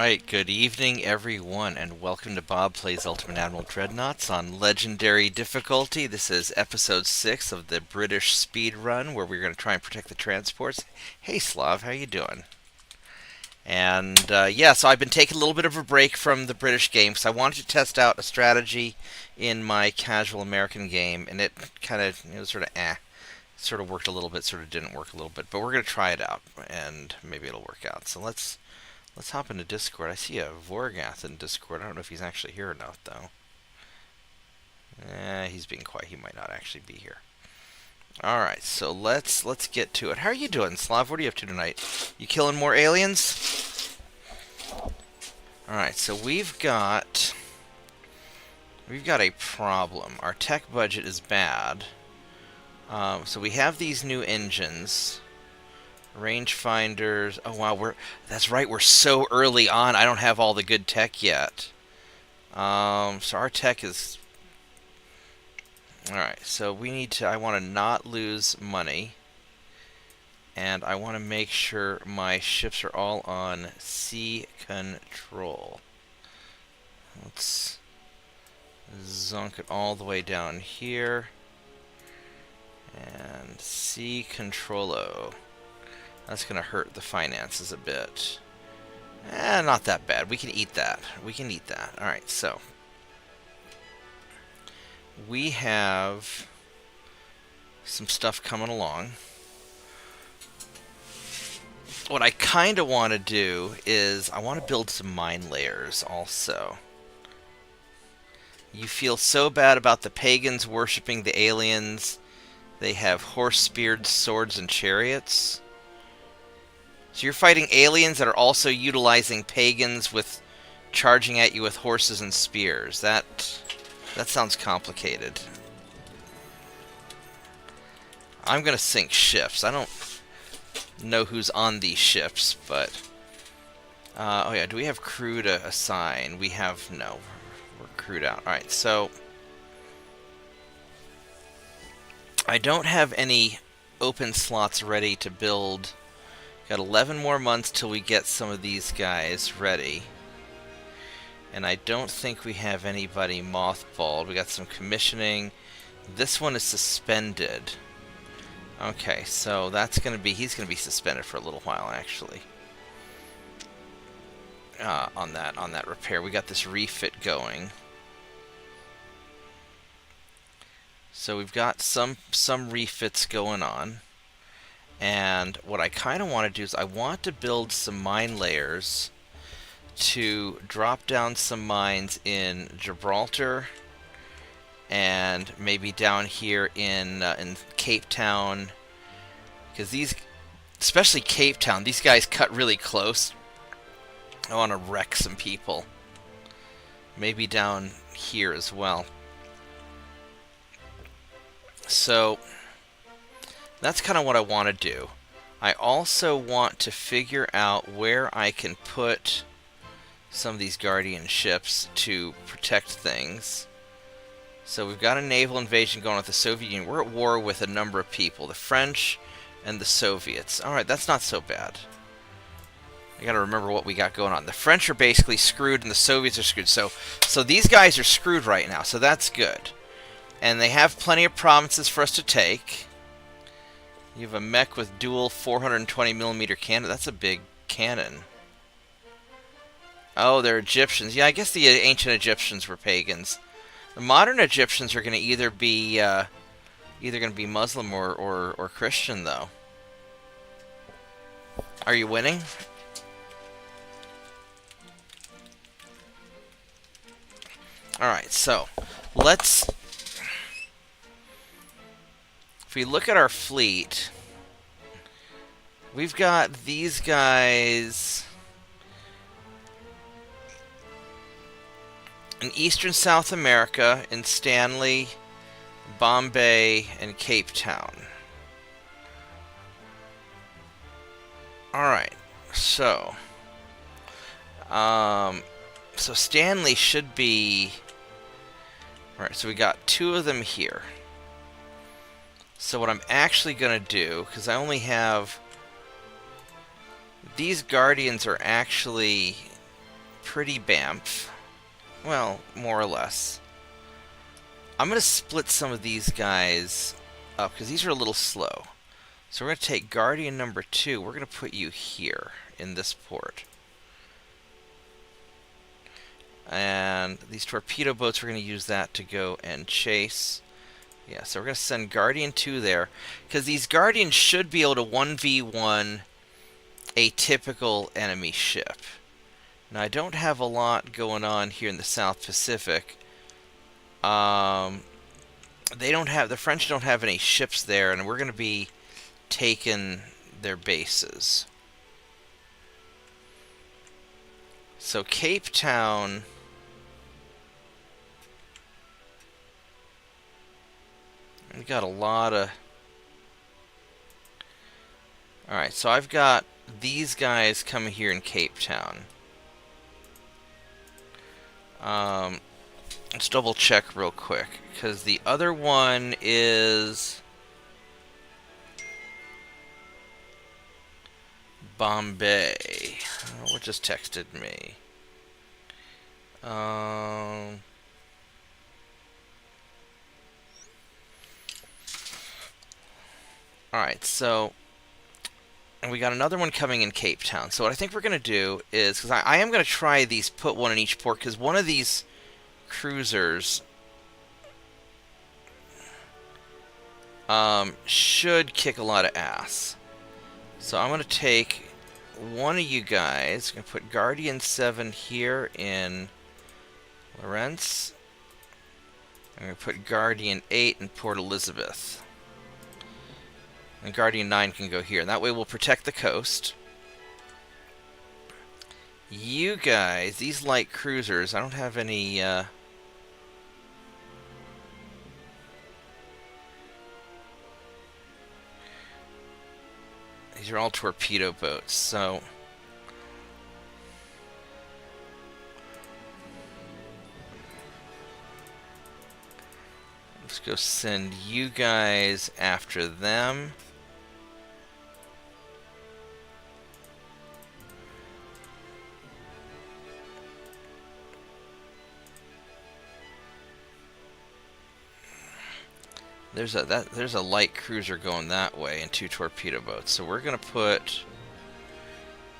Alright, good evening everyone, and welcome to Bob Plays Ultimate Admiral Dreadnoughts on Legendary difficulty. This is episode 6 of the British speed run, where we're going to try and protect the transports. Hey Slav, how you doing? And yeah, so I've been taking a little bit of a break from the British game, because I wanted to test out a strategy in my casual American game, and it kind of, sort of sort of worked a little bit, sort of didn't work a little bit, but we're going to try it out, and maybe it'll work out. So let's hop into Discord. I see a Vorgath in Discord. I don't know if he's actually here or not, though. He's being quiet. He might not actually be here. Alright, so let's get to it. How are you doing, Slav? What are you up to tonight? You killing more aliens? Alright, so we've got a problem. Our tech budget is bad. So we have these new engines. Rangefinders. Oh wow, that's right, we're so early on. I don't have all the good tech yet. So our tech is alright, so I want to not lose money. And I want to make sure my ships are all on sea control. Let's zonk it all the way down here. And sea controlo. That's going to hurt the finances a bit. Not that bad. We can eat that. We can eat that. Alright, so. We have some stuff coming along. What I kind of want to do is I want to build some mine layers also. You feel so bad about the pagans worshipping the aliens. They have horse-speared swords and chariots. So you're fighting aliens that are also utilizing pagans with charging at you with horses and spears. That sounds complicated. I'm gonna sink ships. I don't know who's on these ships, but oh yeah, do we have crew to assign? We have no. We're crewed out. All right, so I don't have any open slots ready to build. Got 11 more months till we get some of these guys ready. And I don't think we have anybody mothballed. We got some commissioning. This one is suspended. Okay, so that's going to be... He's going to be suspended for a little while, actually. On that repair. We got this refit going. So we've got some refits going on. And what I kind of want to do is I want to build some mine layers to drop down some mines in Gibraltar and maybe down here in Cape Town, because especially Cape Town, these guys cut really close. I want to wreck some people. Maybe down here as well. So that's kind of what I want to do. I also want to figure out where I can put some of these Guardian ships to protect things. So we've got a naval invasion going with the Soviet Union. We're at war with a number of people. The French and the Soviets. Alright, that's not so bad. I gotta remember what we got going on. The French are basically screwed and the Soviets are screwed. So these guys are screwed right now, so that's good. And they have plenty of provinces for us to take. You have a mech with dual 420mm cannon. That's a big cannon. Oh, they're Egyptians. Yeah, I guess the ancient Egyptians were pagans. The modern Egyptians are going to either be Muslim or Christian, though. Are you winning? Alright, so let's... If we look at our fleet, we've got these guys in Eastern South America, in Stanley, Bombay, and Cape Town. Alright, so Stanley should be... Alright, so we got 2 of them here. So what I'm actually going to do, because I only have... These Guardians are actually pretty bamf. Well, more or less. I'm going to split some of these guys up, because these are a little slow. So we're going to take Guardian number 2. We're going to put you here in this port. And these torpedo boats, we're going to use that to go and chase. Yeah, so we're going to send Guardian 2 there, because these Guardians should be able to 1v1 a typical enemy ship. Now, I don't have a lot going on here in the South Pacific. The French don't have any ships there, and we're going to be taking their bases. So Cape Town... we got a lot of... Alright, so I've got these guys coming here in Cape Town. Let's double check real quick, because the other one is Bombay. What just texted me? Alright, so and we got another one coming in Cape Town. So what I think we're going to do is, because I am going to try these, put one in each port, because one of these cruisers should kick a lot of ass. So I'm going to take one of you guys. I'm going to put Guardian 7 here in Lawrence. I'm going to put Guardian 8 in Port Elizabeth. And Guardian 9 can go here. And that way we'll protect the coast. You guys, these light cruisers, I don't have any... These are all torpedo boats, so... let's go send you guys after them. There's a light cruiser going that way and 2 torpedo boats. So we're gonna put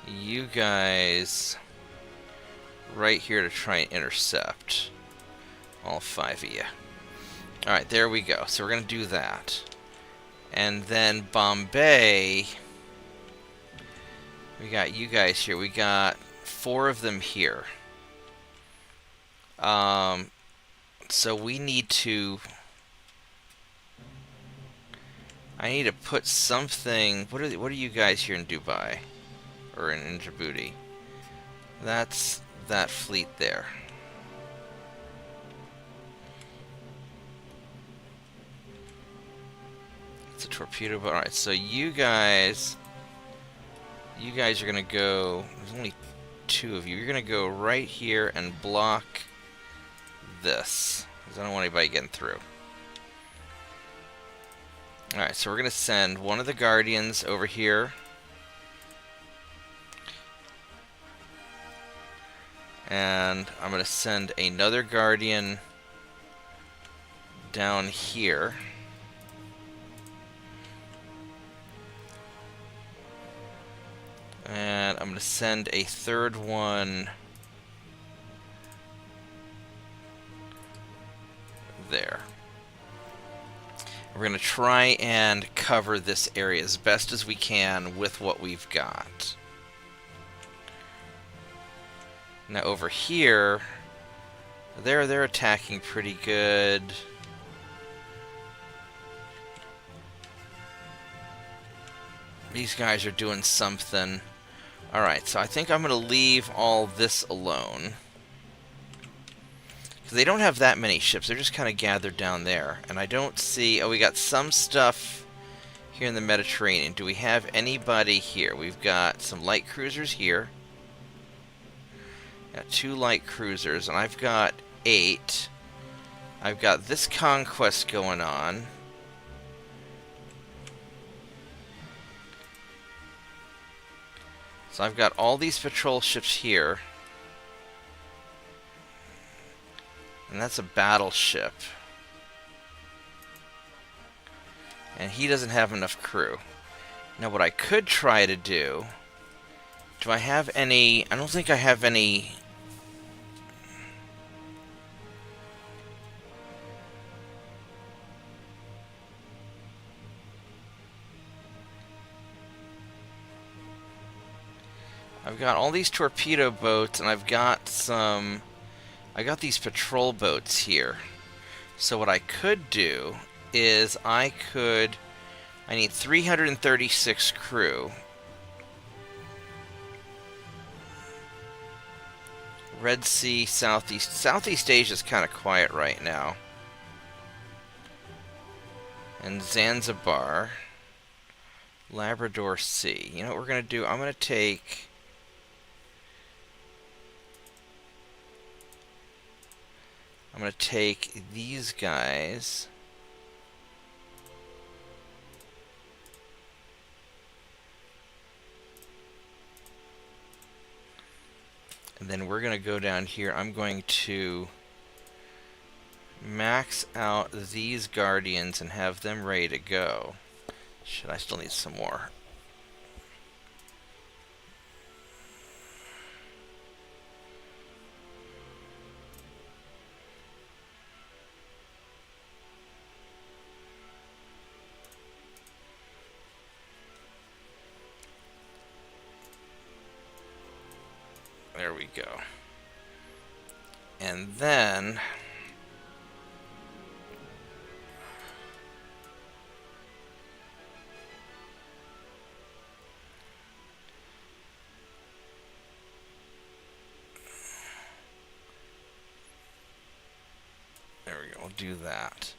you guys right here to try and intercept all 5 of you. Alright, there we go. So we're gonna do that. And then Bombay, we got you guys here. We got 4 of them here. So we need to... I need to put something... What are you guys here in Dubai? Or in Djibouti? That's that fleet there. It's a torpedo boat. Alright, so you guys are gonna go... There's only 2 of you. You're gonna go right here and block this, because I don't want anybody getting through. Alright, so we're going to send one of the Guardians over here. And I'm going to send another Guardian down here. And I'm going to send a third one there. We're going to try and cover this area as best as we can with what we've got. Now over here, they're attacking pretty good. These guys are doing something. Alright, so I think I'm going to leave all this alone. They don't have that many ships. They're just kind of gathered down there. And I don't see... Oh, we got some stuff here in the Mediterranean. Do we have anybody here? We've got some light cruisers here. Got 2 light cruisers. And I've got 8. I've got this conquest going on. So I've got all these patrol ships here. And that's a battleship. And he doesn't have enough crew. Now what I could try to do... Do I have any... I don't think I have any... I've got all these torpedo boats, and I've got some... I got these patrol boats here. So what I could do is I need 336 crew. Red Sea, Southeast. Southeast Asia is kind of quiet right now. And Zanzibar. Labrador Sea. You know what we're going to do? I'm going to take... I'm going to take these guys. And then we're going to go down here. I'm going to max out these Guardians and have them ready to go. Shit, I still need some more. There we go. And then... There we go, we'll do that.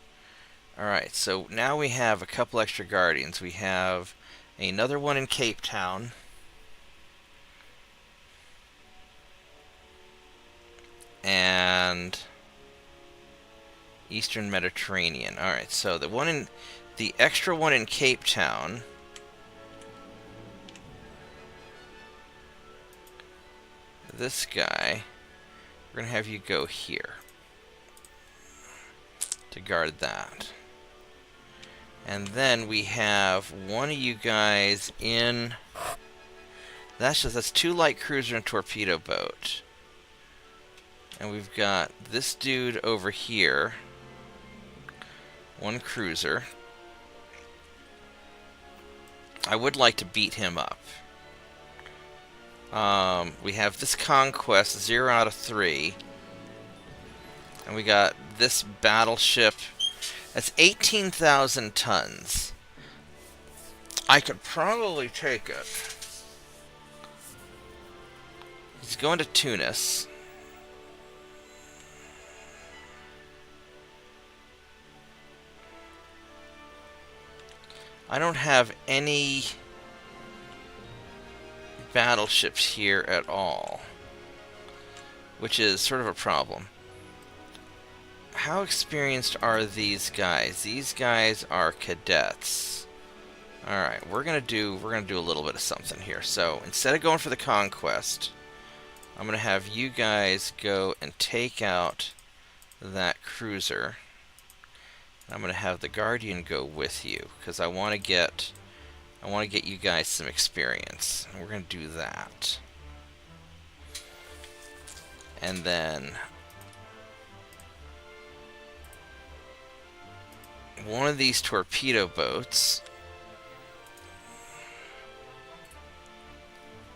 Alright, so now we have a couple extra Guardians. We have another one in Cape Town. And Eastern Mediterranean. Alright, so the extra one in Cape Town. This guy, we're gonna have you go here to guard that. And then we have one of you guys in... That's 2 light cruiser and torpedo boat. And we've got this dude over here. 1 cruiser. I would like to beat him up. We have this conquest, 0 out of 3. And we got this battleship. That's 18,000 tons. I could probably take it. He's going to Tunis. I don't have any battleships here at all, which is sort of a problem. How experienced are these guys? These guys are cadets. Alright, we're gonna do a little bit of something here. So instead of going for the conquest, I'm gonna have you guys go and take out that cruiser. I'm going to have the Guardian go with you because I want to get you guys some experience. And we're going to do that. And then one of these torpedo boats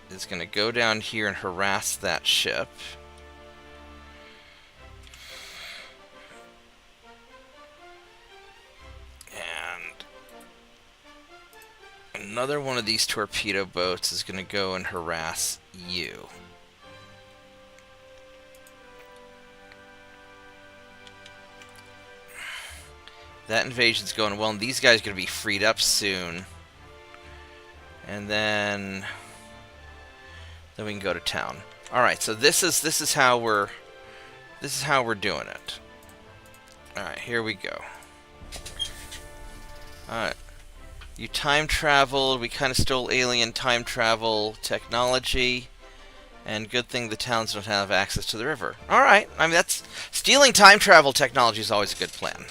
is going to go down here and harass that ship. Another one of these torpedo boats is going to go and harass you. That invasion's going well, and these guys are going to be freed up soon. And then we can go to town. All right, so this is how we're doing it. All right, here we go. All right. You time traveled. We kind of stole alien time travel technology. And good thing the towns don't have access to the river. Alright, I mean, that's... Stealing time travel technology is always a good plan.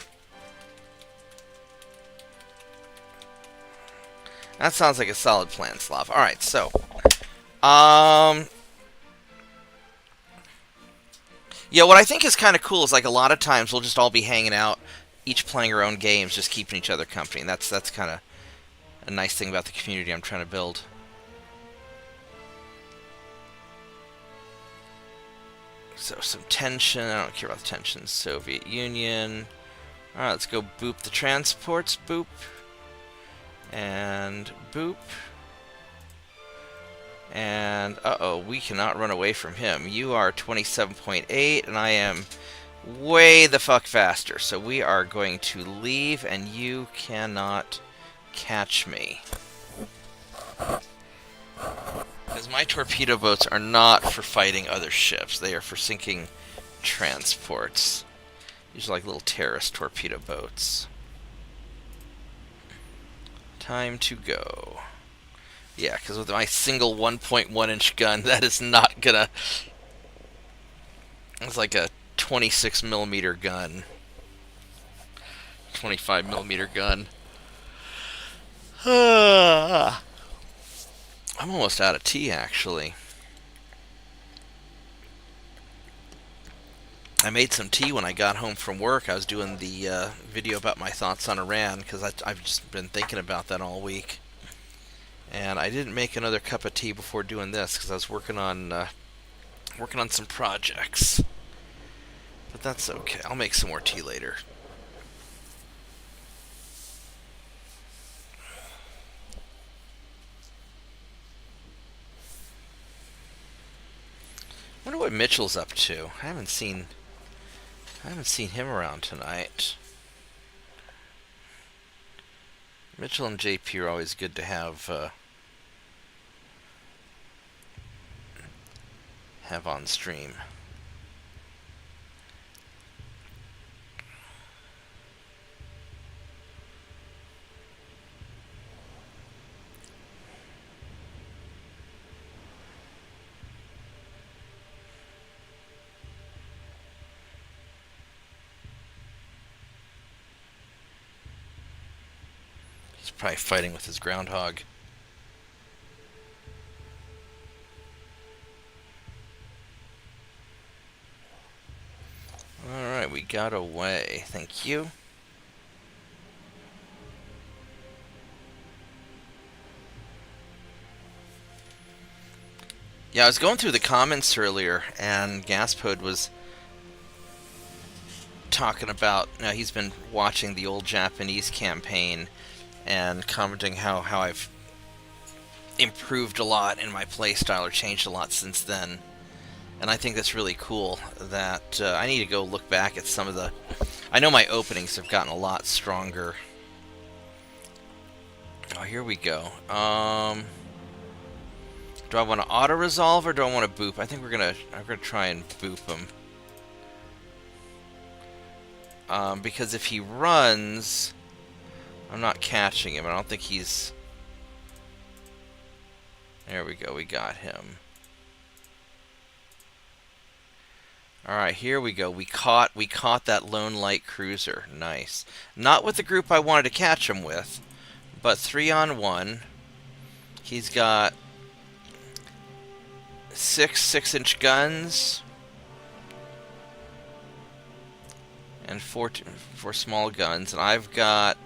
That sounds like a solid plan, Slav. Alright, so... Yeah, what I think is kind of cool is, like, a lot of times we'll just all be hanging out, each playing our own games, just keeping each other company. And that's kind of a nice thing about the community I'm trying to build. So, some tension. I don't care about the tension. Soviet Union. Alright, let's go boop the transports. Boop. And boop. And, uh-oh, we cannot run away from him. You are 27.8, and I am way the fuck faster. So we are going to leave, and you cannot catch me. Because my torpedo boats are not for fighting other ships. They are for sinking transports. These are like little terrorist torpedo boats. Time to go. Yeah, because with my single 1.1-inch gun, that is not gonna... It's like a 26mm gun. 25mm gun. I'm almost out of tea, actually. I made some tea when I got home from work. I was doing the video about my thoughts on Iran, because I've just been thinking about that all week. And I didn't make another cup of tea before doing this because I was working on some projects. But that's okay. I'll make some more tea later. I wonder what Mitchell's up to. I haven't seen him around tonight. Mitchell and JP are always good to have on stream. He's probably fighting with his groundhog. Alright, we got away. Thank you. Yeah, I was going through the comments earlier, and Gaspod was talking about... Now, he's been watching the old Japanese campaign and commenting how I've improved a lot in my playstyle, or changed a lot since then. And I think that's really cool. That I need to go look back at some of the... I know my openings have gotten a lot stronger. Oh, here we go. Do I want to auto-resolve or do I want to boop? I think I'm gonna try and boop him. Because if he runs, I'm not catching him. I don't think he's... There we go. We got him. Alright, here we go. We caught that lone light cruiser. Nice. Not with the group I wanted to catch him with, but 3-on-1. He's got 6-inch guns and 4 small guns, and I've got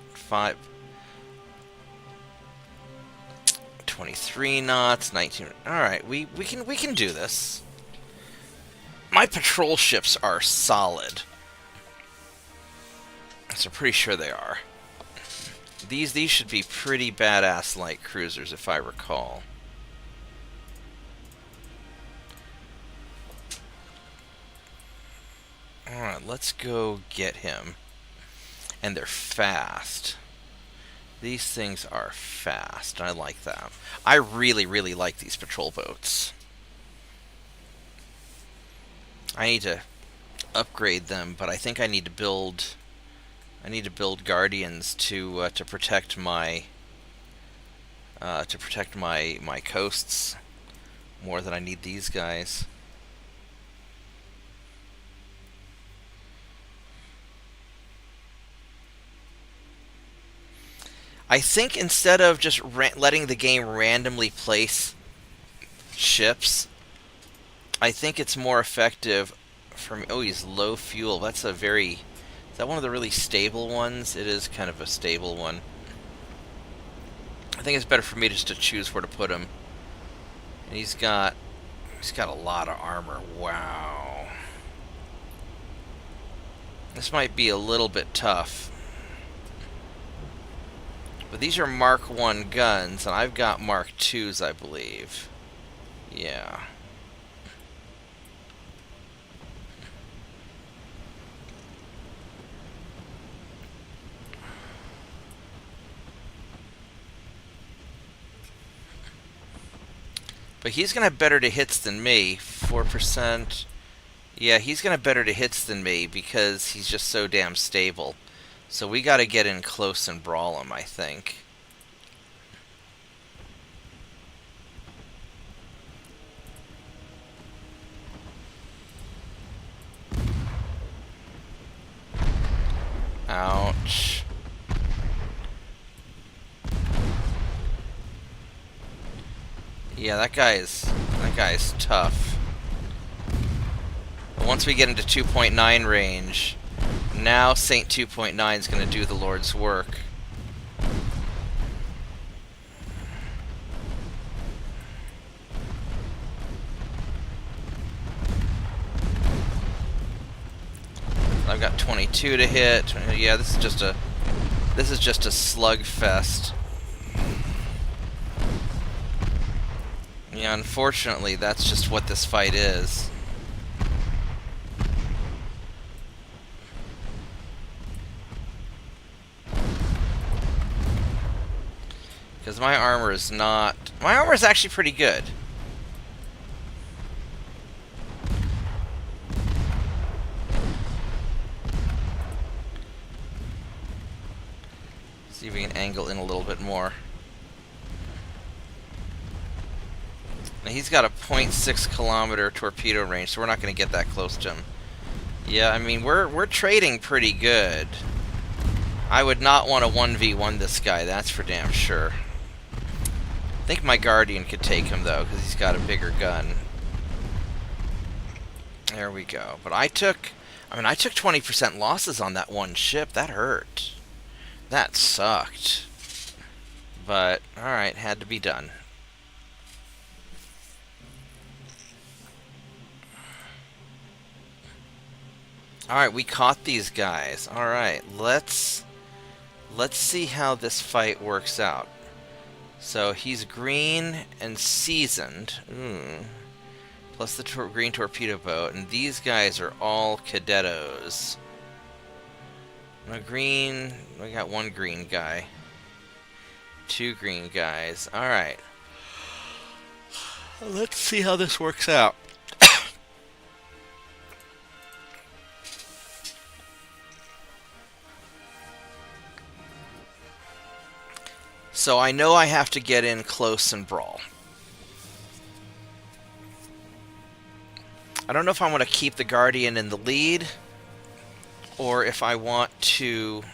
23 knots, 19. Alright, we can do this. My patrol ships are solid. So pretty sure they are. These should be pretty badass light cruisers, if I recall. Alright, let's go get him. And they're fast. These things are fast. I like them. I really, really like these patrol boats. I need to upgrade them, but I think I need to build guardians to protect my coasts more than I need these guys. I think instead of just letting the game randomly place ships, I think it's more effective for me. Oh, he's low fuel. That's a very... Is that one of the really stable ones? It is kind of a stable one. I think it's better for me just to choose where to put him. And he's got a lot of armor. Wow. This might be a little bit tough. But these are Mark 1 guns, and I've got Mark 2s, I believe. Yeah. But he's going to have better to hits than me. 4%. Yeah, he's going to have better to hits than me because he's just so damn stable. So we got to get in close and brawl him, I think. Ouch. Yeah, that guy's tough. But once we get into 2.9 range, now Saint 2.9 is going to do the Lord's work. I've got 22 to hit. Yeah, this is just a slugfest. Yeah, unfortunately, that's just what this fight is. Because my armor is not... My armor is actually pretty good. See if we can angle in a little bit more. Now he's got a 0.6 kilometer torpedo range, so we're not going to get that close to him. Yeah, I mean, we're trading pretty good. I would not want to 1v1 this guy, that's for damn sure. I think my Guardian could take him, though, because he's got a bigger gun. There we go. But I took 20% losses on that one ship. That hurt. That sucked. But, alright, had to be done. Alright, we caught these guys. Alright, let's see how this fight works out. So he's green and seasoned. Plus the green torpedo boat. And these guys are all cadettos. No green. We got one green guy. Two green guys. Alright. Let's see how this works out. So I know I have to get in close and brawl. I don't know if I want to keep the Guardian in the lead, or if I want to...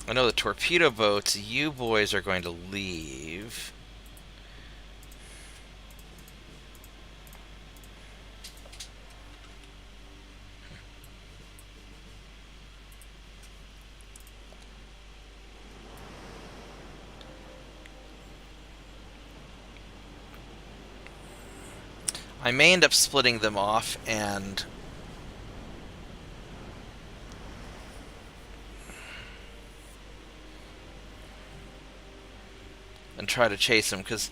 I know the torpedo boats, you boys are going to leave. I may end up splitting them off and try to chase them, because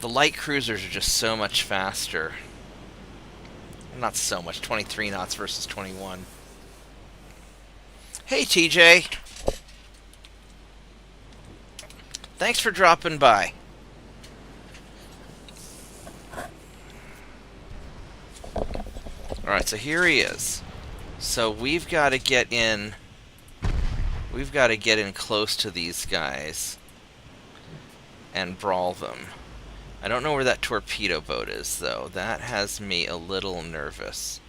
the light cruisers are just so much faster. Not so much, 23 knots versus 21. Hey TJ! Thanks for dropping by. Alright, so here he is. So we've got to get in we've got to get in close to these guys and brawl them. I don't know where that torpedo boat is, though. That has me a little nervous.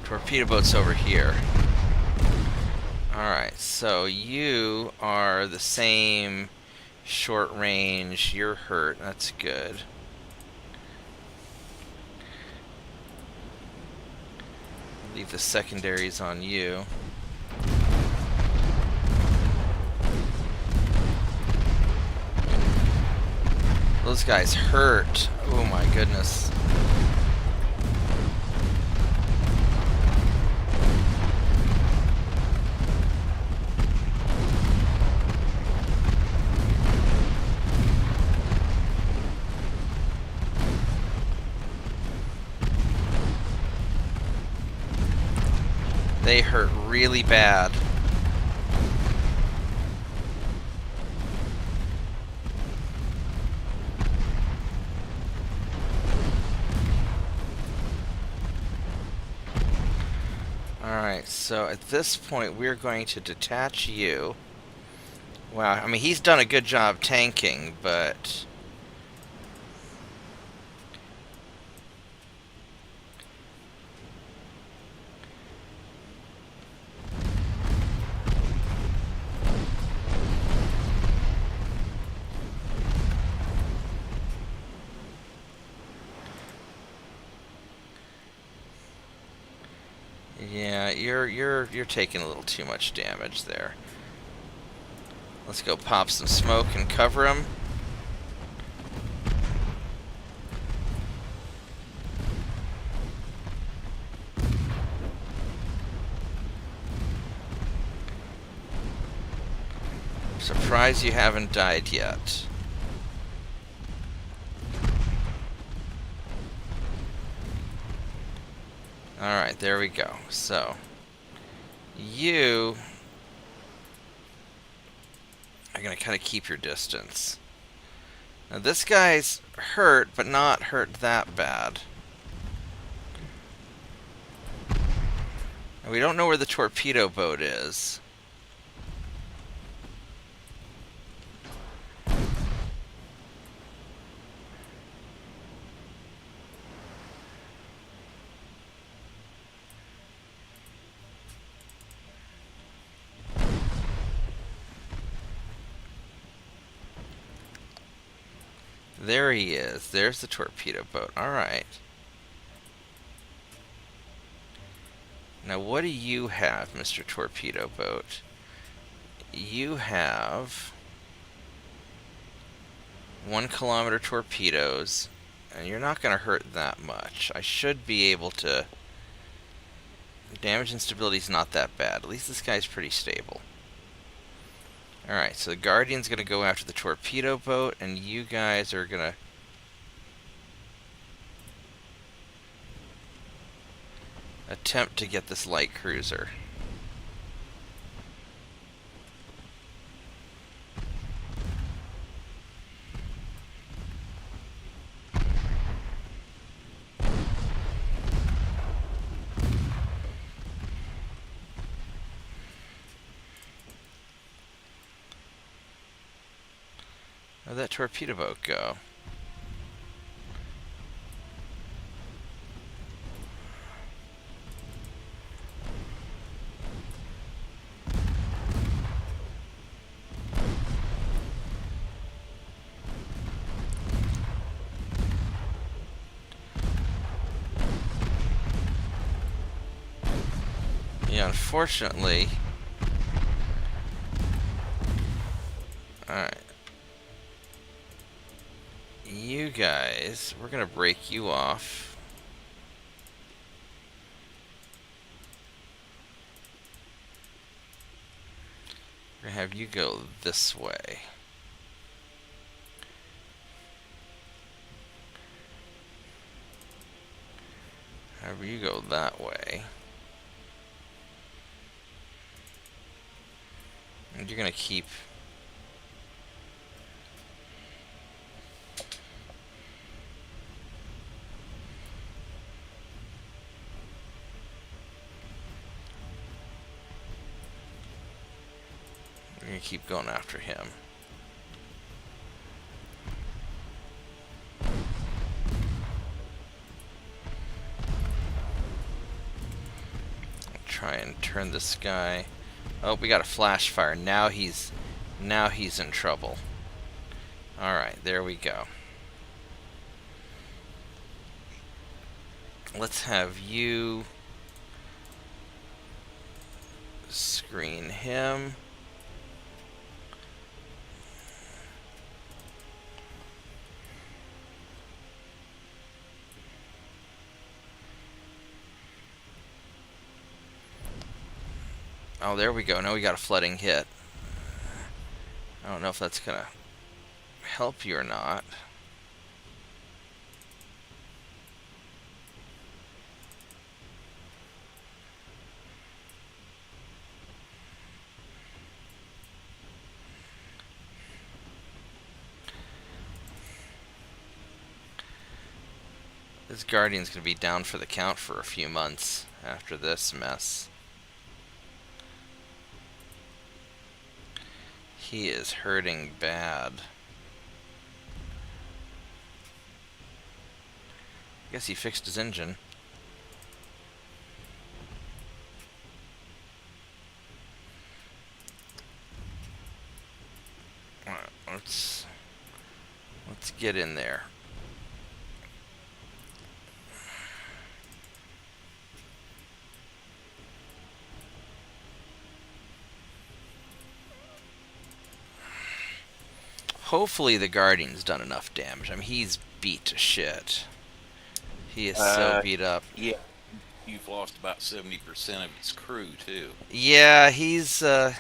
Torpedo boat's over here. Alright, so you are the same short range. You're hurt. That's good. Leave the secondaries on you. Those guys hurt. Oh my goodness. They hurt really bad. Alright, so at this point we're going to detach you. Wow, I mean, he's done a good job tanking, but... yeah, you're taking a little too much damage there. Let's go pop some smoke and cover him. I'm surprised you haven't died yet. Alright, there we go. So, you are going to kind of keep your distance. Now, this guy's hurt, but not hurt that bad. And we don't know where the torpedo boat is. There he is. There's the torpedo boat. Alright. Now, what do you have, Mr. Torpedo Boat? You have 1 kilometer torpedoes, and you're not going to hurt that much. I should be able to... Damage and stability is not that bad. At least this guy's pretty stable. Alright, so the Guardian's going to go after the torpedo boat, and you guys are going to... attempt to get this light cruiser. Where'd that torpedo boat go? Yeah, unfortunately... Alright. You guys, we're gonna break you off. We're gonna have you go this way. Have you go that way. And you're gonna keep... You're gonna keep going after him. Try and turn this guy. Oh, we got a flash fire. Now he's in trouble. All right, there we go. Let's have you screen him. Oh, there we go. Now we got a flooding hit. I don't know if that's gonna help you or not. This Guardian's gonna be down for the count for a few months after this mess. He is hurting bad. I guess he fixed his engine. Alright, let's get in there. Hopefully the Guardian's done enough damage. I mean, he's beat to shit. He is so beat up. Yeah, you've lost about 70% of his crew too. Yeah, he's not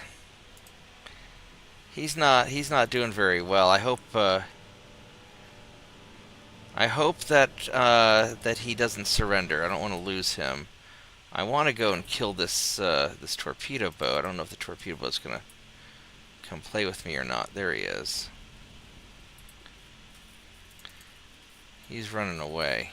doing very well. I hope that he doesn't surrender. I don't want to lose him. I want to go and kill this this torpedo boat. I don't know if the torpedo boat's gonna come play with me or not. There he is. He's running away.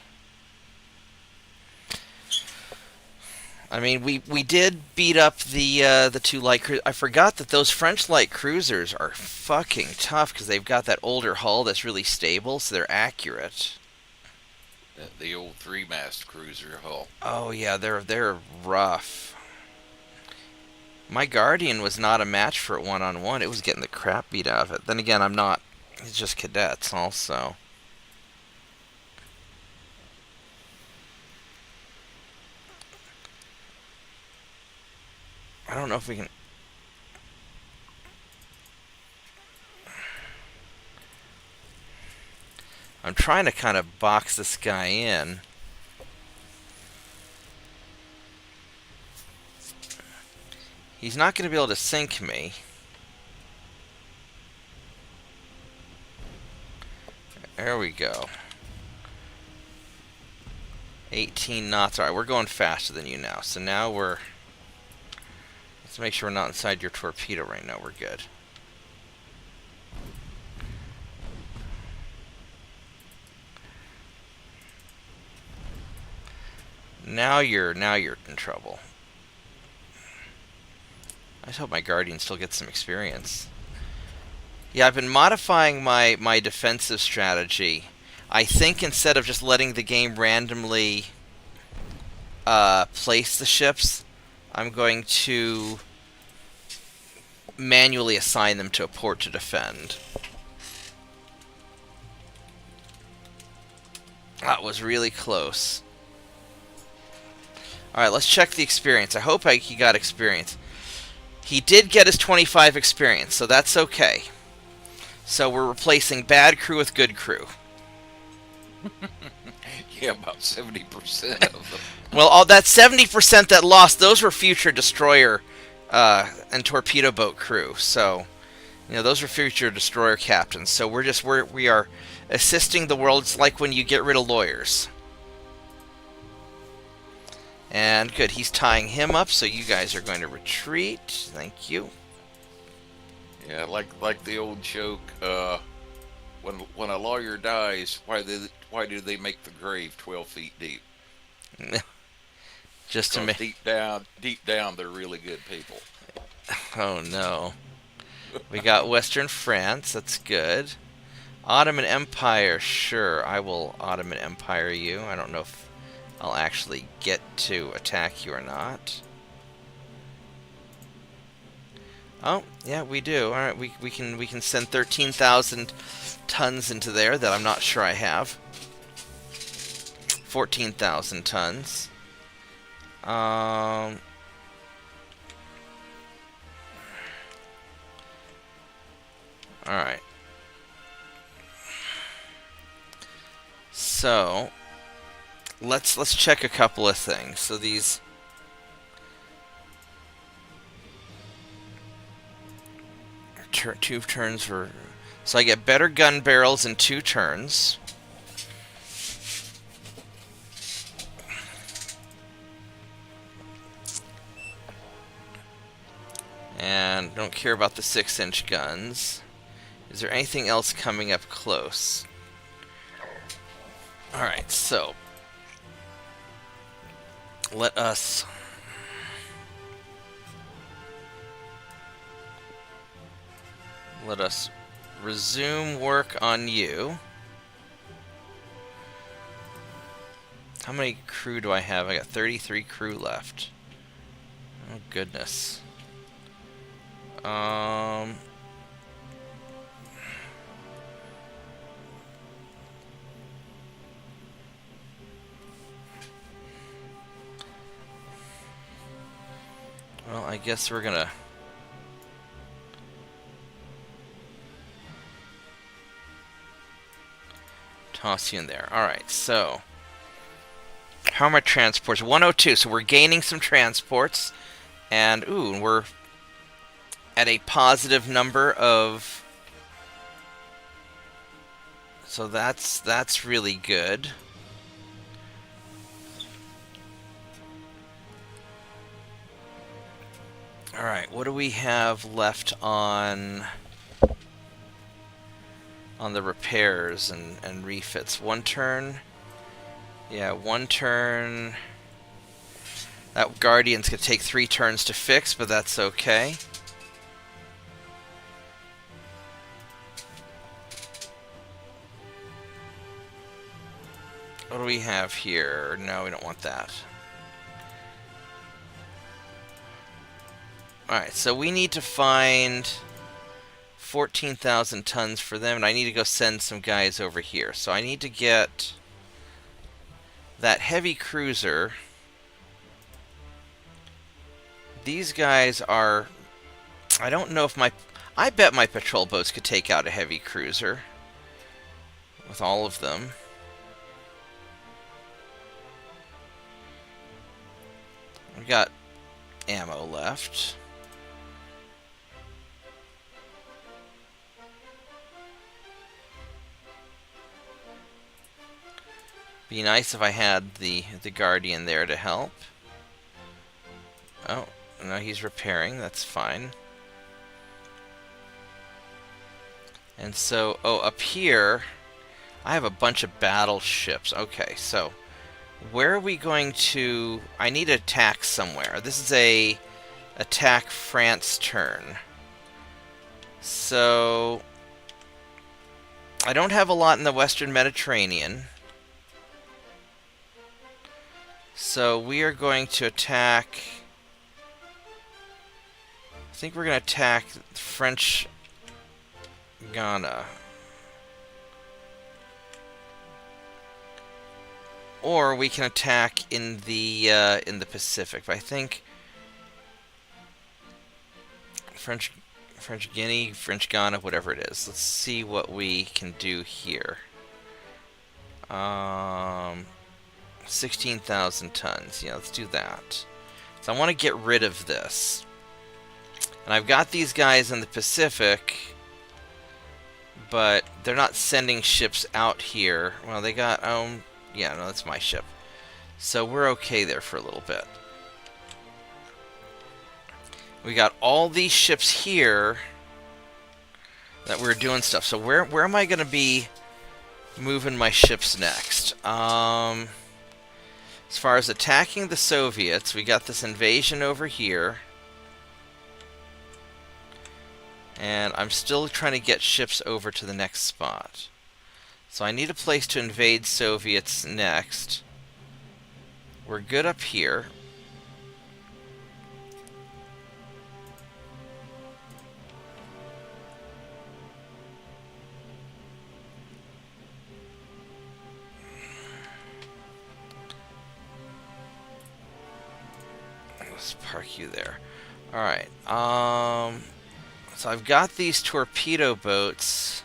I mean, we did beat up the two light cruisers. I forgot that those French light cruisers are fucking tough because they've got that older hull that's really stable, so they're accurate. The old 3-mast cruiser hull. Oh yeah, they're rough. My Guardian was not a match for it one-on-one. It was getting the crap beat out of it. Then again, I'm not. It's just cadets also. I don't know if we can... I'm trying to kind of box this guy in. He's not going to be able to sink me. There we go. 18 knots. Alright, we're going faster than you now. So now we're... Let's make sure we're not inside your torpedo right now. We're good. Now you're in trouble. I just hope my Guardian still gets some experience. Yeah, I've been modifying my defensive strategy. I think instead of just letting the game randomly place the ships, I'm going to manually assign them to a port to defend. That was really close. Alright, let's check the experience. I hope he got experience. He did get his 25 experience, so that's okay. So we're replacing bad crew with good crew. Yeah, about 70% of them. Well, all that 70% that lost, those were future destroyer and torpedo boat crew. So, you know, those are future destroyer captains. So we are assisting the world. It's like when you get rid of lawyers. And good, he's tying him up, so you guys are going to retreat. Thank you. Yeah, like the old joke. When a lawyer dies, why do they make the grave 12 feet deep? Just to Because me. deep down, they're really good people. Oh no. We got Western France. That's good. Ottoman Empire. Sure, I will Ottoman Empire you. I don't know if I'll actually get to attack you or not. Oh, yeah, we do. All right, we can send 13,000 tons into there that I'm not sure I have. 14,000 tons. All right. So, let's check a couple of things. So these two turns for. So I get better gun barrels in 2 turns. And don't care about the 6-inch guns. Is there anything else coming up close? Alright, so let us resume work on you. How many crew do I have? I got 33 crew left. Oh goodness. Well, I guess we're gonna toss you in there. Alright, so how are my transports? 102, so we're gaining some transports. And, ooh, we're at a positive number of... So that's really good. Alright, what do we have left on the repairs and refits? 1 turn? Yeah, 1 turn. That Guardian's gonna take 3 turns to fix, but that's okay. What do we have here? No, we don't want that. Alright, so we need to find 14,000 tons for them, and I need to go send some guys over here. So I need to get that heavy cruiser. These guys are... I don't know if my... I bet my patrol boats could take out a heavy cruiser. With all of them. We got ammo left. Be nice if I had the Guardian there to help. Oh, no, he's repairing. That's fine. And so, oh, up here, I have a bunch of battleships. Okay, so where are we going to... I need to attack somewhere. This is a attack France turn. So I don't have a lot in the Western Mediterranean. So we are going to attack... I think we're going to attack French Ghana. Or we can attack in the Pacific. But I think French Guinea, French Ghana, whatever it is. Let's see what we can do here. 16,000 tons. Yeah, let's do that. So I want to get rid of this. And I've got these guys in the Pacific, but they're not sending ships out here. Well, they got... yeah, no, that's my ship. So we're okay there for a little bit. We got all these ships here that we were doing stuff. So where am I going to be moving my ships next? As far as attacking the Soviets, we got this invasion over here. And I'm still trying to get ships over to the next spot. So I need a place to invade Soviets next. We're good up here. Let's park you there. Alright, so I've got these torpedo boats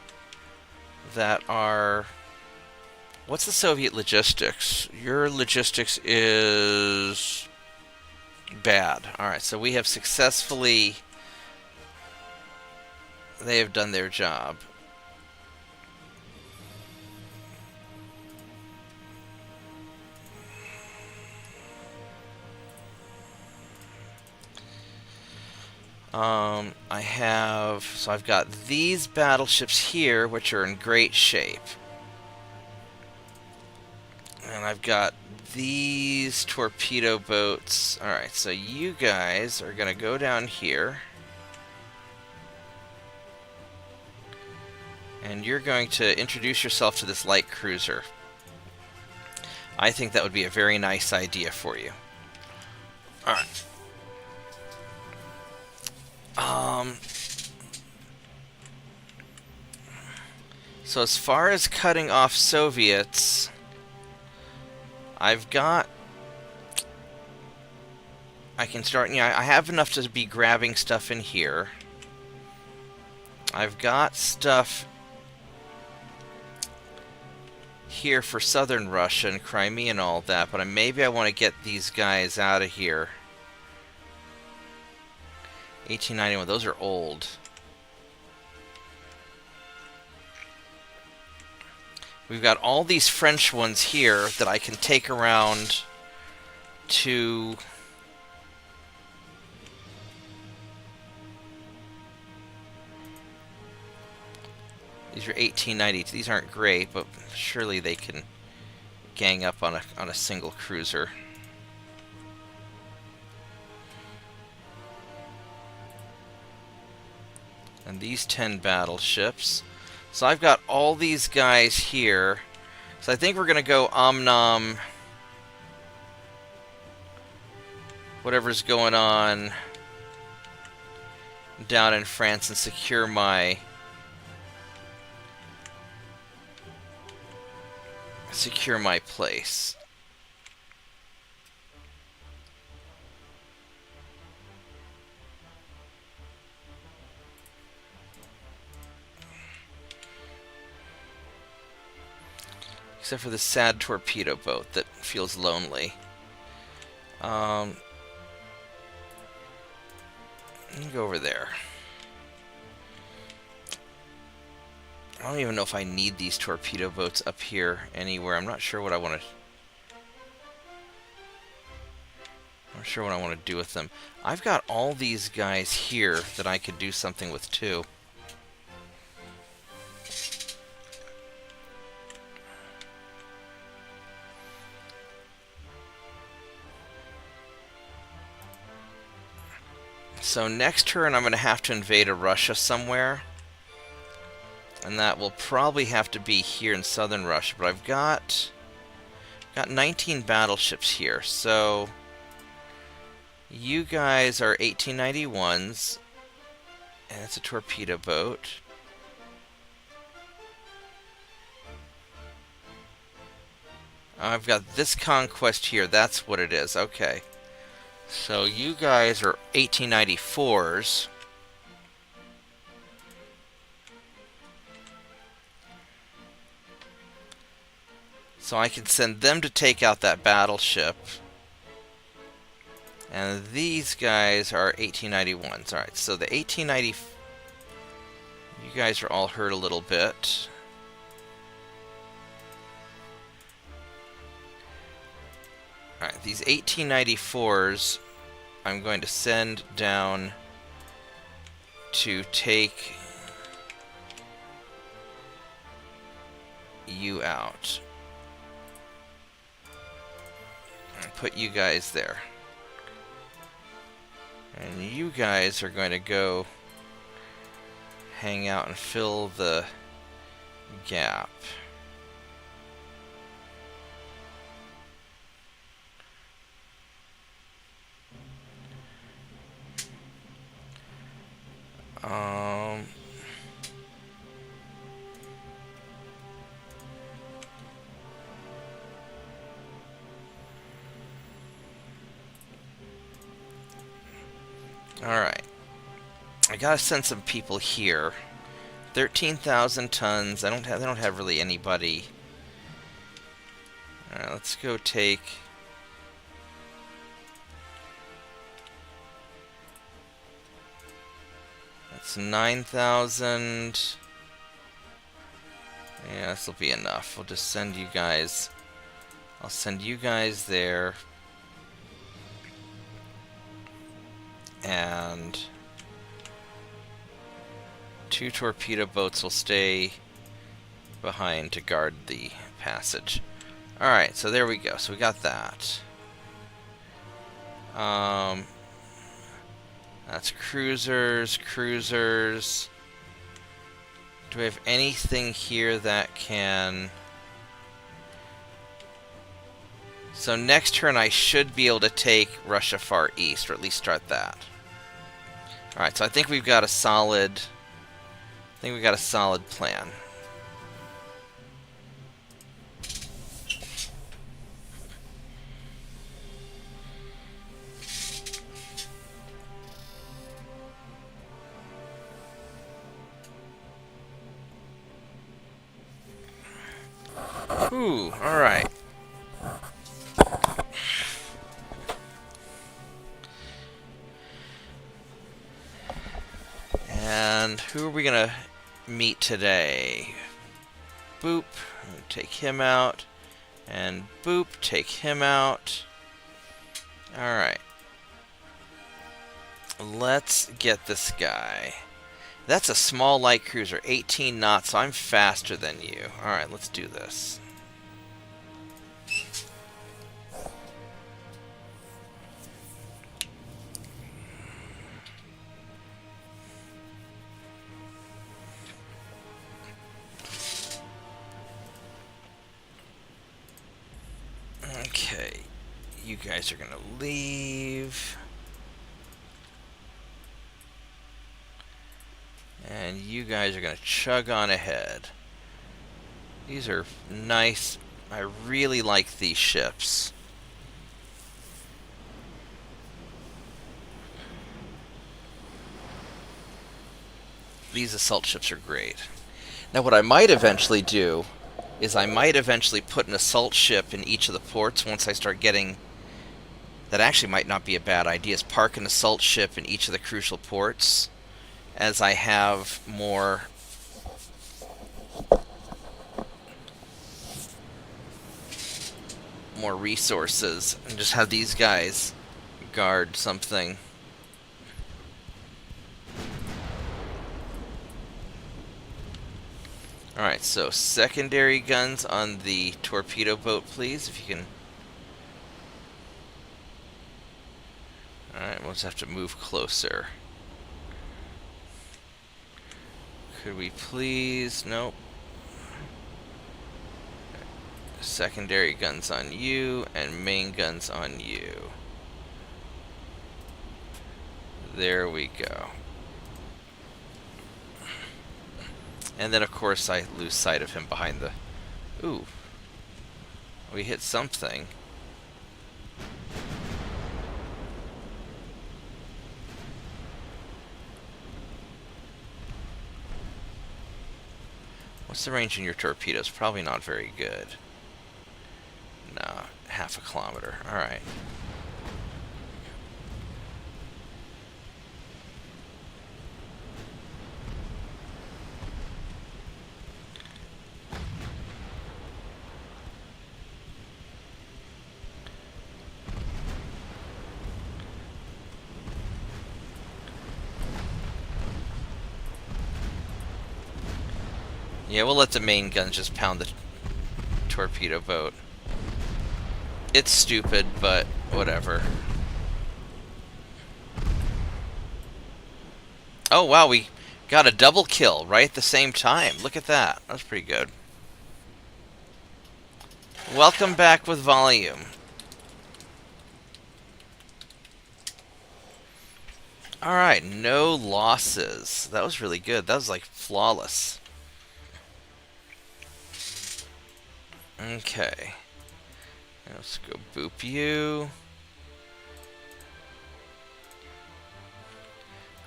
that are... What's the Soviet logistics? Your logistics is bad. Alright, so we have successfully... They have done their job. So I've got these battleships here, which are in great shape. And I've got these torpedo boats. Alright, so you guys are going to go down here. And you're going to introduce yourself to this light cruiser. I think that would be a very nice idea for you. Alright. So as far as cutting off Soviets, I've got... I can start... Yeah, I have enough to be grabbing stuff in here. I've got stuff here for southern Russia and Crimea and all that, but maybe I want to get these guys out of here. 1891, those are old. We've got all these French ones here that I can take around to... These are 1890. These aren't great, but surely they can gang up on a single cruiser. And these 10 battleships. So I've got all these guys here. So I think we're going to go Omnom. Whatever's going on down in France and secure my... place. Except for the sad torpedo boat that feels lonely. Let me go over there. I don't even know if I need these torpedo boats up here anywhere. I'm not sure what I want to... I'm not sure what I want to do with them. I've got all these guys here that I could do something with too. So next turn I'm going to have to invade a Russia somewhere. And that will probably have to be here in southern Russia. But I've got 19 battleships here. So you guys are 1891s. And it's a torpedo boat. I've got this conquest here. That's what it is. Okay. So you guys are 1894s. So I can send them to take out that battleship. And these guys are 1891s. Alright, so the 1890... You guys are all hurt a little bit. Alright, these 1894s I'm going to send down to take you out. And put you guys there. And you guys are going to go hang out and fill the gap. Alright. I gotta send some people here. 13,000 tons. They don't have really anybody. Alright, let's go take... That's 9,000. Yeah, this will be enough. We'll just send you guys... I'll send you guys there. And 2 torpedo boats will stay behind to guard the passage. Alright, so there we go. So we got that. That's cruisers, cruisers. Do we have anything here that can... So next turn I should be able to take Russia Far East, or at least start that. Alright, so I think we've got a solid... plan. Ooh, alright. And who are we gonna meet today? Boop, take him out. And boop, take him out. Alright. Let's get this guy. That's a small light cruiser, 18 knots, so I'm faster than you. Alright, let's do this. Okay, you guys are gonna leave. And you guys are gonna chug on ahead. These are nice. I really like these ships. These assault ships are great. Now what I might eventually do is I might eventually put an assault ship in each of the ports once I start getting... That actually might not be a bad idea, is park an assault ship in each of the crucial ports as I have more resources, and just have these guys guard something. Alright, so secondary guns on the torpedo boat, please, if you can. Alright, we'll just have to move closer. Could we please? Nope. Secondary guns on you, and main guns on you. There we go. And then, of course, I lose sight of him behind the... Ooh. We hit something. What's the range in your torpedoes? Probably not very good. No, half a kilometer. Alright. Yeah, we'll let the main guns just pound the torpedo boat. It's stupid, but whatever. Oh wow, we got a double kill right at the same time. Look at that. That's pretty good. Welcome back with volume. Alright, no losses. That was really good. That was like flawless. Okay. Let's go boop you.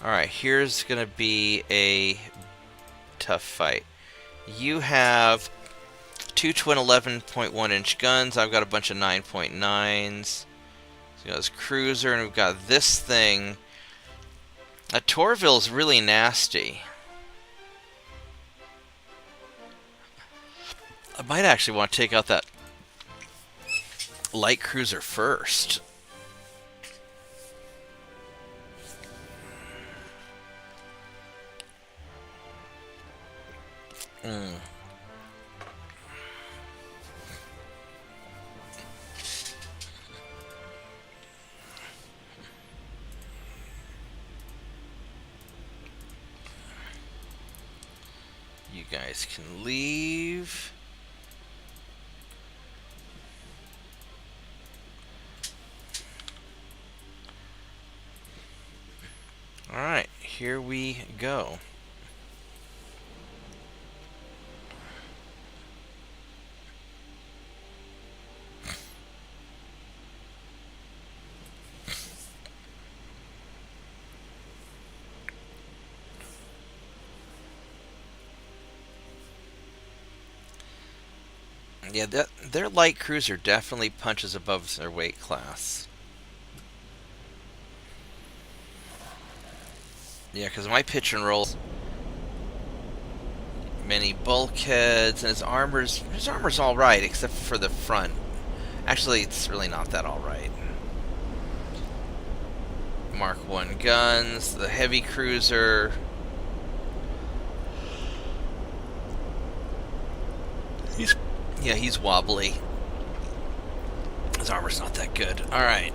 Alright, here's gonna be a tough fight. You have two twin 11.1 inch guns. I've got a bunch of 9.9s. So we got this cruiser, and we've got this thing. That Torville's really nasty. I might actually want to take out that light cruiser first. You guys can leave. Alright, here we go. Yeah, their light cruiser definitely punches above their weight class. Yeah, because my pitch and roll, many bulkheads, and his armor's all right, except for the front. Actually, it's really not that all right. Mark 1 guns, the heavy cruiser. He's wobbly. His armor's not that good. Alright.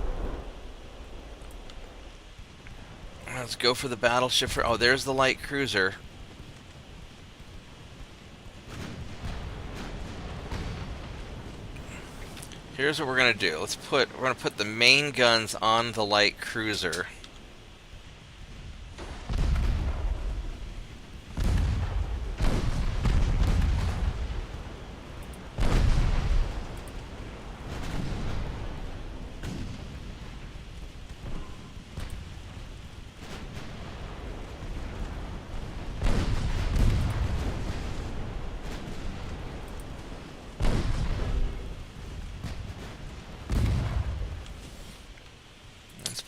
Let's go for the battleship. Oh, there's the light cruiser. Here's what we're gonna do. We're gonna put the main guns on the light cruiser.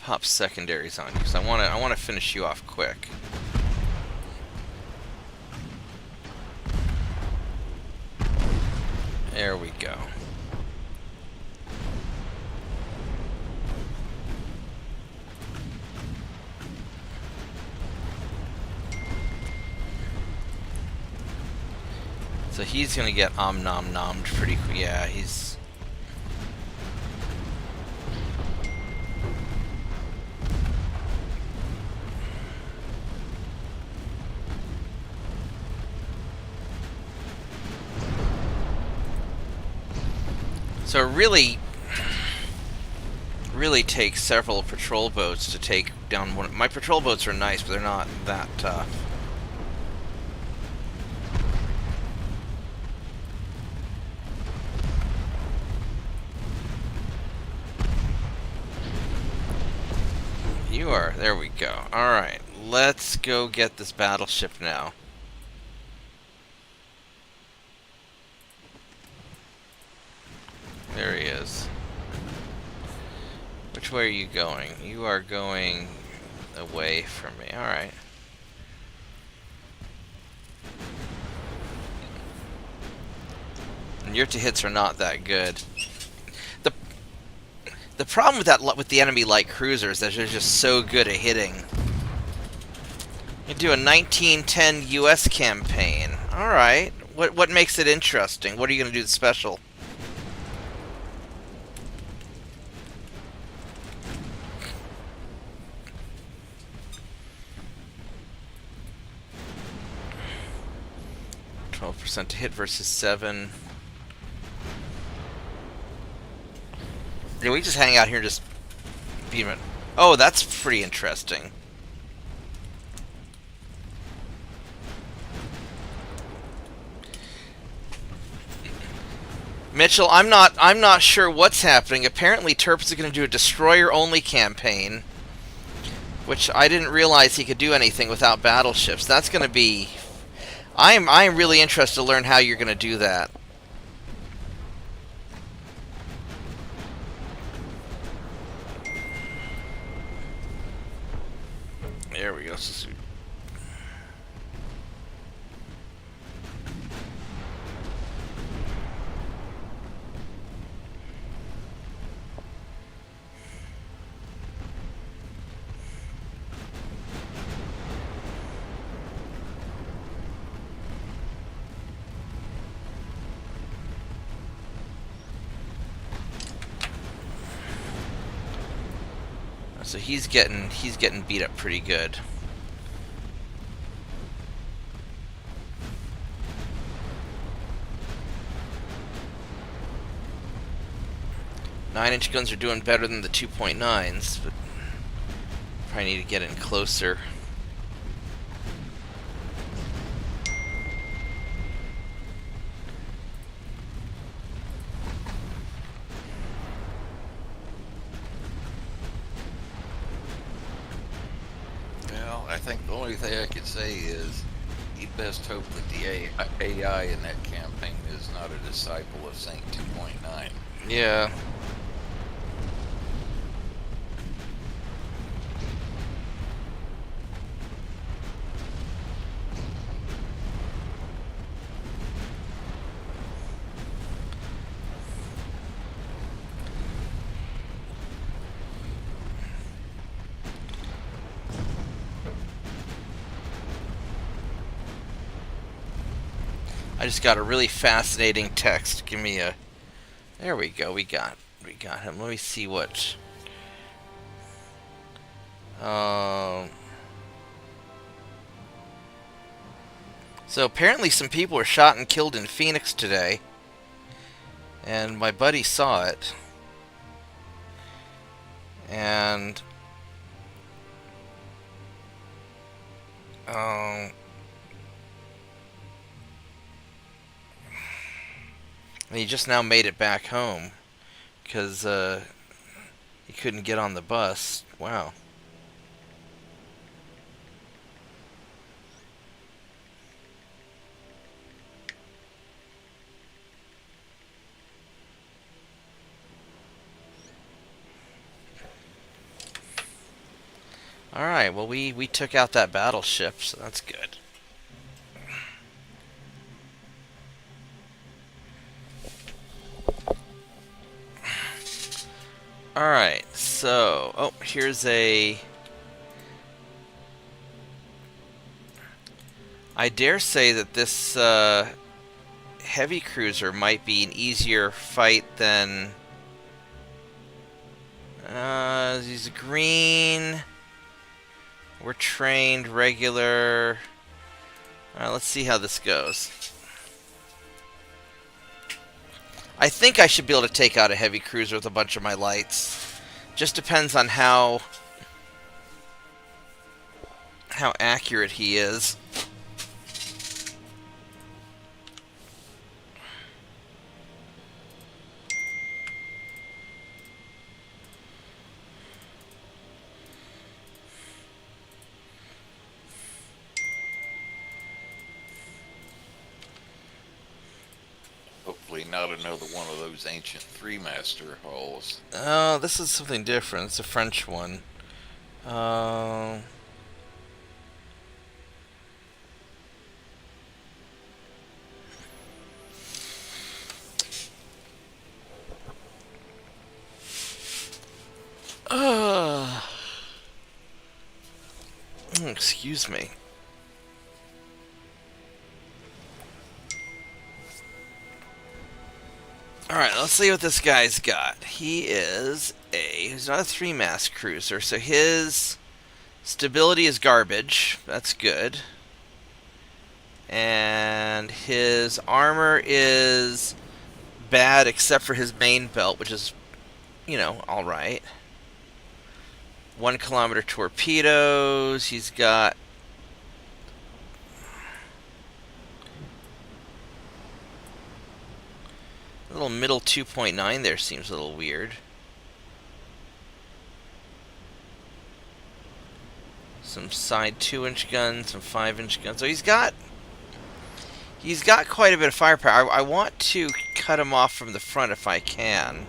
Pop secondaries on you, because I want to finish you off quick. There we go. So he's gonna get nom-nommed pretty quick. Yeah, he's. So it really takes several patrol boats to take down one. My patrol boats are nice, but they're not that tough. You are. There we go. Alright, let's go get this battleship now. There he is. Which way are you going? You are going away from me. Alright. And your hits are not that good. The problem with the enemy light cruisers is that they're just so good at hitting. You do a 1910 U.S. campaign. Alright. What makes it interesting? What are you going to do special? 12% to hit versus 7. Yeah, we just hang out here and just beat him. Oh, that's pretty interesting. Mitchell, I'm not sure what's happening. Apparently Terps is going to do a destroyer-only campaign, which I didn't realize he could do anything without battleships. That's going to be... I'm really interested to learn how you're going to do that. There we go. So he's getting beat up pretty good. Nine-inch guns are doing better than the 2.9s, but probably need to get in closer. I think the only thing I could say is you'd best hope that the AI in that campaign is not a disciple of Saint 2.9. Yeah. I just got a really fascinating text. Give me a... There we go. We got him. Let me see what... So apparently some people were shot and killed in Phoenix today. And my buddy saw it. And... And he just now made it back home because he couldn't get on the bus. Wow. All right. Well, we took out that battleship, so that's good. Alright, so... Oh, here's a... I dare say that this heavy cruiser might be an easier fight than... he's green... We're trained, regular... Alright, let's see how this goes. I think I should be able to take out a heavy cruiser with a bunch of my lights. Just depends on how accurate he is. Hopefully not another one of those ancient three-master hulls. Oh, this is something different. It's a French one. Excuse me. Alright, let's see what this guy's got. He's not a three-mast cruiser, so his stability is garbage. That's good. And his armor is bad except for his main belt, which is, alright. 1 kilometer torpedoes. He's got a little middle 2.9 there, seems a little weird. Some side 2-inch guns, some 5-inch guns. So he's got quite a bit of firepower. I want to cut him off from the front if I can.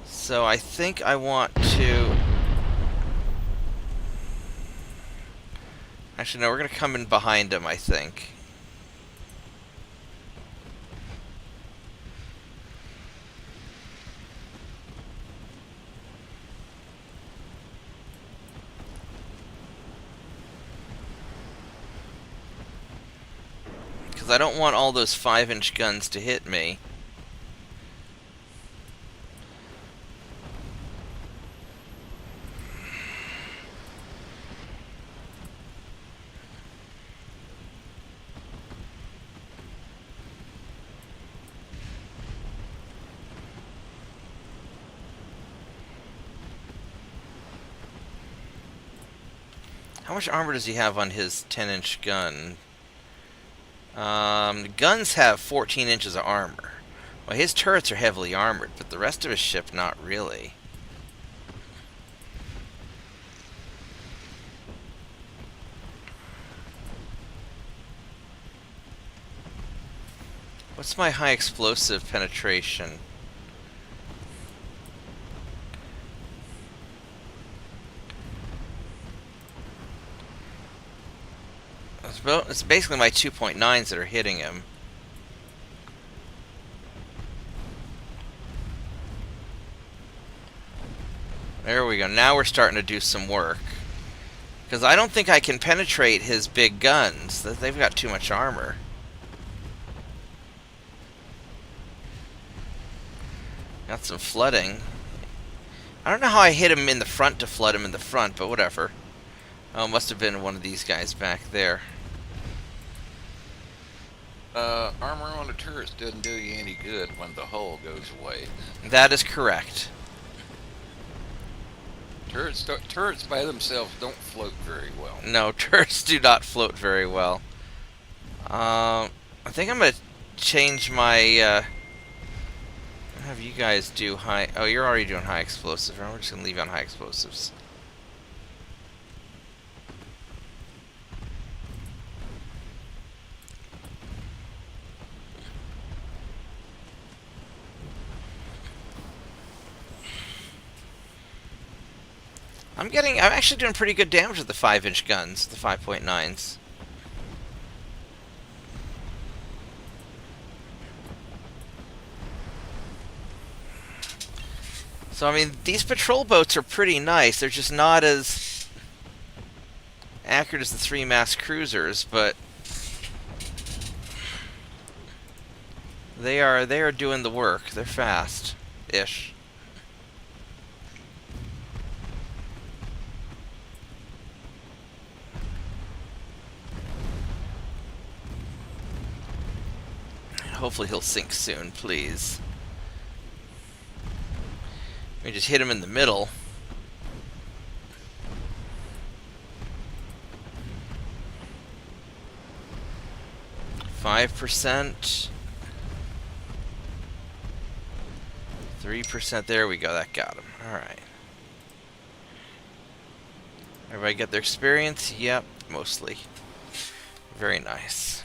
So I think I want to... Actually, no, we're going to come in behind him, I think. Because I don't want all those 5-inch guns to hit me. How much armor does he have on his 10-inch gun? The guns have 14 inches of armor. Well, his turrets are heavily armored, but the rest of his ship not really. What's my high explosive penetration? It's basically my 2.9s that are hitting him. There we go. Now we're starting to do some work. Because I don't think I can penetrate his big guns. They've got too much armor. Got some flooding. I don't know how I hit him in the front to flood him in the front, but whatever. Oh, it must have been one of these guys back there. Armor on the turrets doesn't do you any good when the hull goes away. That is correct. Turrets by themselves don't float very well. No, turrets do not float very well. I think I'm going to change my... have you guys do high... Oh, you're already doing high explosives. We're just going to leave you on high explosives. I'm actually doing pretty good damage with the 5-inch guns, the 5.9s. So, I mean, these patrol boats are pretty nice. They're just not as accurate as the 3-mast cruisers, but they are doing the work. They're fast-ish. Hopefully he'll sink soon, please. We just hit him in the middle. %. 3%. There we go. That got him. Alright. Everybody get their experience? Yep, mostly. Very nice.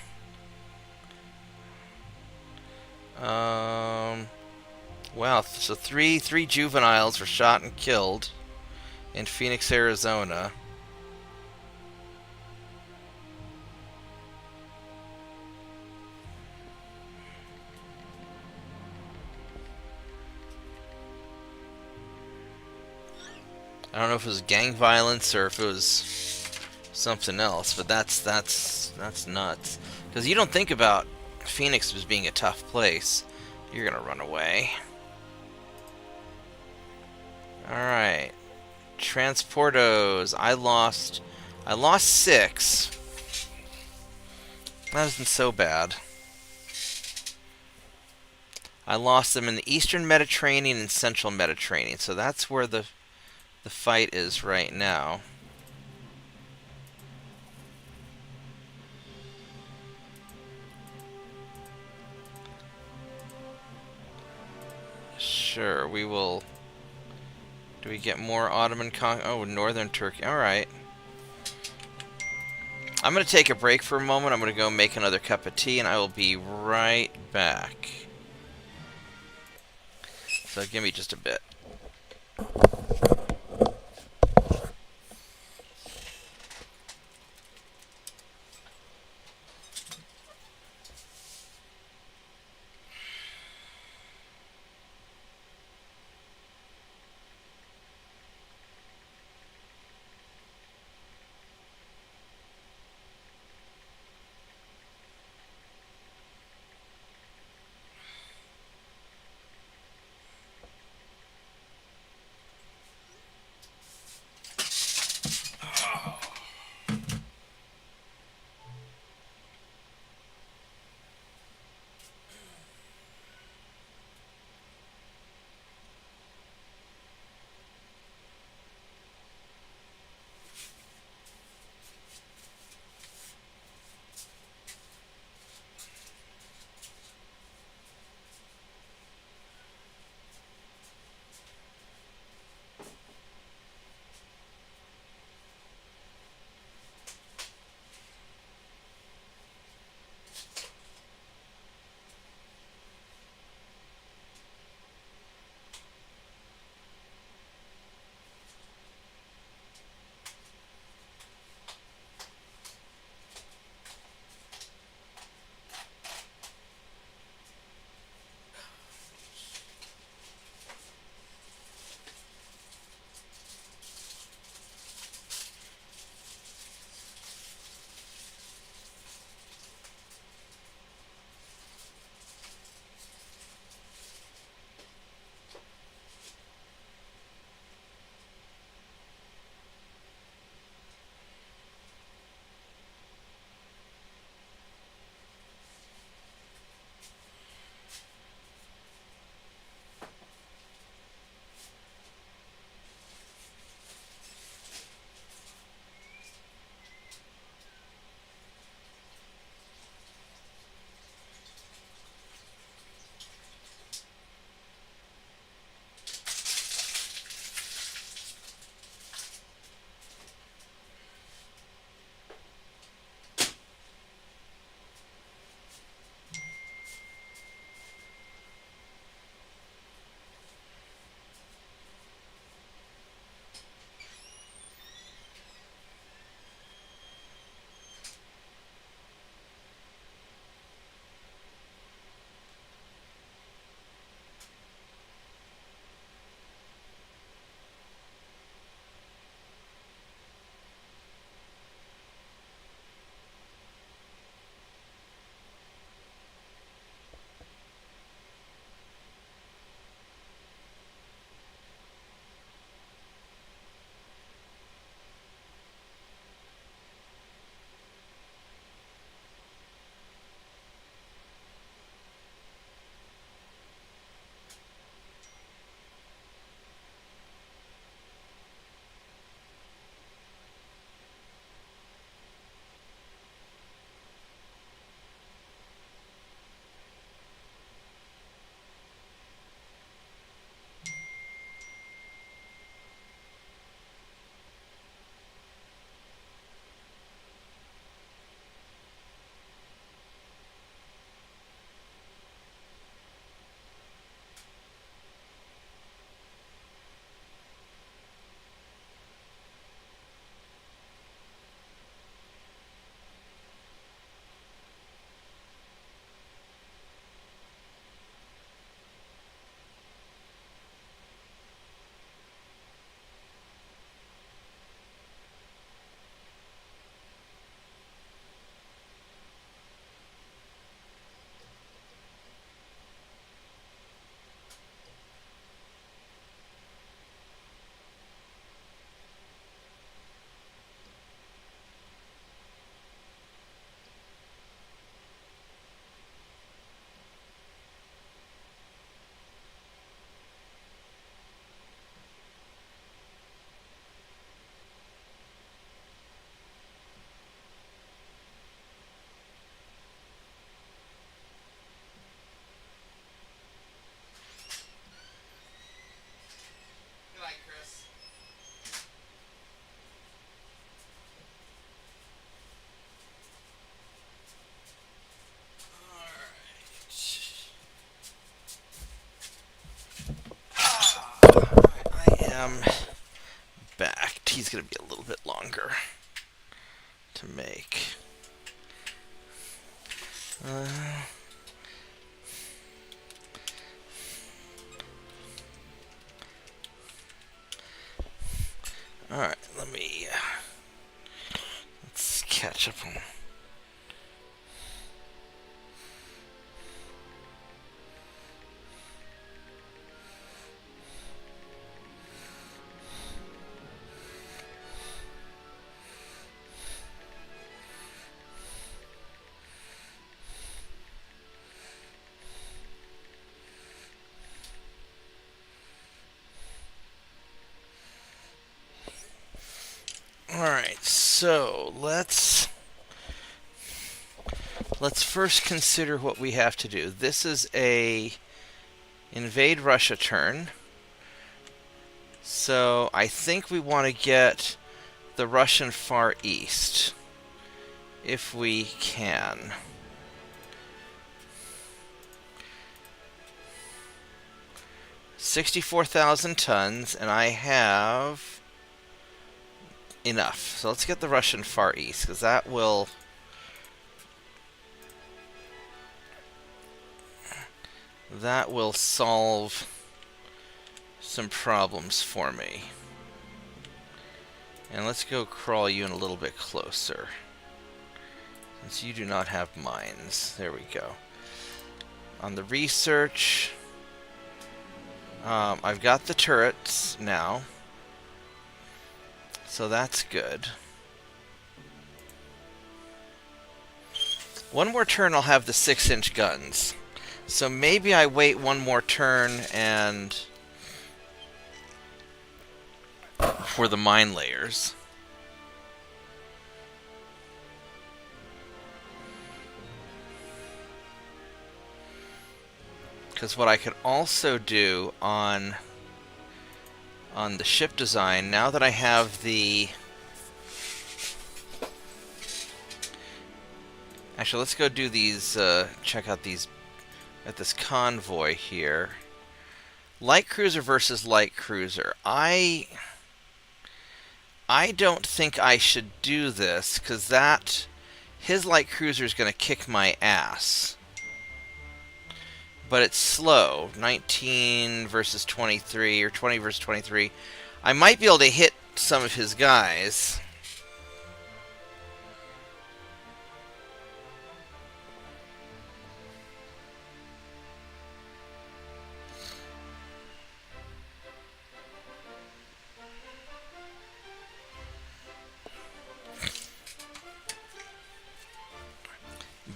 Wow, so three juveniles were shot and killed in Phoenix, Arizona. I don't know if it was gang violence or if it was something else, but that's nuts. Because you don't think about Phoenix as being a tough place. You're gonna run away. Alright. Transportos. I lost 6. That isn't so bad. I lost them in the Eastern Mediterranean and Central Mediterranean, so that's where the fight is right now. Sure, we will. Do we get more Ottoman Oh, Northern Turkey. Alright. I'm going to take a break for a moment. I'm going to go make another cup of tea, and I will be right back. So give me just a bit. little bit longer to make. Alright, let's catch up on. Alright, so let's first consider what we have to do. This is a invade Russia turn. So I think we want to get the Russian Far East, if we can. $64,000 tons, and I have enough. So let's get the Russian Far East, because that will solve some problems for me. And let's go crawl you in a little bit closer, since you do not have mines. There we go. On the research, I've got the turrets now, so that's good. One more turn I'll have the 6-inch guns. So maybe I wait one more turn and for the mine layers. Because what I could also do on the ship design, now that I have the... Actually, let's go do these, check out these, at this convoy here. Light cruiser versus light cruiser. I don't think I should do this, because his light cruiser is going to kick my ass. But it's slow. 19 versus 23, or 20 versus 23. I might be able to hit some of his guys.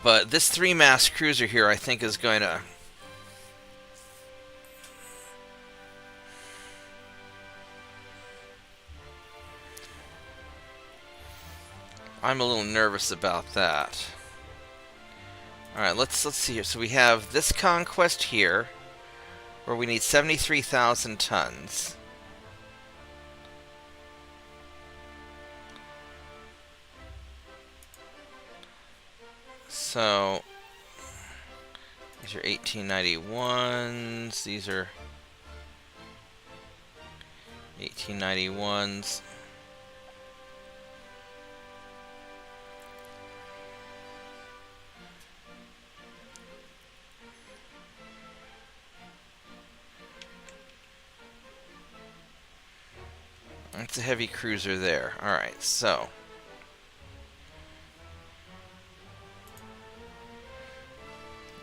But this 3-mast cruiser here, I think, is going to... I'm a little nervous about that. Alright, let's see here. So we have this conquest here, where we need 73,000 tons. So these are 1891s. These are 1891s. That's a heavy cruiser there. Alright, so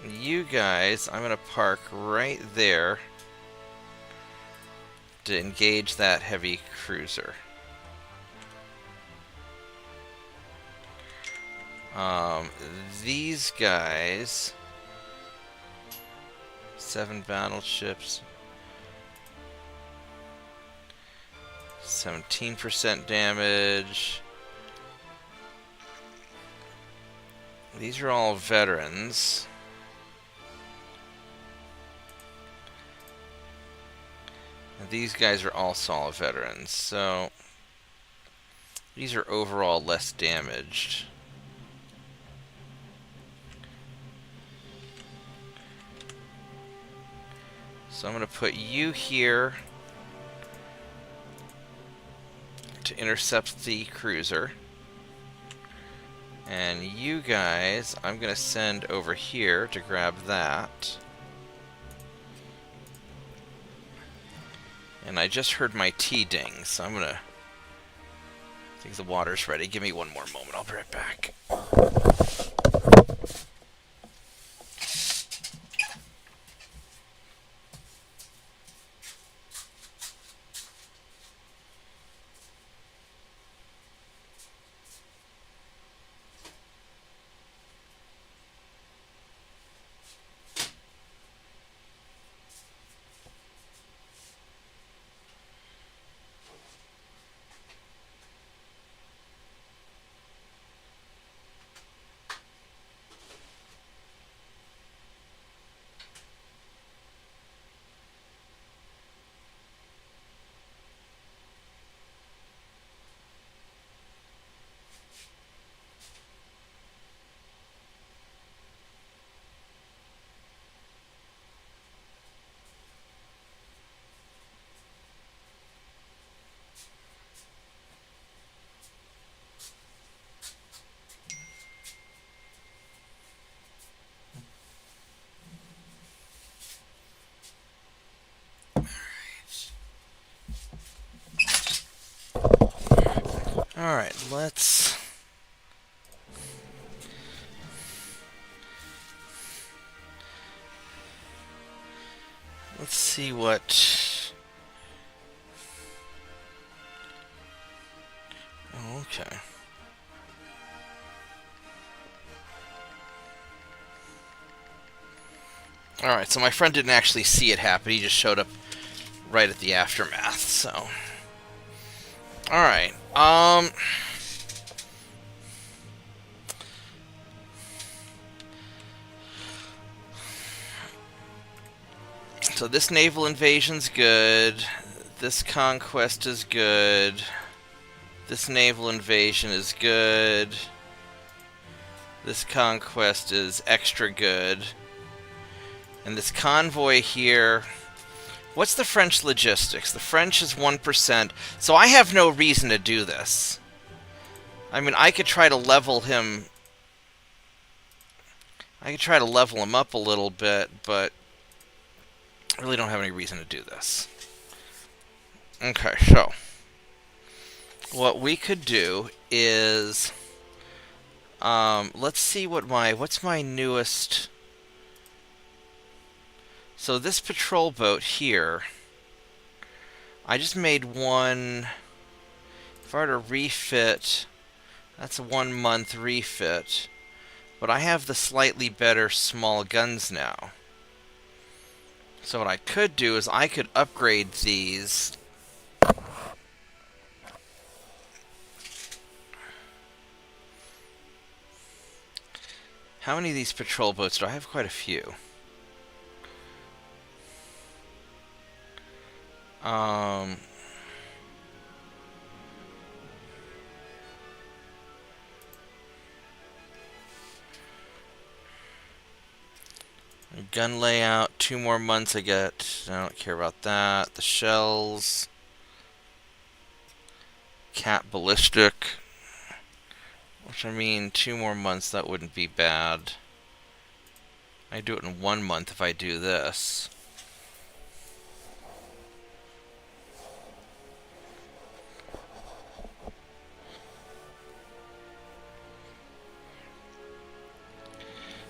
you guys, I'm going to park right there to engage that heavy cruiser. These guys, 7 battleships, 17% damage. These are all veterans. And these guys are also all veterans, so these are overall less damaged. So I'm going to put you here. to intercept the cruiser. And you guys, I'm going to send over here to grab that. And I just heard my tea ding, so I'm going to... I think the water's ready. Give me one more moment. I'll be right back. Alright, let's see what... Oh, okay. Alright, so my friend didn't actually see it happen, he just showed up right at the aftermath, so... Alright, so this naval invasion's good, this conquest is good, this naval invasion is good, this conquest is extra good, and this convoy here... What's the French logistics? The French is 1%, so I have no reason to do this. I mean, I could try to level him... I could try to level him up a little bit, but I really don't have any reason to do this. Okay, so what we could do is... let's see what what's my newest... So this patrol boat here, I just made one, if I were to refit, that's a 1 month refit, but I have the slightly better small guns now. So what I could do is I could upgrade these. How many of these patrol boats do I have? Quite a few. Gun layout, 2 more months I get. I don't care about that. The shells. Cat ballistic. Which I mean, 2 more months, that wouldn't be bad. I do it in 1 month if I do this.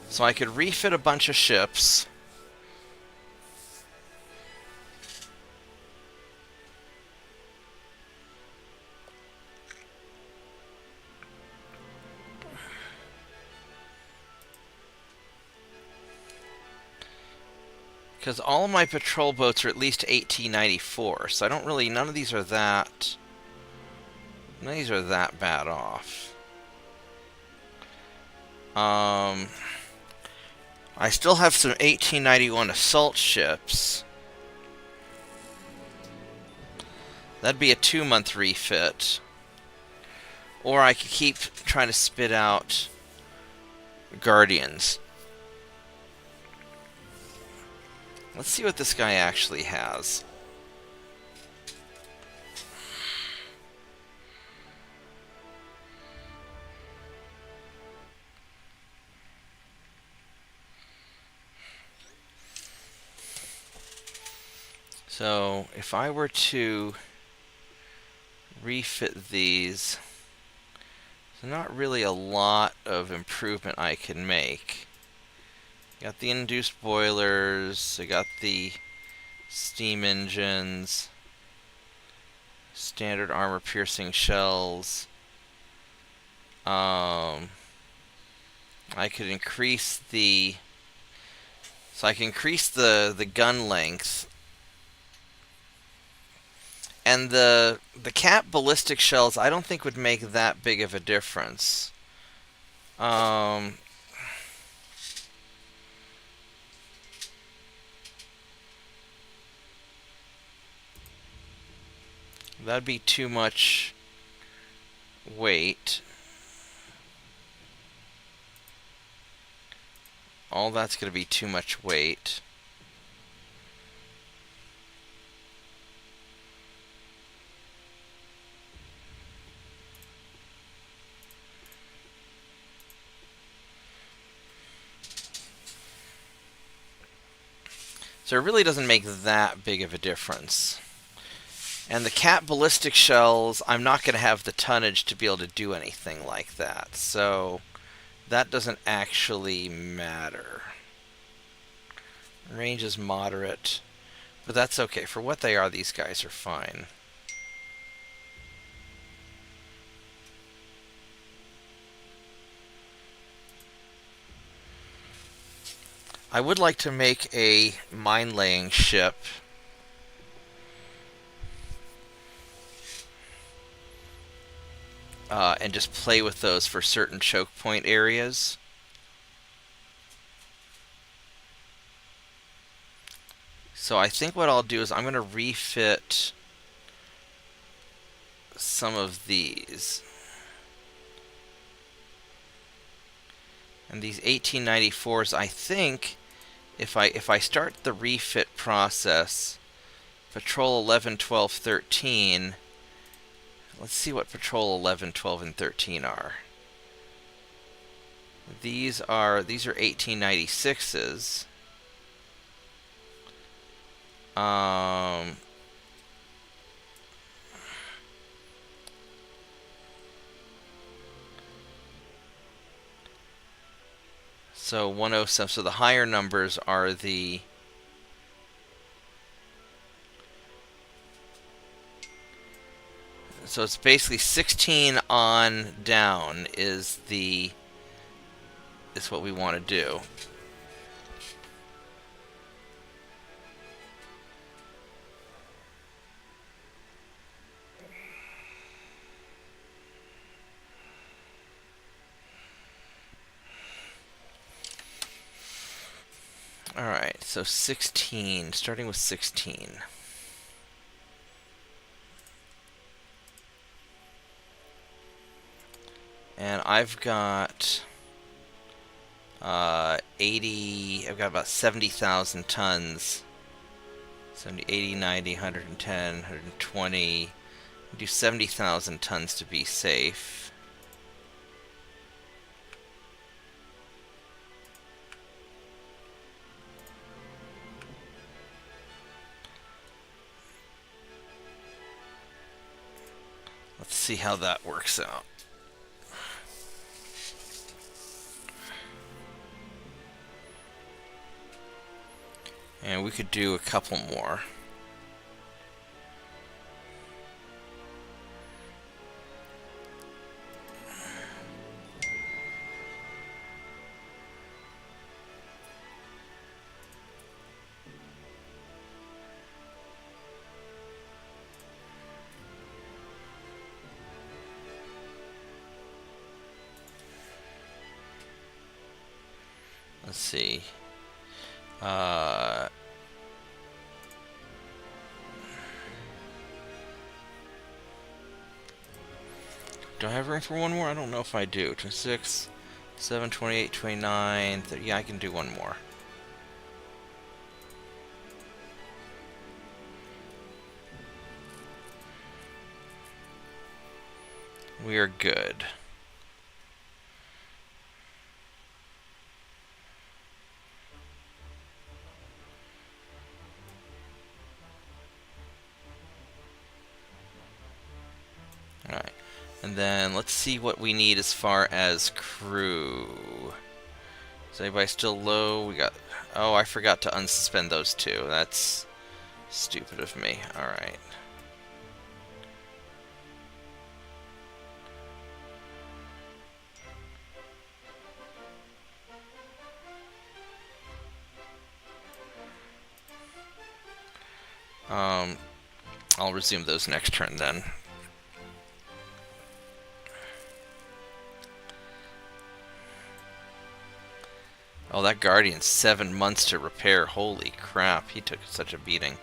So I could refit a bunch of ships. Because all of my patrol boats are at least 1894, so I don't really, none of these are that bad off. I still have some 1891 assault ships. That'd be a 2 month refit. Or I could keep trying to spit out Guardians. Let's see what this guy actually has. So if I were to refit these, there's not really a lot of improvement I can make. Got the induced boilers, I got the steam engines, standard armor piercing shells. I could increase the... So I can increase the gun length. And the cap ballistic shells I don't think would make that big of a difference. That'd be too much weight. All that's going to be too much weight. So it really doesn't make that big of a difference. And the cap ballistic shells, I'm not going to have the tonnage to be able to do anything like that. So that doesn't actually matter. Range is moderate, but that's okay. For what they are, these guys are fine. I would like to make a mine-laying ship. And just play with those for certain choke point areas. So I think what I'll do is I'm going to refit some of these. And these 1894s, I think, if I start the refit process, Patrol 11, 12, 13... Let's see what Patrol 11, 12, and 13 are. These are 1896s. So 107. So the higher numbers are the... So it's basically 16 on down is what we want to do. Alright, so 16, starting with 16. And I've got 80, I've got about 70,000 tons. 70, 80, 90, 110, 120. Do 70,000 tons to be safe. Let's see how that works out. And we could do a couple more. Let's see. Do I have room for one more? I don't know if I do. 26, 7, 28, 29, 30. Yeah, I can do one more. We are good. And then let's see what we need as far as crew. Is anybody still low? We got... Oh, I forgot to unsuspend those two. That's stupid of me. Alright. I'll resume those next turn then. Oh, that Guardian's 7 months to repair. Holy crap, he took such a beating.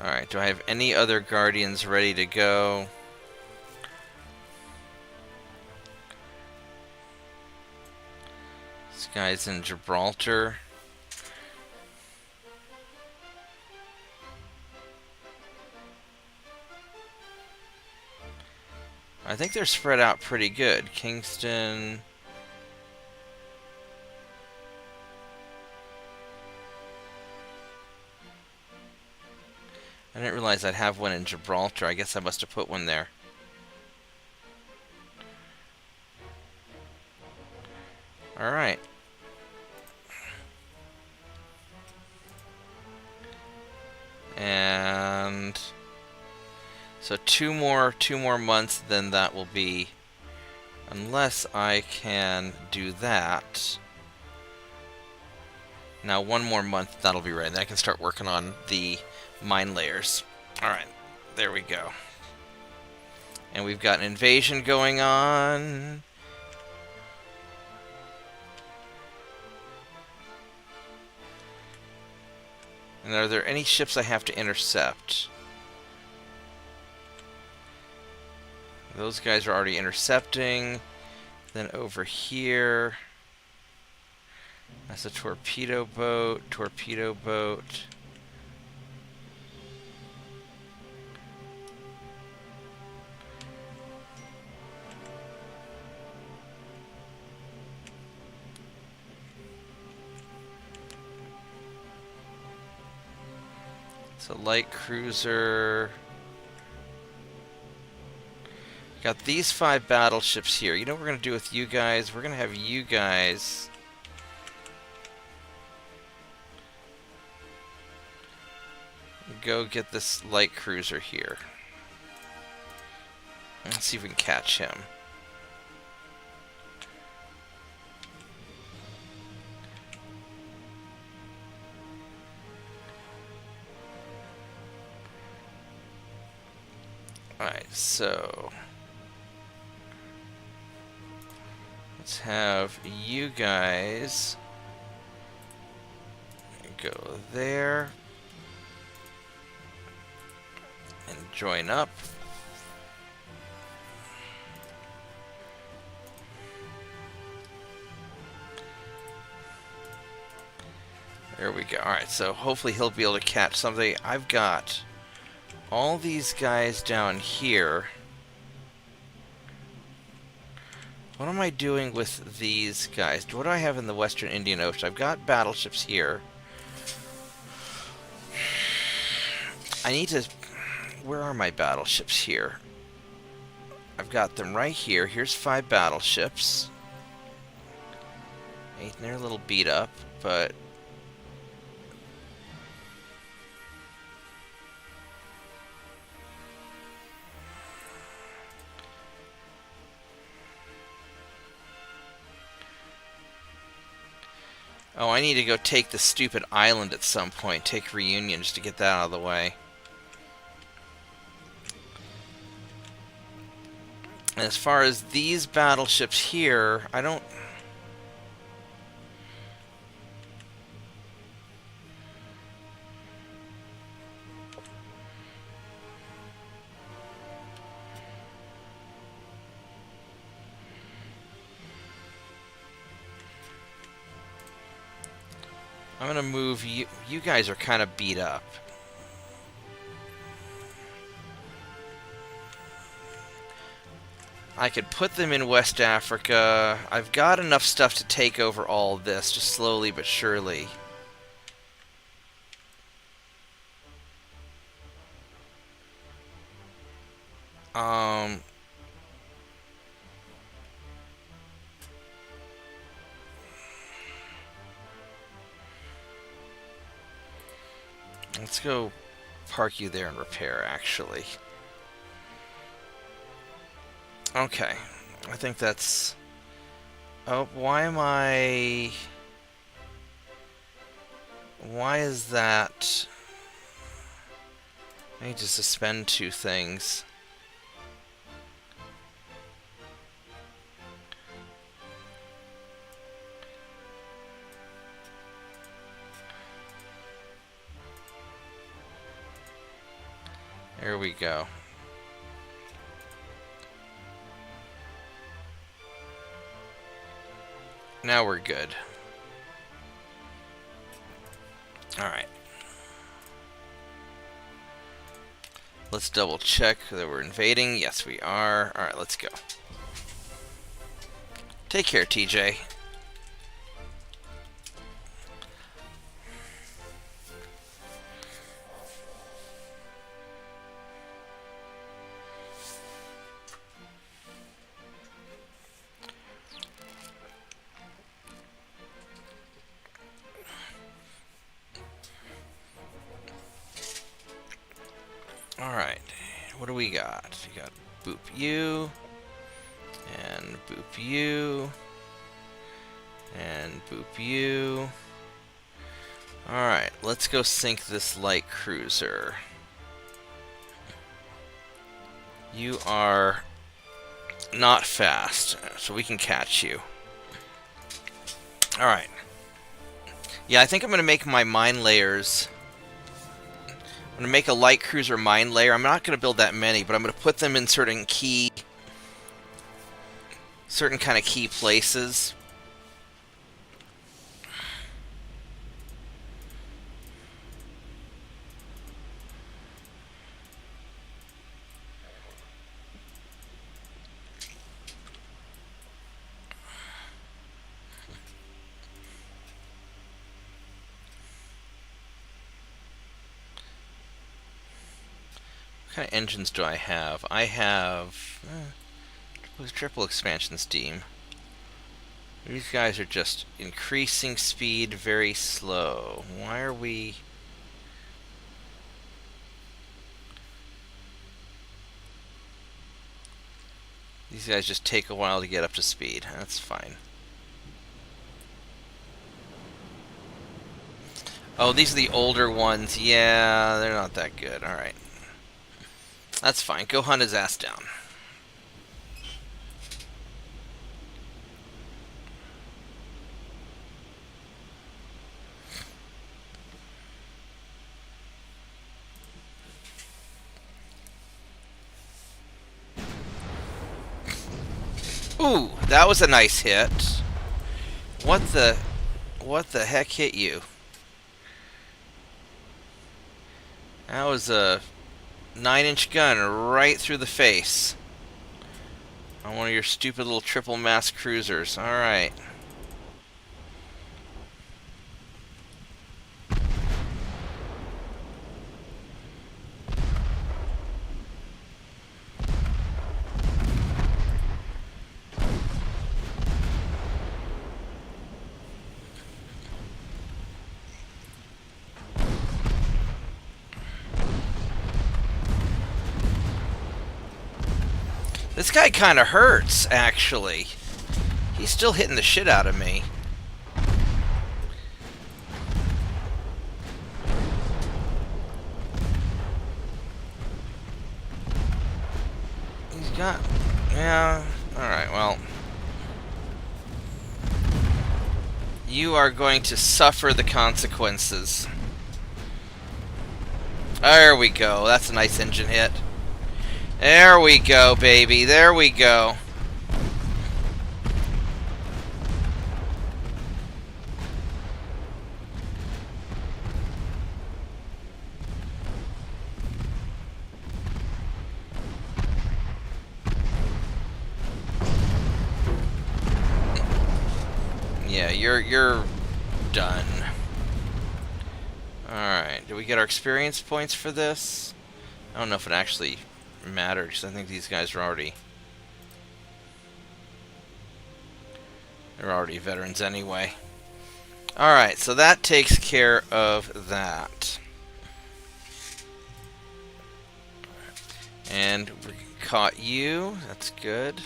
Alright, do I have any other Guardians ready to go? This guy's in Gibraltar. I think they're spread out pretty good. Kingston... I didn't realize I'd have one in Gibraltar. I guess I must have put one there. Alright. And... So two more months, then that will be... Unless I can do that... Now one more month, that'll be right. Then I can start working on the mine layers. Alright, there we go. And we've got an invasion going on. And are there any ships I have to intercept? Those guys are already intercepting. Then over here... That's a torpedo boat, torpedo boat. It's a light cruiser. Got these 5 battleships here. You know what we're going to do with you guys? We're going to have you guys... go get this light cruiser here. Let's see if we can catch him. Alright, so... let's have you guys go there. And join up. There we go. Alright, so hopefully he'll be able to catch something. I've got all these guys down here. What am I doing with these guys? What do I have in the Western Indian Ocean? I've got battleships here. I need to... Where are my battleships here? I've got them right here. Here's 5 battleships. They're a little beat up, but... Oh, I need to go take the stupid island at some point. Take Reunion just to get that out of the way. And as far as these battleships here, I don't... I'm gonna move you. You guys are kind of beat up. I could put them in West Africa. I've got enough stuff to take over all of this, just slowly but surely. Let's go park you there and repair, actually. Okay. I think that's... Oh, why am I... Why is that... I need to suspend two things. There we go. Now we're good. Alright. Let's double check that we're invading. Yes, we are. Alright, let's go. Take care, TJ. Alright, what do we got? We got boop you, and boop you, and boop you. Alright, let's go sink this light cruiser. You are not fast, so we can catch you. Alright. Yeah, I think I'm going to make my mine layers... I'm going to make a light cruiser mine layer. I'm not going to build that many, but I'm going to put them in certain kind of key places. What kind of engines do I have? I have triple expansion steam. These guys are just increasing speed very slow. Why are we... These guys just take a while to get up to speed. That's fine. Oh, these are the older ones. Yeah, they're not that good. Alright. That's fine. Go hunt his ass down. Ooh, that was a nice hit. What the heck hit you? That was a 9-inch gun right through the face on one of your stupid little triple mass cruisers. Alright. This guy kind of hurts, actually. He's still hitting the shit out of me. He's got... Yeah, alright, well... You are going to suffer the consequences. There we go. That's a nice engine hit. There we go, baby. There we go. Yeah, you're done. Alright, do we get our experience points for this? I don't know if it actually matter because I think these guys are already veterans anyway. All right, so that takes care of that. And we caught you. That's good.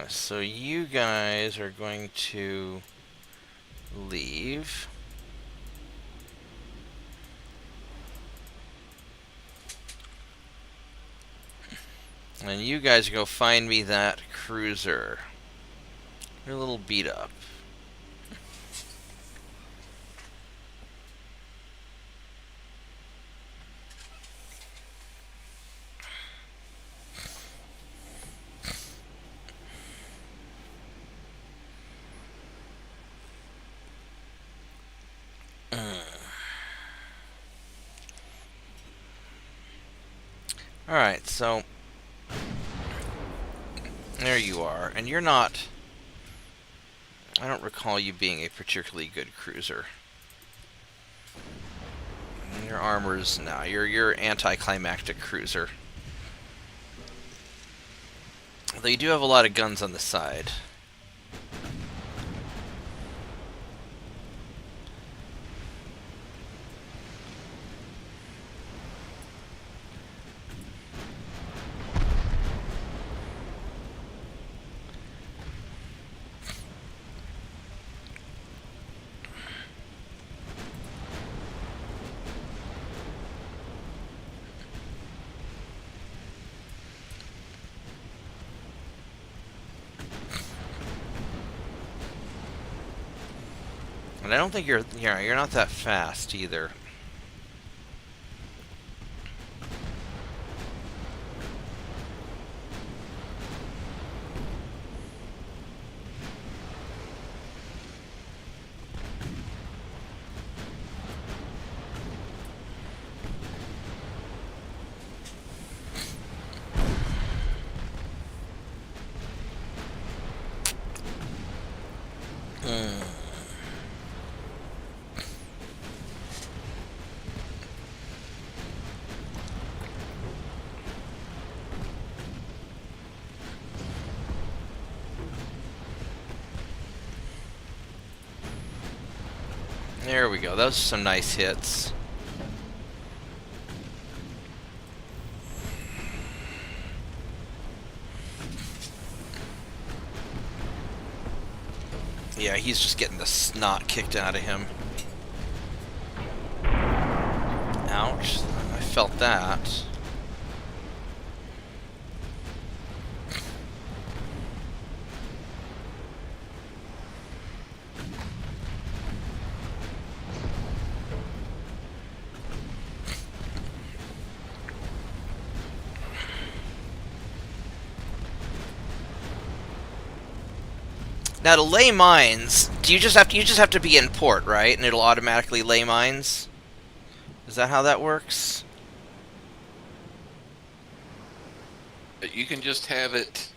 So you guys are going to leave. And you guys go find me that cruiser. You're a little beat up. Alright, so there you are. And you're not... I don't recall you being a particularly good cruiser. Your armor's... No, you're anticlimactic cruiser. Though you do have a lot of guns on the side. And I don't think you're not that fast either. There we go. Those are some nice hits. Yeah, he's just getting the snot kicked out of him. Ouch. I felt that. Now to lay mines, you just have to be in port, right? And it'll automatically lay mines? Is that how that works? You can just have it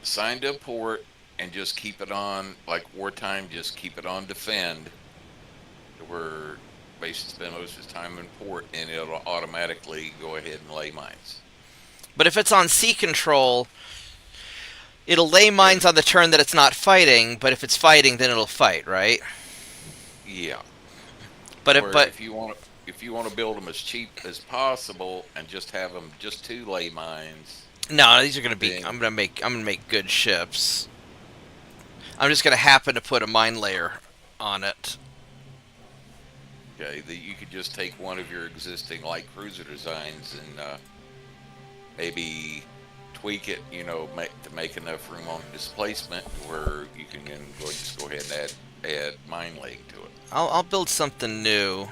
assigned to a port and just keep it on, like wartime, just keep it on defend, where base spend most of its time in port, and it'll automatically go ahead and lay mines. But if it's on sea control, it'll lay mines on the turn that it's not fighting, but if it's fighting, then it'll fight, right? Yeah. But if you want to build them as cheap as possible and just have them just to lay mines. No, these are going to be... I'm going to make good ships. I'm just going to happen to put a mine layer on it. Okay, that you could just take one of your existing light cruiser designs and maybe tweak it, to make enough room on displacement where you can then just go ahead and add add mine laying to it. I'll build something new.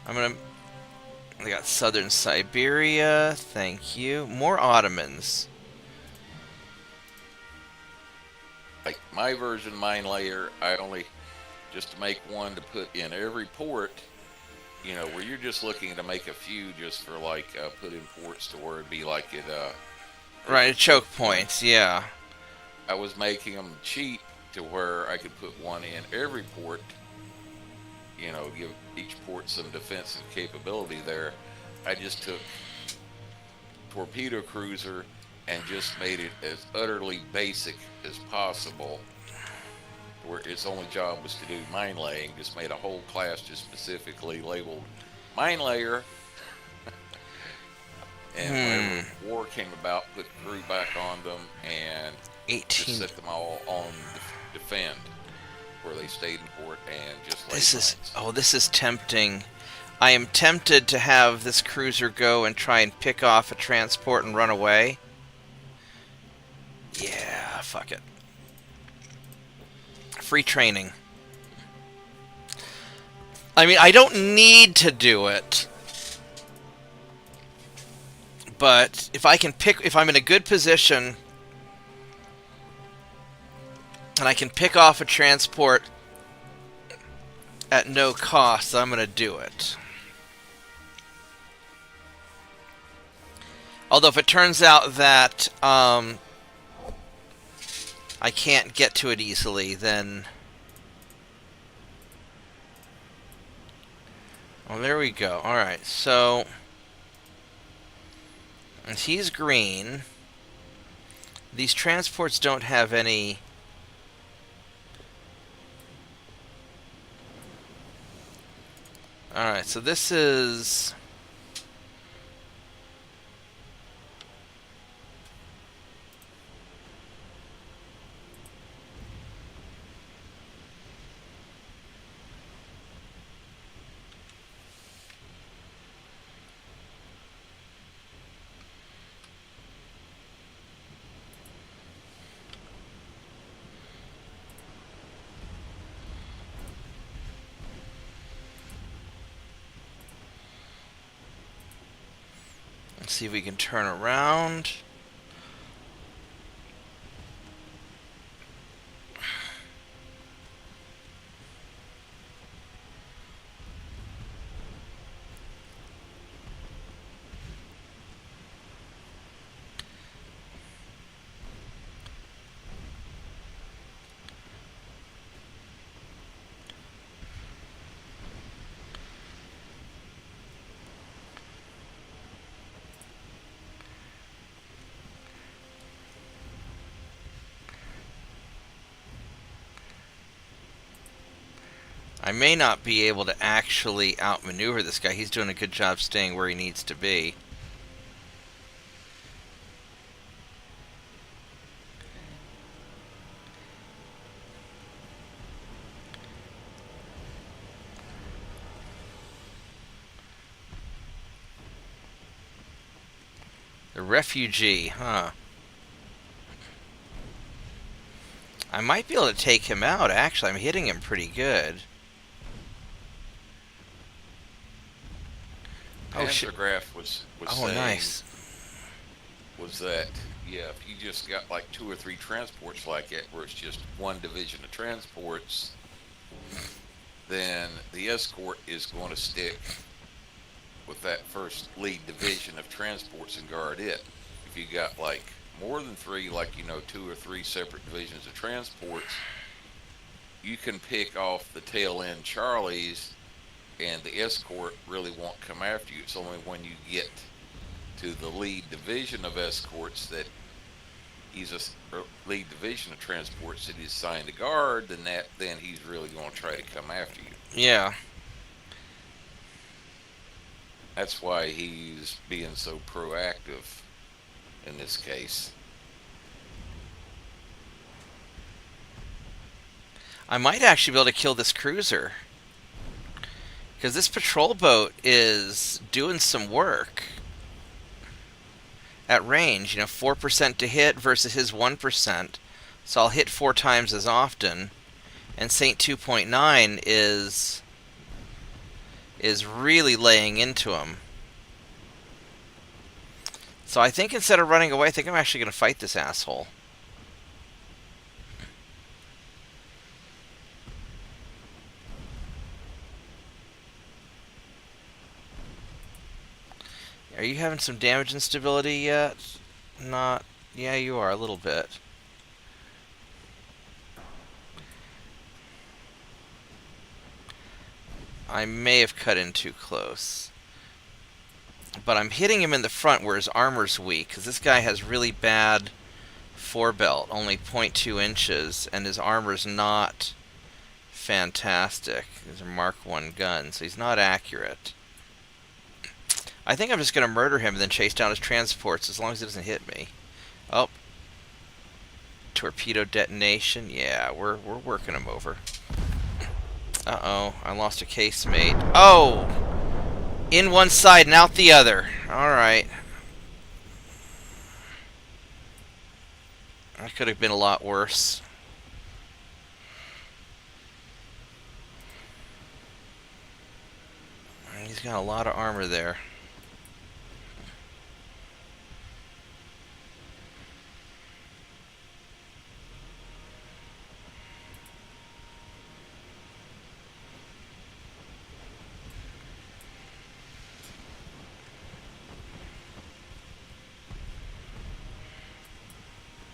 I got Southern Siberia. Thank you. More Ottomans. Like my version mine layer, I only just to make one to put in every port. You know, where you're just looking to make a few just for like put in ports to where it'd be like it. Right, choke points. Yeah. I was making them cheap to where I could put one in every port. You know, give each port some defensive capability there. I just took torpedo cruiser and just made it as utterly basic as possible, where its only job was to do mine laying. Just made a whole class just specifically labeled mine layer. And whenever war came about, put crew back on them and 18. just set them all on defend, where they stayed in port and just laid mines. This is tempting. I am tempted to have this cruiser go and try and pick off a transport and run away. Yeah, fuck it. Free training. I mean, I don't need to do it. But if I'm in a good position and I can pick off a transport at no cost, I'm going to do it. Although if it turns out that I can't get to it easily, then... Oh, there we go. Alright, so... And he's green. These transports don't have any... Alright, so this is... Let's see if we can turn around. I may not be able to actually outmaneuver this guy. He's doing a good job staying where he needs to be. The refugee, huh? I might be able to take him out, actually. I'm hitting him pretty good. Oh, shit. Panzergraph was saying, nice. Was that, yeah, if you just got like 2 or 3 transports like it, where it's just one division of transports, then the escort is going to stick with that first lead division of transports and guard it. If you got like more than 3, like, you know, 2 or 3 separate divisions of transports, you can pick off the tail end Charlies, and the escort really won't come after you. It's only when you get to the lead division of escorts that he's a lead division of transports that he's assigned to guard, then he's really going to try to come after you. Yeah. That's why he's being so proactive in this case. I might actually be able to kill this cruiser. Because this patrol boat is doing some work at range. You know, 4% to hit versus his 1%. So I'll hit 4 times as often. And Saint 2.9 is really laying into him. So I think instead of running away, I think I'm actually going to fight this asshole. Are you having some damage instability yet? Not. Yeah, you are a little bit. I may have cut in too close. But I'm hitting him in the front where his armor's weak, because this guy has really bad forebelt, only 0.2 inches, and his armor's not fantastic. These are Mark I guns, so he's not accurate. I think I'm just going to murder him and then chase down his transports, as long as it doesn't hit me. Oh. Torpedo detonation. Yeah, we're working him over. Uh-oh, I lost a casemate. Oh! In one side and out the other. Alright. That could have been a lot worse. He's got a lot of armor there.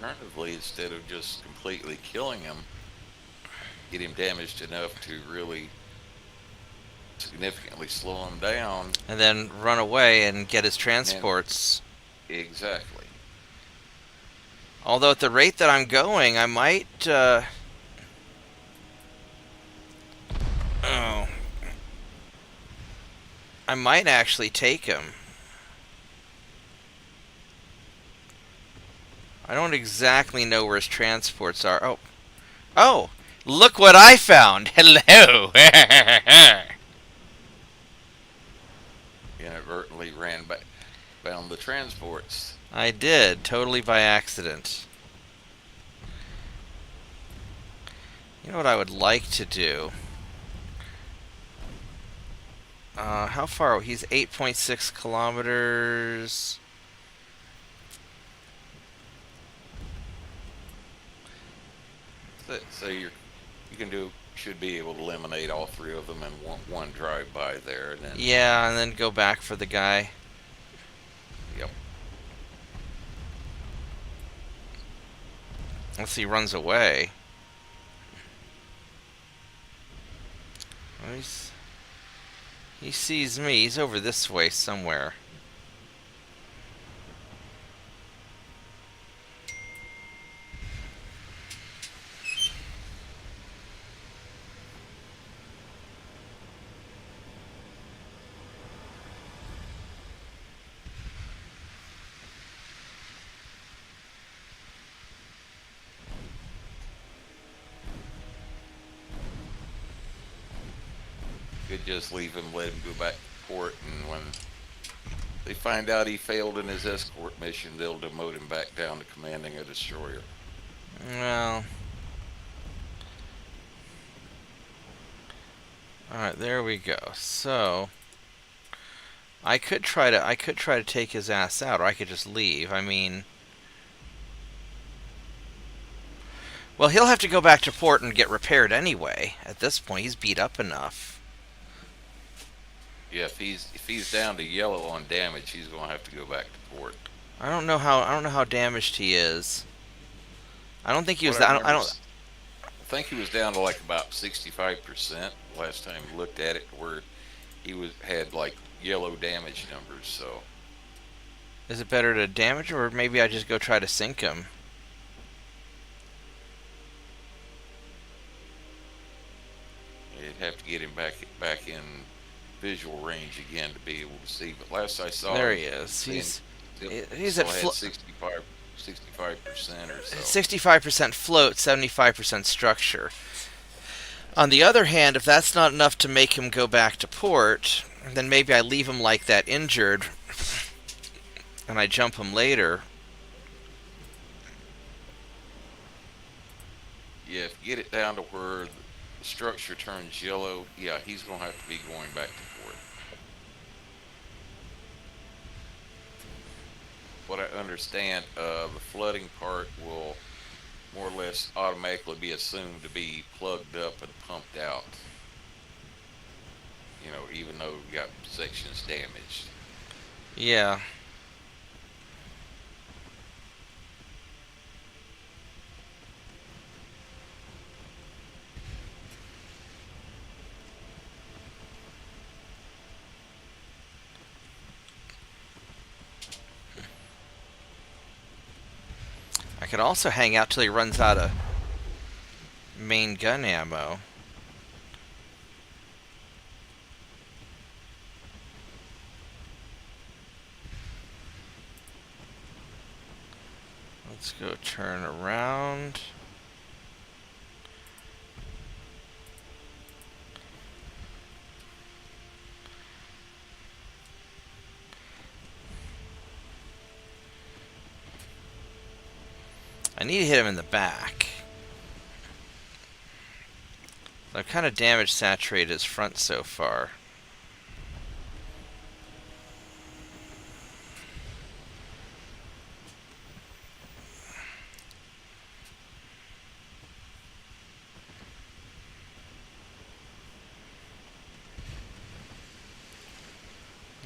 Alternatively, instead of just completely killing him, get him damaged enough to really significantly slow him down. And then run away and get his transports. Exactly. Although at the rate that I'm going, I might... Oh. I might actually take him. I don't exactly know where his transports are. Oh. Oh! Look what I found! Hello! Inadvertently found the transports. I did, totally by accident. You know what I would like to do? How far? He's 8.6 kilometers. So should be able to eliminate all three of them in one drive by there, and then Yeah, and then go back for the guy. Yep. Unless he runs away. Well, he sees me. He's over this way somewhere. Could just leave him, let him go back to port, and when they find out he failed in his escort mission, they'll demote him back down to commanding a destroyer. Well... Alright, there we go. So... I could try to take his ass out, or I could just leave. I mean... Well, he'll have to go back to port and get repaired anyway. At this point, he's beat up enough. Yeah, if he's down to yellow on damage, he's going to have to go back to port. I don't know how damaged he is. I don't think he was What that. I don't. I think he was down to like about 65% last time we looked at it, where he had like yellow damage numbers. So Is it better to damage, or maybe I just go try to sink him? you'd have to get him back in visual range again to be able to see. But last I saw, There he is. He's still at had 65% or so. 65% float, 75% structure. On the other hand, if that's not enough to make him go back to port, then maybe I leave him like that injured, and I jump him later. Yeah, if you get it down to where The structure turns yellow. Yeah, he's going to have to be going back to port. What I understand, the flooding part will more or less automatically be assumed to be plugged up and pumped out. You know, even though we got sections damaged. Yeah. I could also hang out till he runs out of main gun ammo. Let's go turn around. I need to hit him in the back. I've kind of damage saturated his front so far.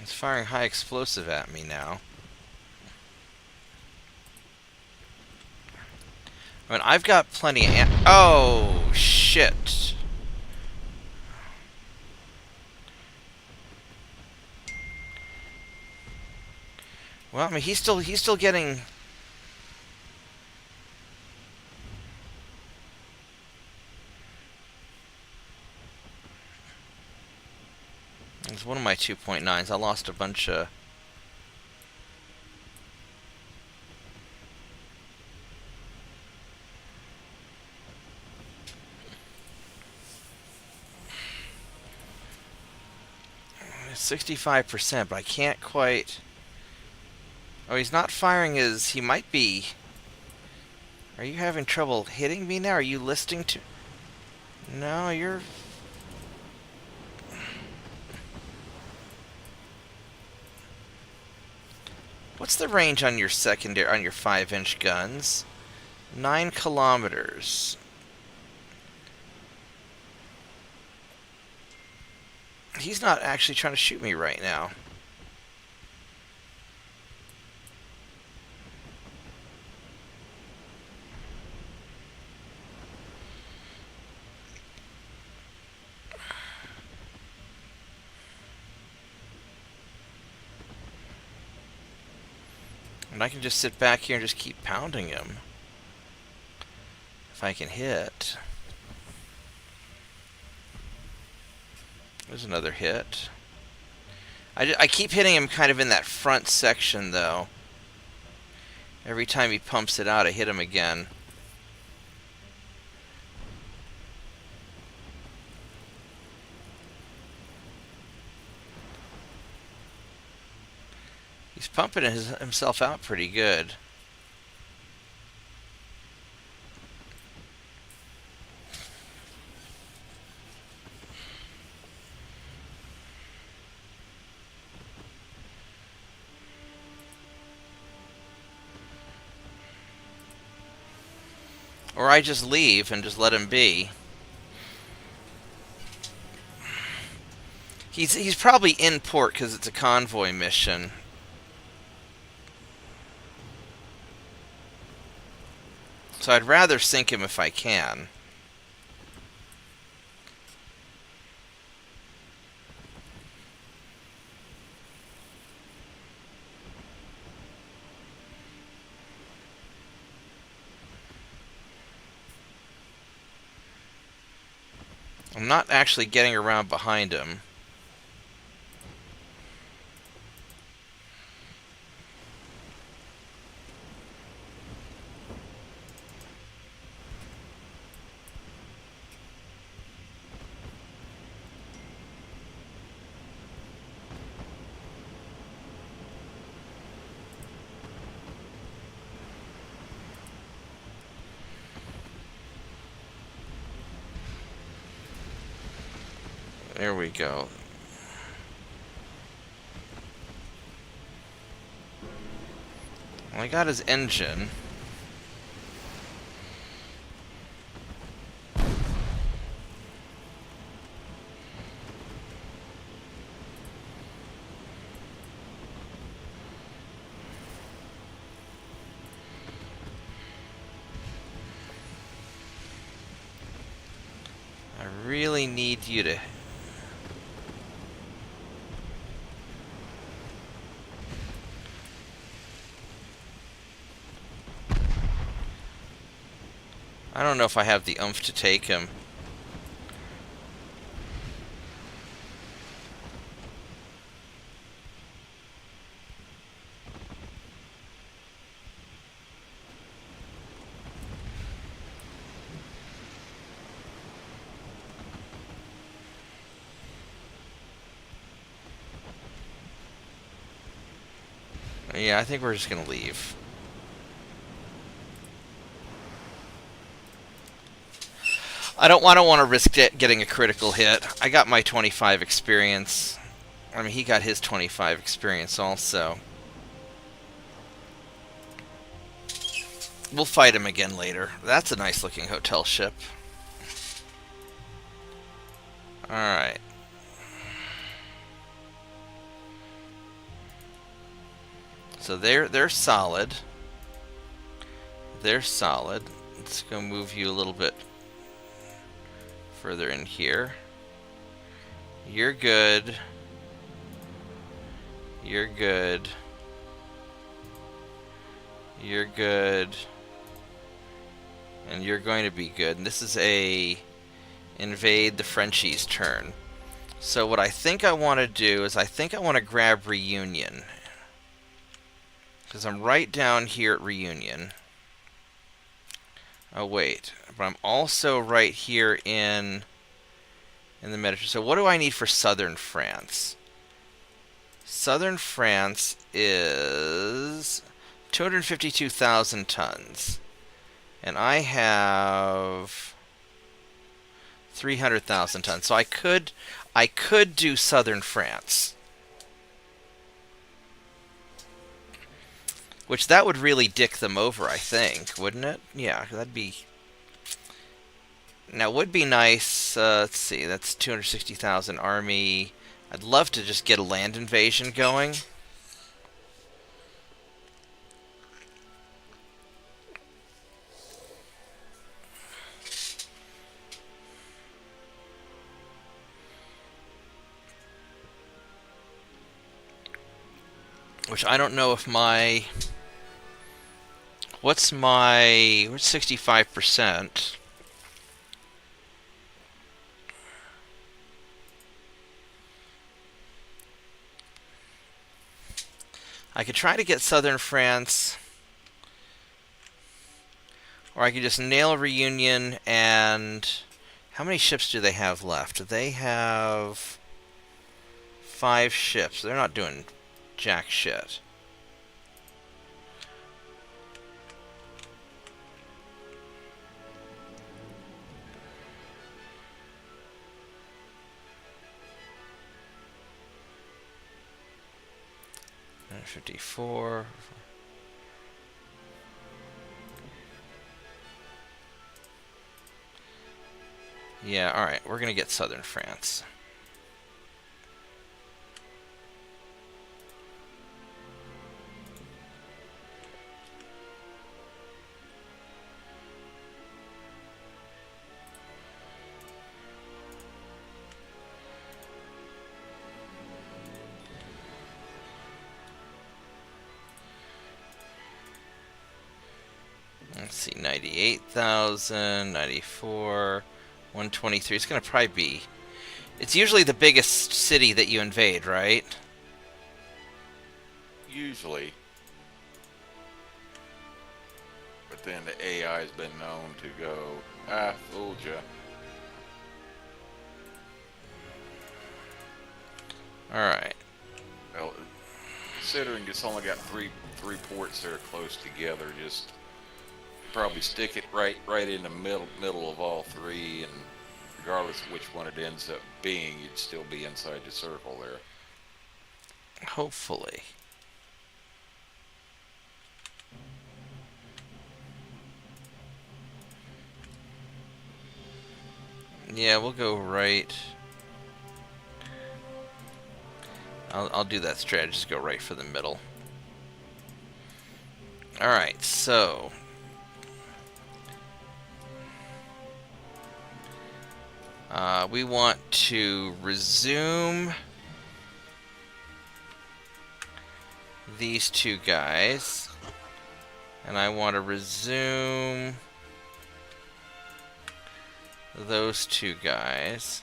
He's firing high explosive at me now. I mean, I've got plenty of oh, shit. Well, I mean, he's still getting... It's one of my 2.9s. I lost a bunch of... It's 65%, but I can't quite... Oh, he's not firing his... He might be... Are you having trouble hitting me now? Are you listening to... No, you're... What's the range on your secondary, on your 5-inch guns? 9 kilometers. He's not actually trying to shoot me right now. And I can just sit back here and just keep pounding him. If I can hit. There's another hit. I keep hitting him kind of in that front section, though. Every time he pumps it out, I hit him again. He's pumping himself out pretty good. Or I just leave and just let him be. He's probably in port because it's a convoy mission. So I'd rather sink him if I can. I'm not actually getting around behind him. There we go. Well, I got his engine. I really need you to... I don't know if I have the oomph to take him. Yeah, I think we're just gonna leave. I don't want to risk getting a critical hit. I got my 25 experience. I mean, he got his 25 experience also. We'll fight him again later. That's a nice looking hotel ship. Alright. So they're solid. They're solid. Let's go move you a little bit further in here. You're good. You're good. You're good. And you're going to be good. And this is a invade the Frenchies turn. So what I think I want to do is I think I want to grab Reunion. Because I'm right down here at Reunion. Oh wait, but I'm also right here in the Mediterranean. So what do I need for southern France? Southern France is 252,000 tons. And I have 300,000 tons. So I could do southern France. Which that would really dick them over, I think, wouldn't it? Yeah, that'd be... Now, it would be nice, let's see, that's 260,000 army. I'd love to just get a land invasion going. Which I don't know if my... What's 65%? I could try to get southern France, or I could just nail Reunion. And how many ships do they have left? They have 5 ships. They're not doing jack shit. And 54. Yeah, alright, we're gonna get southern France. Let's see, 98,000, 94, 123. It's going to probably be... It's usually the biggest city that you invade, right? Usually. But then the AI has been known to go, fooled ya. Alright. Well, considering it's only got three ports that are close together, just probably stick it right in the middle of all 3 and regardless of which one it ends up being, you'd still be inside the circle there. Hopefully. Yeah, we'll go right. I'll do that strategy. Just go right for the middle. Alright, so we want to resume these two guys, and I want to resume those two guys.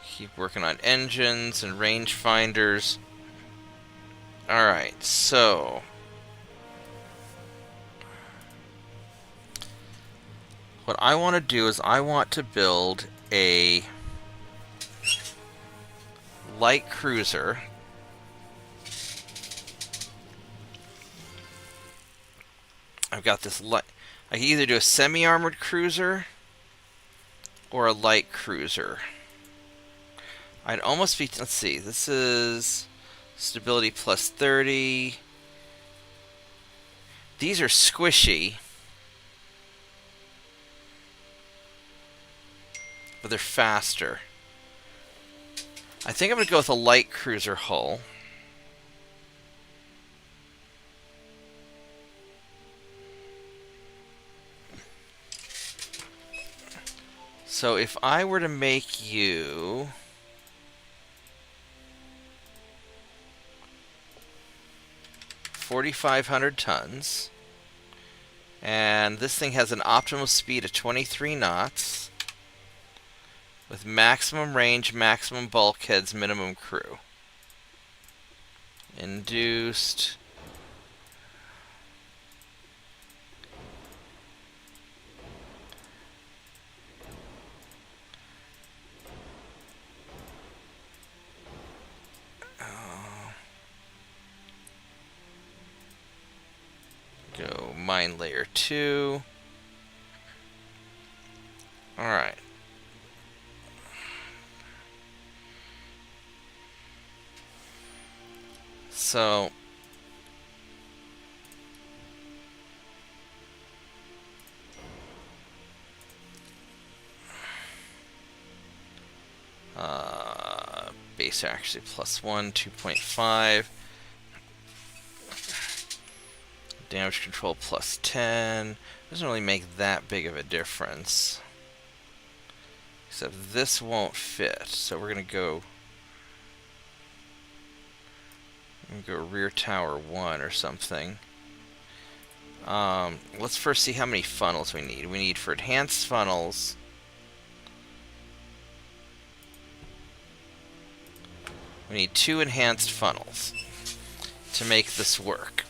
Keep working on engines and rangefinders. Alright, so what I want to do is I want to build a light cruiser. I've got this light. I can either do a semi-armored cruiser or a light cruiser. I'd almost be. Let's see. This is stability plus 30. These are squishy, but they're faster. I think I'm going to go with a light cruiser hull. So if I were to make you 4,500 tons, and this thing has an optimal speed of 23 knots, with maximum range, maximum bulkheads, minimum crew. Induced. Go mine layer 2. Alright. So base actually +1, 2.5. Damage control +10. Doesn't really make that big of a difference. Except this won't fit. So we're gonna go rear tower 1 or something. Let's first see how many funnels we need. We need for enhanced funnels. We need 2 enhanced funnels to make this work.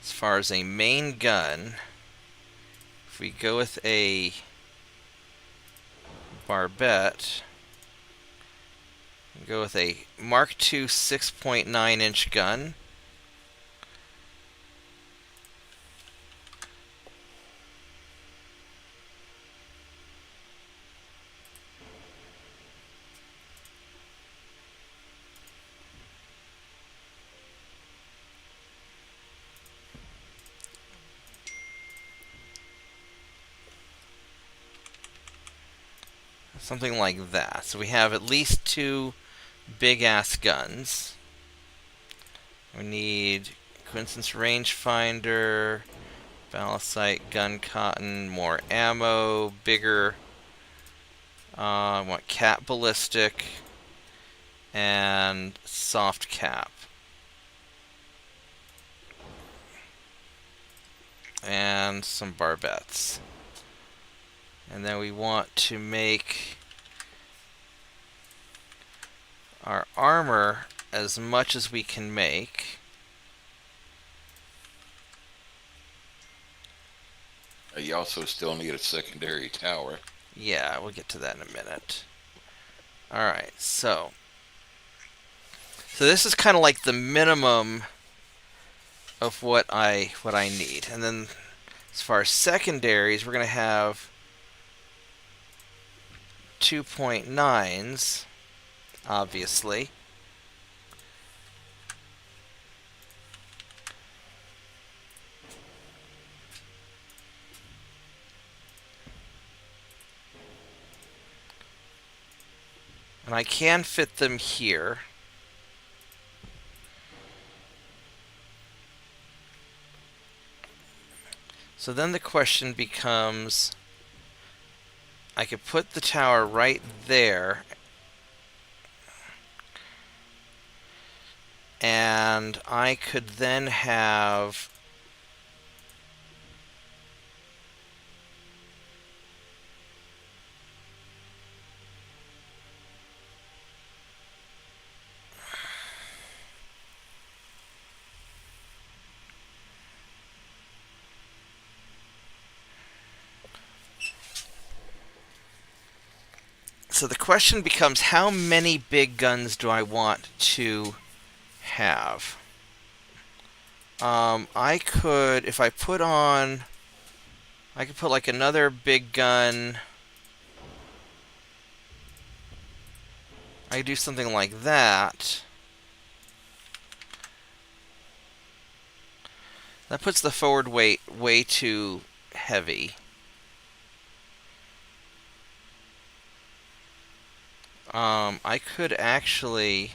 As far as a main gun, if we go with a barbette, go with a Mark II 6.9-inch gun. Something like that. So we have at least 2 big-ass guns. We need coincidence rangefinder, ballast sight, gun cotton, more ammo, bigger. I want cap ballistic and soft cap. And some barbettes. And then we want to make our armor as much as we can make. You also still need a secondary tower. Yeah, we'll get to that in a minute. Alright, so this is kind of like the minimum of what I need. And then as far as secondaries, we're going to have 2.9s, obviously. And I can fit them here. So then the question becomes, I could put the tower right there, and I could then have so the question becomes, how many big guns do I want to have? I could, if I put on, I could put like another big gun. I could do something like that. That puts the forward weight way too heavy. I could actually...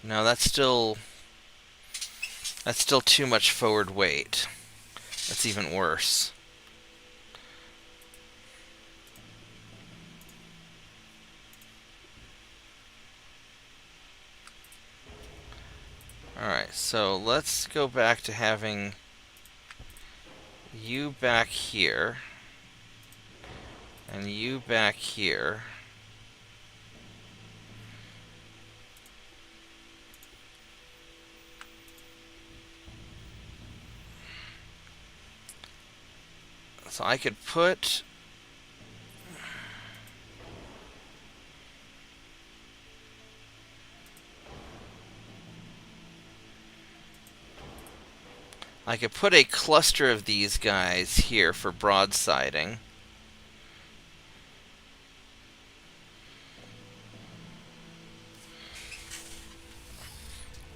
No, that's still too much forward weight. That's even worse. Alright, so let's go back to having you back here, and you back here. So I could put... I could put a cluster of these guys here for broadsiding.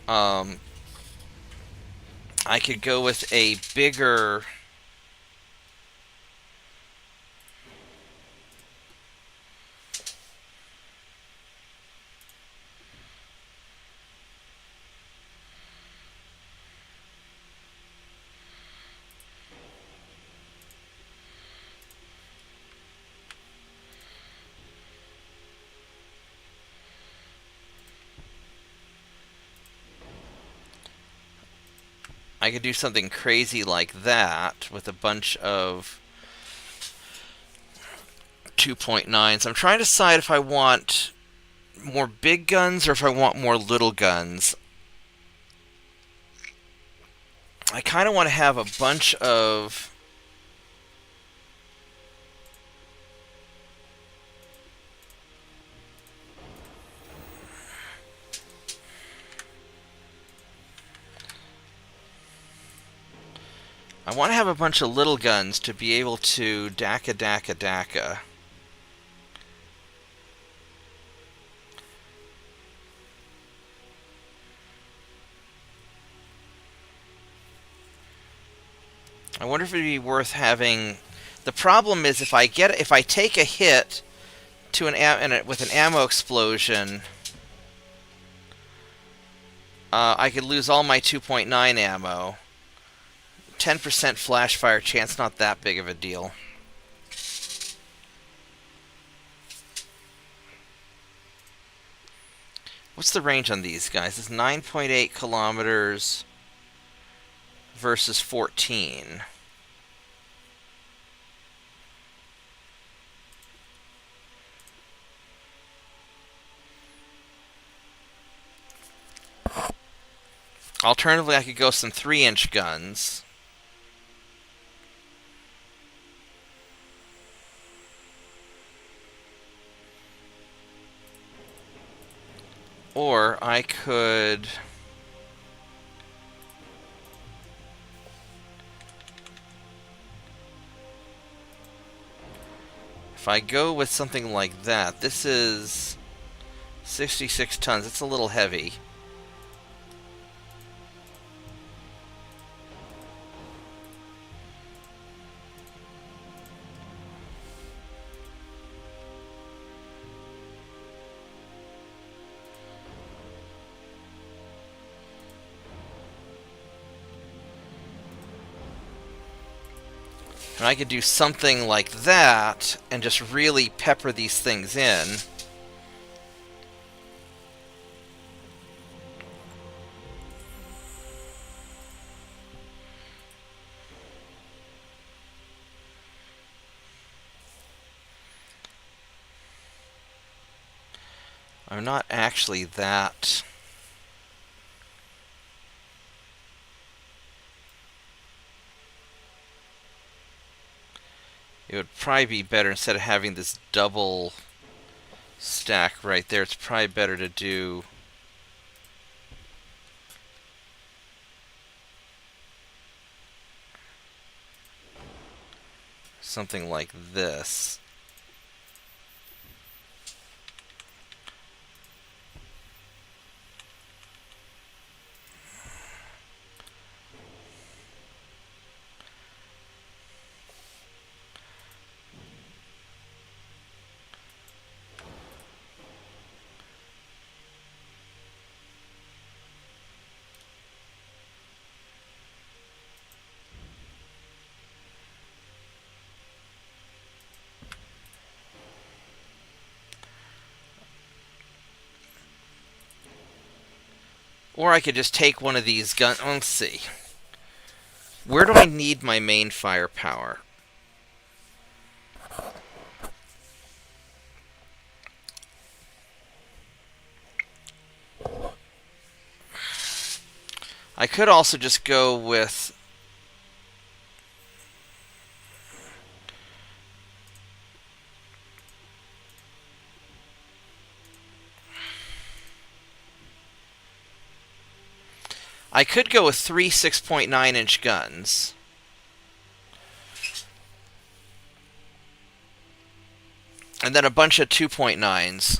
I could go with a bigger... I could do something crazy like that with a bunch of 2.9s. I'm trying to decide if I want more big guns or if I want more little guns. I kind of want to have a bunch of... I want to have a bunch of little guns to be able to daka. I wonder if it'd be worth having... The problem is if I take a hit to with an ammo explosion, I could lose all my 2.9 ammo. 10% flash fire chance, not that big of a deal. What's the range on these guys? It's 9.8 kilometers versus 14. Alternatively, I could go some 3-inch guns. Or I could... If I go with something like that, this is 66 tons. It's a little heavy. And I could do something like that and just really pepper these things in. I'm not actually that... It would probably be better, instead of having this double stack right there, it's probably better to do something like this. Or I could just take one of these guns. Let's see. Where do I need my main firepower? I could also just go with... I could go with 3 6.9-inch guns. And then a bunch of 2.9s.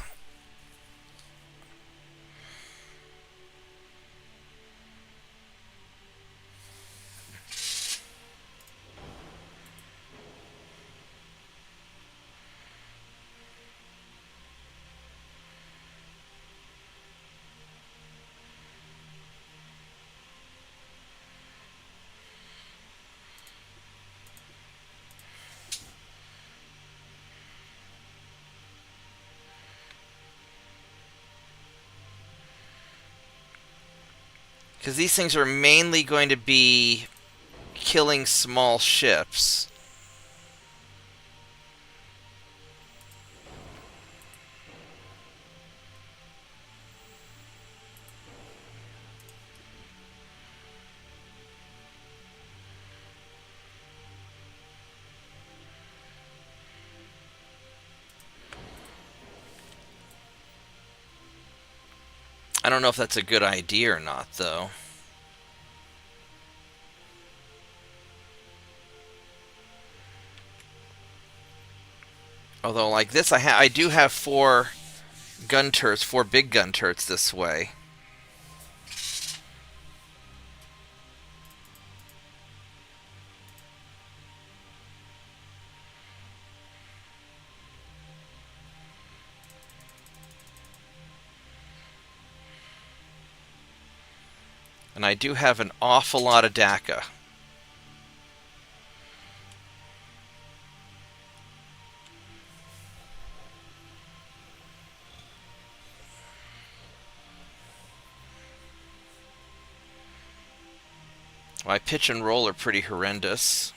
Because these things are mainly going to be killing small ships. I don't know if that's a good idea or not, though. Although, like this, I do have 4 gun turrets, 4 big gun turrets this way. And I do have an awful lot of DACA. My pitch and roll are pretty horrendous.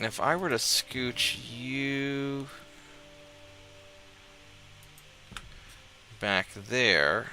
if I were to scooch you back there,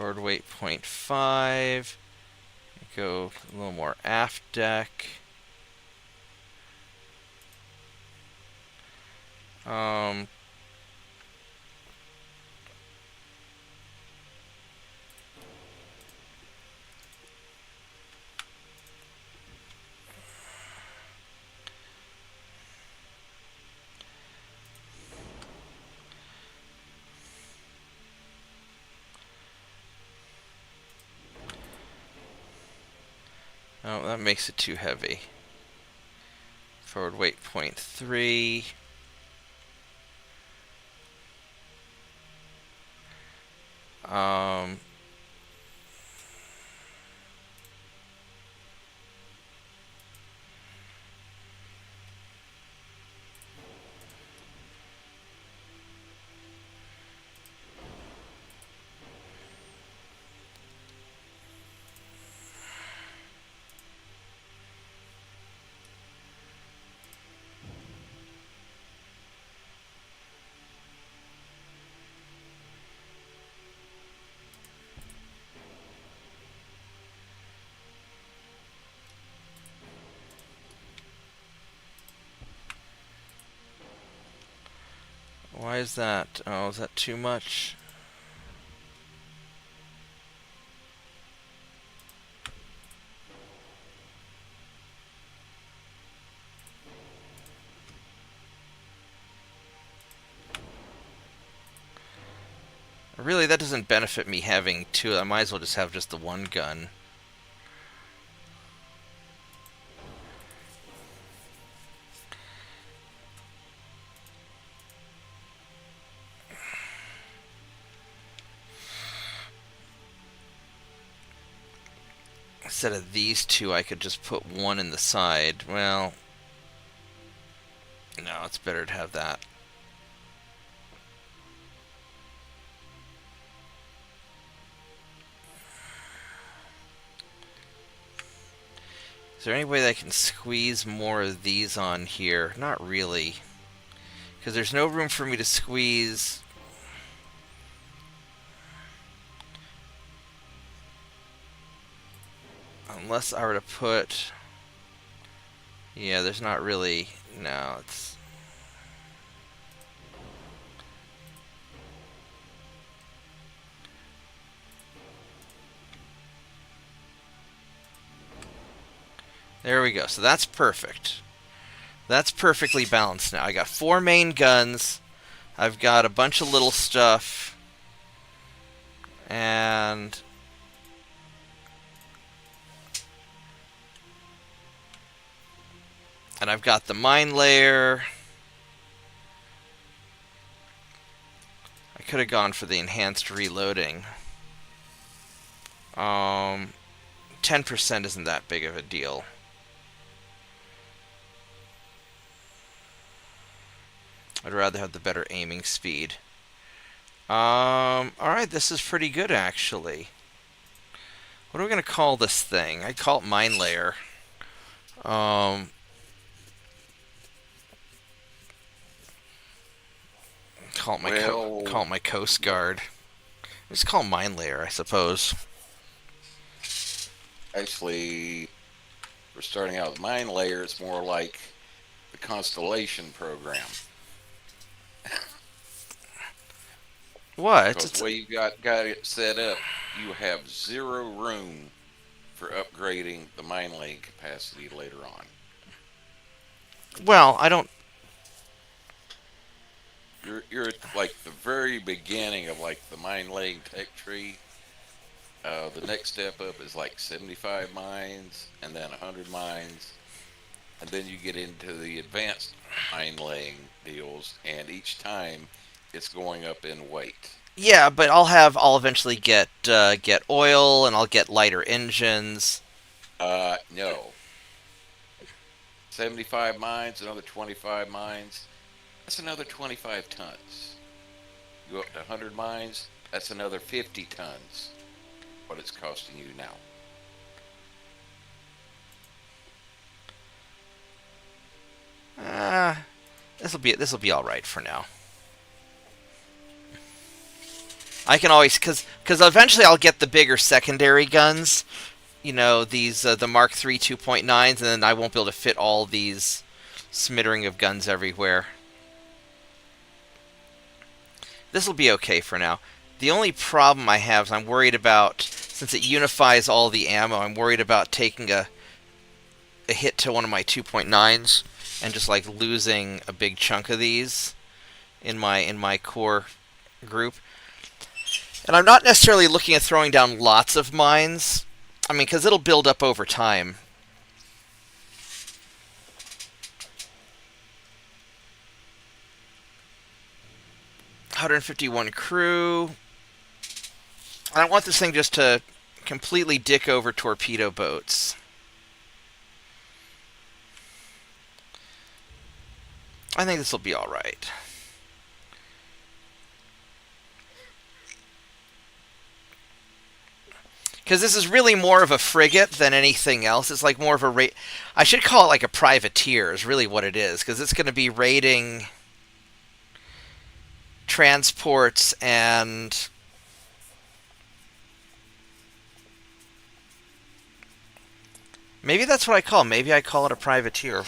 forward weight 0.5, go a little more aft deck. Um, oh, that makes it too heavy. Forward weight 0.3. Um, why is that? Oh, is that too much? Really, that doesn't benefit me having two. I might as well just have just the one gun. Instead of these two, I could just put one in the side. Well, no, it's better to have that. Is there any way that I can squeeze more of these on here? Not really. Because there's no room for me to squeeze. Unless I were to put... Yeah, there's not really... No, it's... There we go. So that's perfect. That's perfectly balanced now. I got 4 main guns. I've got a bunch of little stuff. And... I've got the mine layer. I could have gone for the enhanced reloading. 10% isn't that big of a deal. I'd rather have the better aiming speed. Alright, this is pretty good, actually. What are we going to call this thing? I'd call it Mine Layer. Call it my Coast Guard. Just call it Mine Layer, I suppose. Actually, we're starting out with Mine Layer. It's more like the Constellation program. What? Because the way you got it set up, you have 0 room for upgrading the mine lane capacity later on. Well, I don't... You're at like the very beginning of like the mine laying tech tree. The next step up is like 75 mines, and then 100 mines, and then you get into the advanced mine laying deals, and each time it's going up in weight. Yeah, but I'll eventually get oil, and I'll get lighter engines. No, 75 mines, another 25 mines. That's another 25 tons. You go up to 100 mines, that's another 50 tons. What it's costing you now. Uh, this will be all right for now. I can always because eventually I'll get the bigger secondary guns. You know, these the Mark III 2.9s, and then I won't be able to fit all these smattering of guns everywhere. This will be okay for now. The only problem I have is I'm worried about, since it unifies all the ammo, I'm worried about taking a hit to one of my 2.9s and just like losing a big chunk of these in my core group. And I'm not necessarily looking at throwing down lots of mines. I mean, because it'll build up over time. 151 crew. I don't want this thing just to completely dick over torpedo boats. I think this will be alright. Because this is really more of a frigate than anything else. It's like more of a I should call it like a privateer is really what it is. Because it's going to be raiding transports and maybe that's what I call it. Maybe I call it a privateer.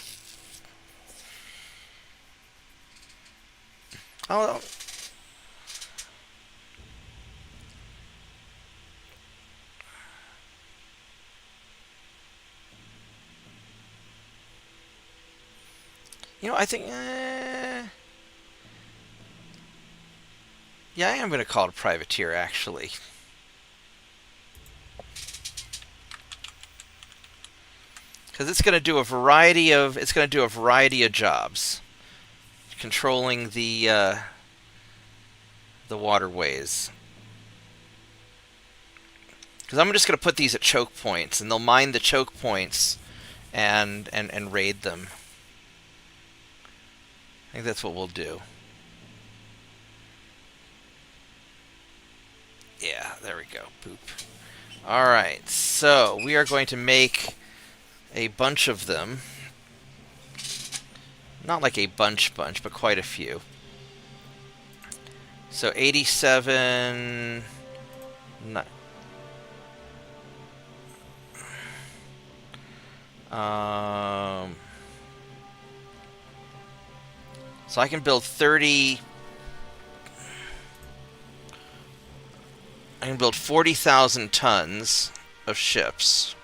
Oh, I think. Yeah, I am going to call it a privateer, actually. Because it's going to do a variety of jobs, controlling the waterways. Because I'm just going to put these at choke points, and they'll mine the choke points and raid them. I think that's what we'll do. Yeah, there we go. Boop. Alright, so we are going to make a bunch of them. Not like a bunch, but quite a few. So 87... So I can build 30... I can build 40,000 tons of ships.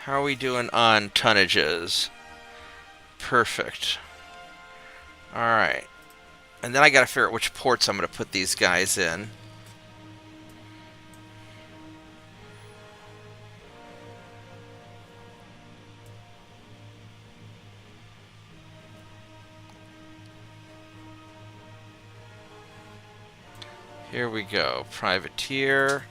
How are we doing on tonnages? Perfect. Alright. And then I gotta figure out which ports I'm gonna put these guys in. Here we go. Privateer.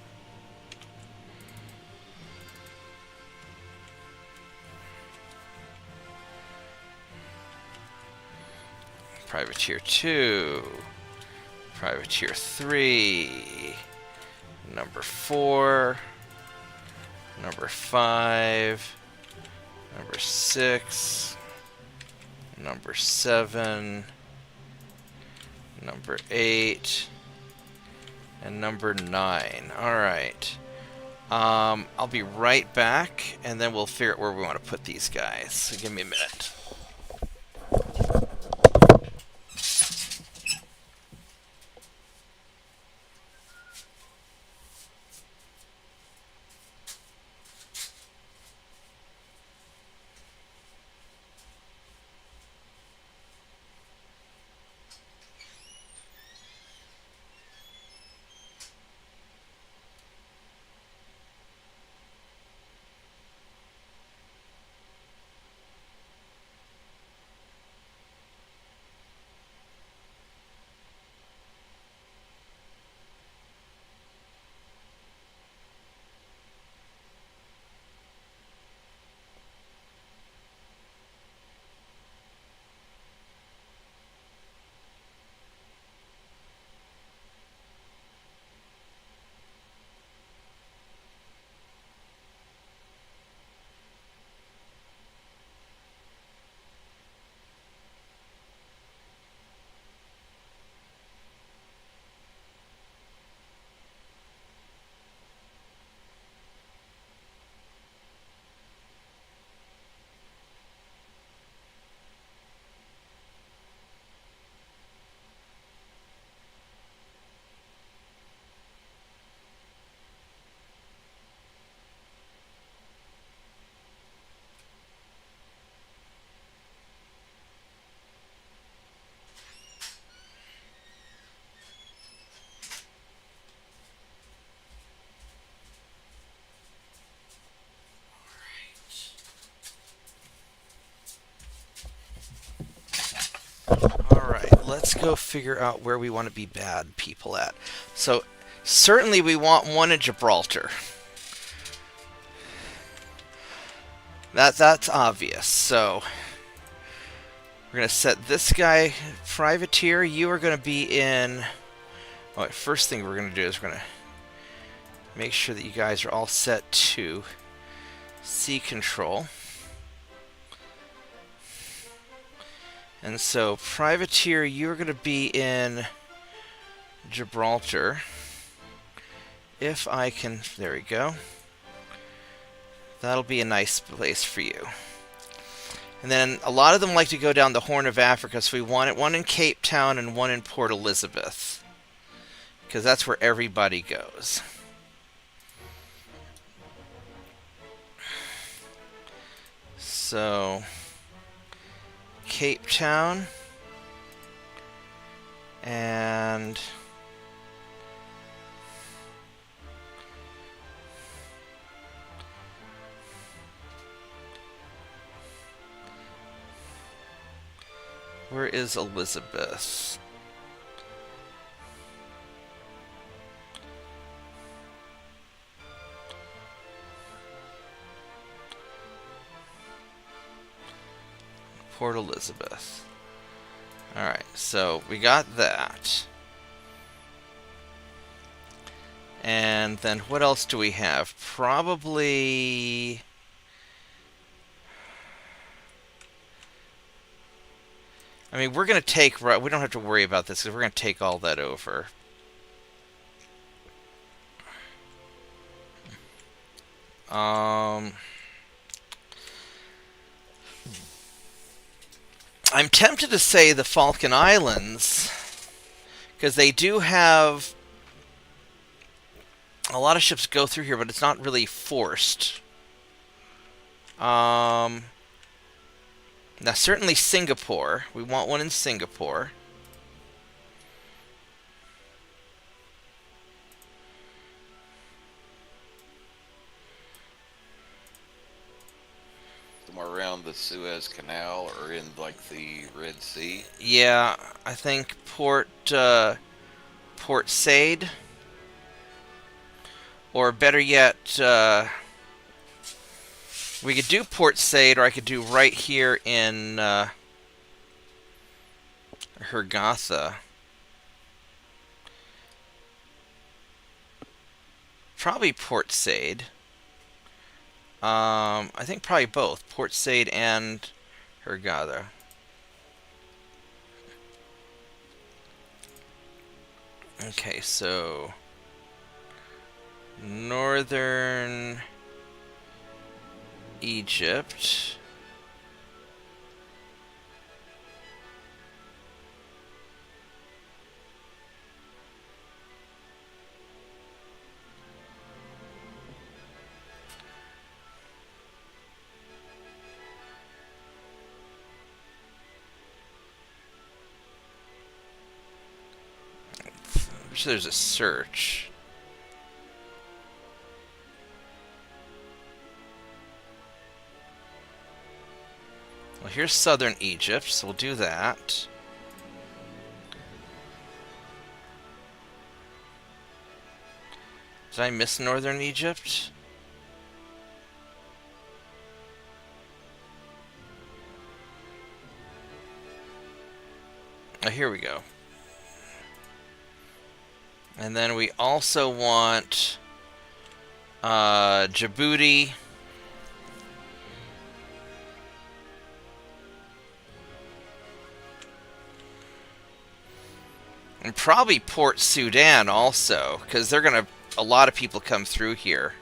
Privateer 2. Privateer 3. Number 4. Number 5. Number 6. Number 7. Number 8. And number 9. Alright. I'll be right back, and then we'll figure out where we want to put these guys. So give me a minute. Alright, let's go figure out where we want to be bad people at. So, certainly we want one in Gibraltar. That's obvious. So, we're going to set this guy, Privateer. You are going to be in... Alright, first thing we're going to do is we're going to make sure that you guys are all set to sea control. And so, Privateer, you're going to be in Gibraltar. If I can... There we go. That'll be a nice place for you. And then a lot of them like to go down the Horn of Africa, so we want it one in Cape Town and one in Port Elizabeth. Because that's where everybody goes. So, Cape Town and where is Elizabeth? Port Elizabeth. Alright, so we got that. And then what else do we have? Probably... I mean, we're going to take... We don't have to worry about this because we're going to take all that over. I'm tempted to say the Falkland Islands because they do have a lot of ships go through here, but it's not really forced. Now, certainly Singapore. We want one in Singapore. Somewhere around the Suez Canal or in, like, the Red Sea. Yeah, I think Port Said. Or better yet, we could do Port Said, or I could do right here in Hurghada. Probably Port Said. I think probably both, Port Said and Hurghada. Okay, so northern Egypt. I wish there's a search. Well, here's southern Egypt, so we'll do that. Did I miss northern Egypt? Oh, here we go. And then we also want Djibouti. And probably Port Sudan also, because they're going to... A lot of people come through here.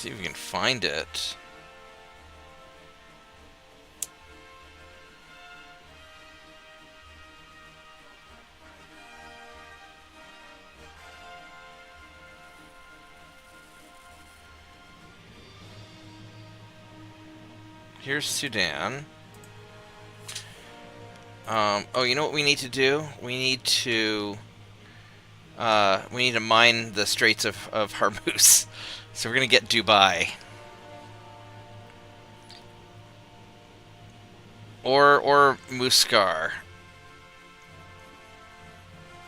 See if we can find it. Here's Sudan. Oh, you know what we need to do? We need to mine the Straits of Hormuz. So we're gonna get Dubai. Or Muscar.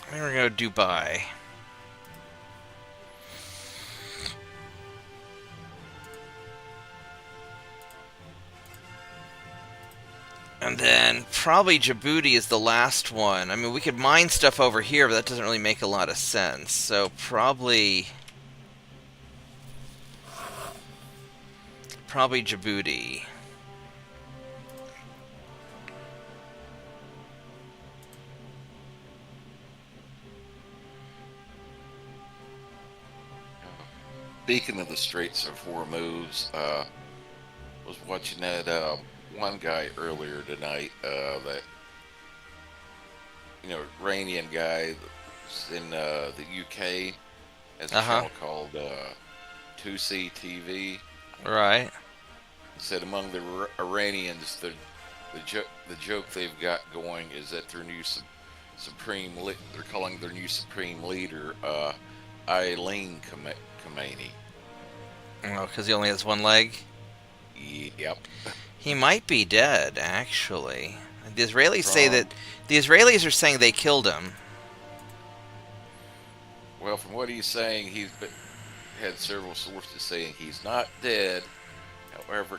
I think we're gonna go Dubai. And then probably Djibouti is the last one. I mean, we could mine stuff over here, but that doesn't really make a lot of sense. So probably Djibouti. Speaking of the Straits of Hormuz, was watching that one guy earlier tonight, that Iranian guy that's in the UK, has a channel called 2C TV. Right. Said among the Iranians, the joke they've got going is that their new they're calling their new supreme leader Eileen Khamenei. Oh, because he only has one leg? Yep. He might be dead, actually. The Israelis say that... The Israelis are saying they killed him. Well, from what he's saying, had several sources saying he's not dead. However,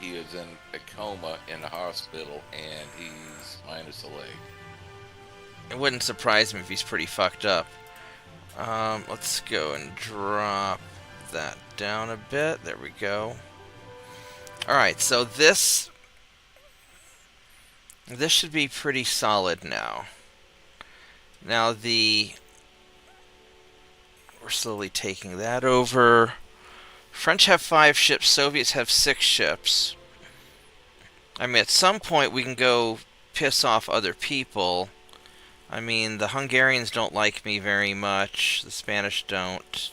he is in a coma in the hospital, and he's minus a leg. It wouldn't surprise me if he's pretty fucked up. Let's go and drop that down a bit. There we go. Alright, so this should be pretty solid now. Now we're slowly taking that over. French have 5 ships, Soviets have 6 ships. I mean, at some point we can go piss off other people. I mean, the Hungarians don't like me very much. The Spanish don't.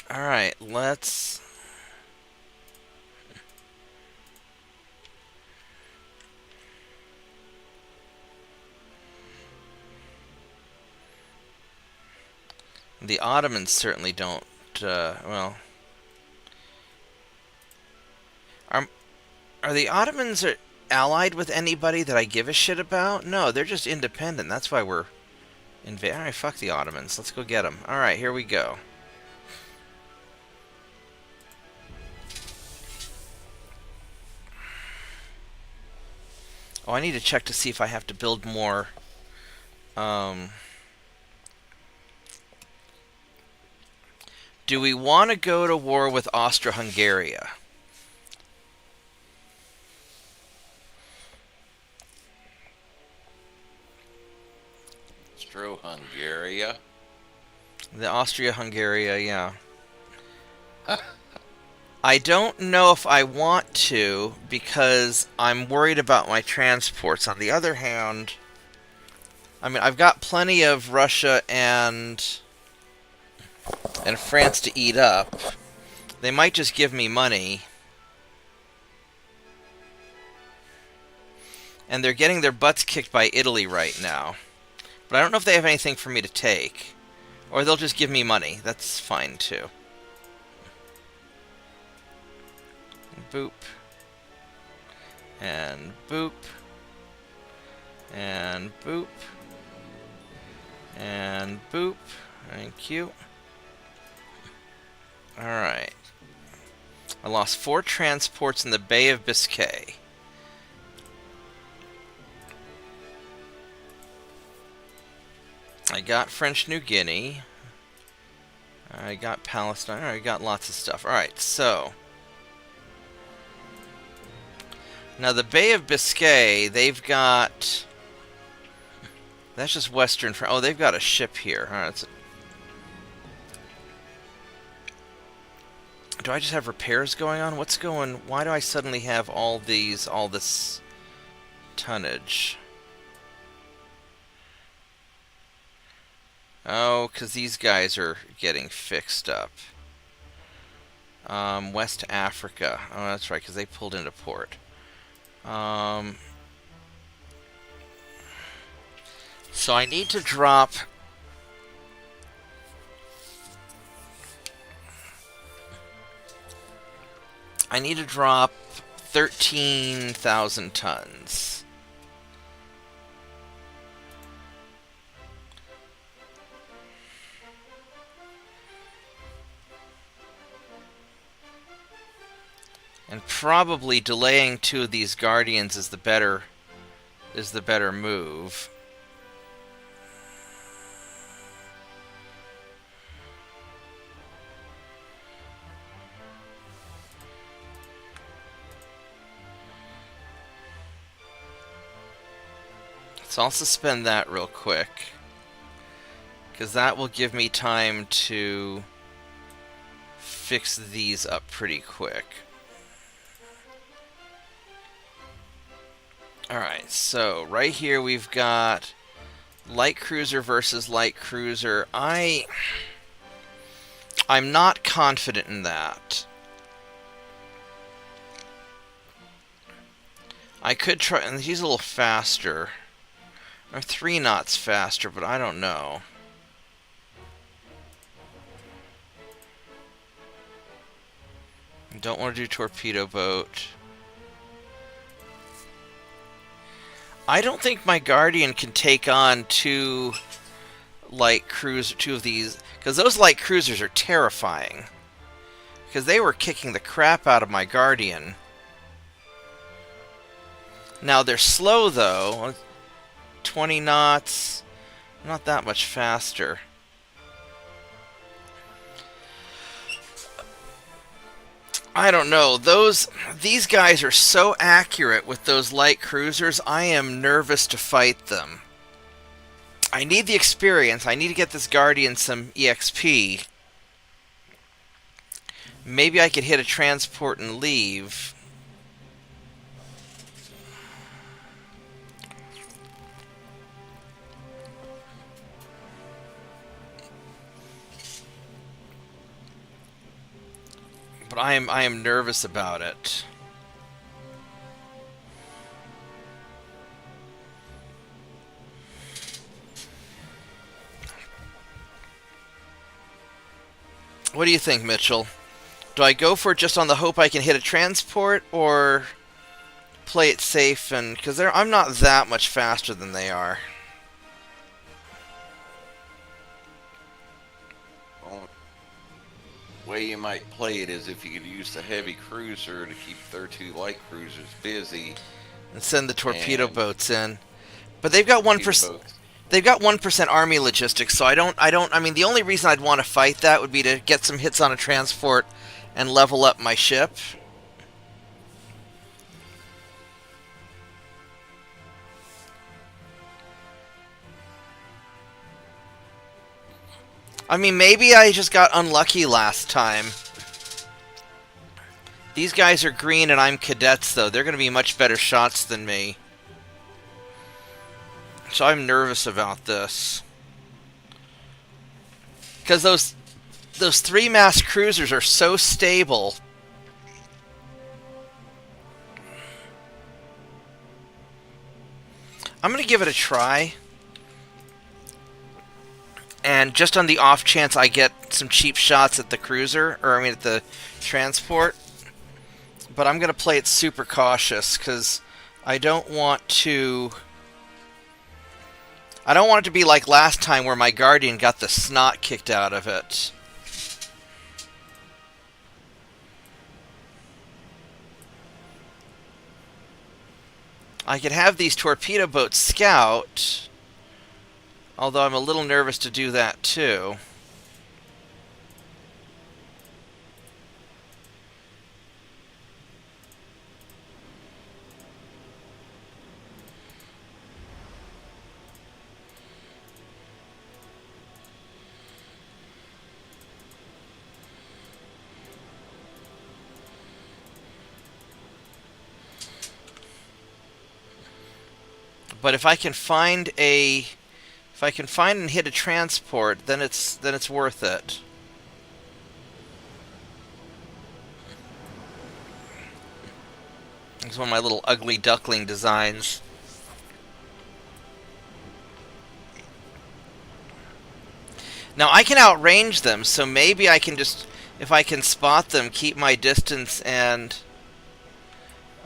Alright, let's... The Ottomans certainly don't, well... Are the Ottomans allied with anybody that I give a shit about? No, they're just independent. That's why we're... Alright, fuck the Ottomans. Let's go get them. Alright, here we go. Oh, I need to check to see if I have to build more... Do we want to go to war with Austro-Hungary? Austro-Hungary? The Austria-Hungary, yeah. I don't know if I want to, because I'm worried about my transports. On the other hand, I mean, I've got plenty of Russia and France to eat up. They might just give me money. And they're getting their butts kicked by Italy right now. But I don't know if they have anything for me to take. Or they'll just give me money. That's fine, too. Boop. And boop. And boop. And boop. Thank you. Alright. I lost 4 transports in the Bay of Biscay. I got French New Guinea. I got Palestine. Alright, I got lots of stuff. Alright, so... Now, the Bay of Biscay, they've got... That's just Western France. Oh, they've got a ship here. Alright, do I just have repairs going on? What's going... Why do I suddenly have all this tonnage? Oh, because these guys are getting fixed up. West Africa. Oh, that's right, because they pulled into port. So I need to drop... I need to drop 13,000 tons. And probably delaying 2 of these Guardians is the better move. So I'll suspend that real quick, because that will give me time to fix these up pretty quick. Alright, so right here we've got light cruiser versus light cruiser. I'm not confident in that. I could try, and he's a little faster. Or 3 knots faster, but I don't know. Don't want to do torpedo boat. I don't think my Guardian can take on 2 of these, because those light cruisers are terrifying. Because they were kicking the crap out of my Guardian. Now they're slow though. 20 knots, not that much faster. I don't know. These guys are so accurate with those light cruisers. I am nervous to fight them. I need the experience. I need to get this Guardian some EXP. Maybe I could hit a transport and leave. But I am nervous about it. What do you think, Mitchell? Do I go for it just on the hope I can hit a transport, or play it safe? And because I'm not that much faster than they are. Way you might play it is if you could use the heavy cruiser to keep their 2 light cruisers busy And send the torpedo boats in. But they've got 1%. They've got 1% army logistics, so I mean, the only reason I'd want to fight that would be to get some hits on a transport and level up my ship. I mean, maybe I just got unlucky last time. These guys are green and I'm cadets, though. They're going to be much better shots than me. So I'm nervous about this. Because those 3-mast cruisers are so stable. I'm going to give it a try. And just on the off chance I get some cheap shots at the cruiser, or I mean at the transport. But I'm going to play it super cautious, because I don't want to... I don't want it to be like last time where my Guardian got the snot kicked out of it. I could have these torpedo boats scout, although I'm a little nervous to do that too. But if I can find and hit a transport, then it's worth it. It's one of my little ugly duckling designs. Now I can outrange them, so maybe I can just, if I can spot them, keep my distance and...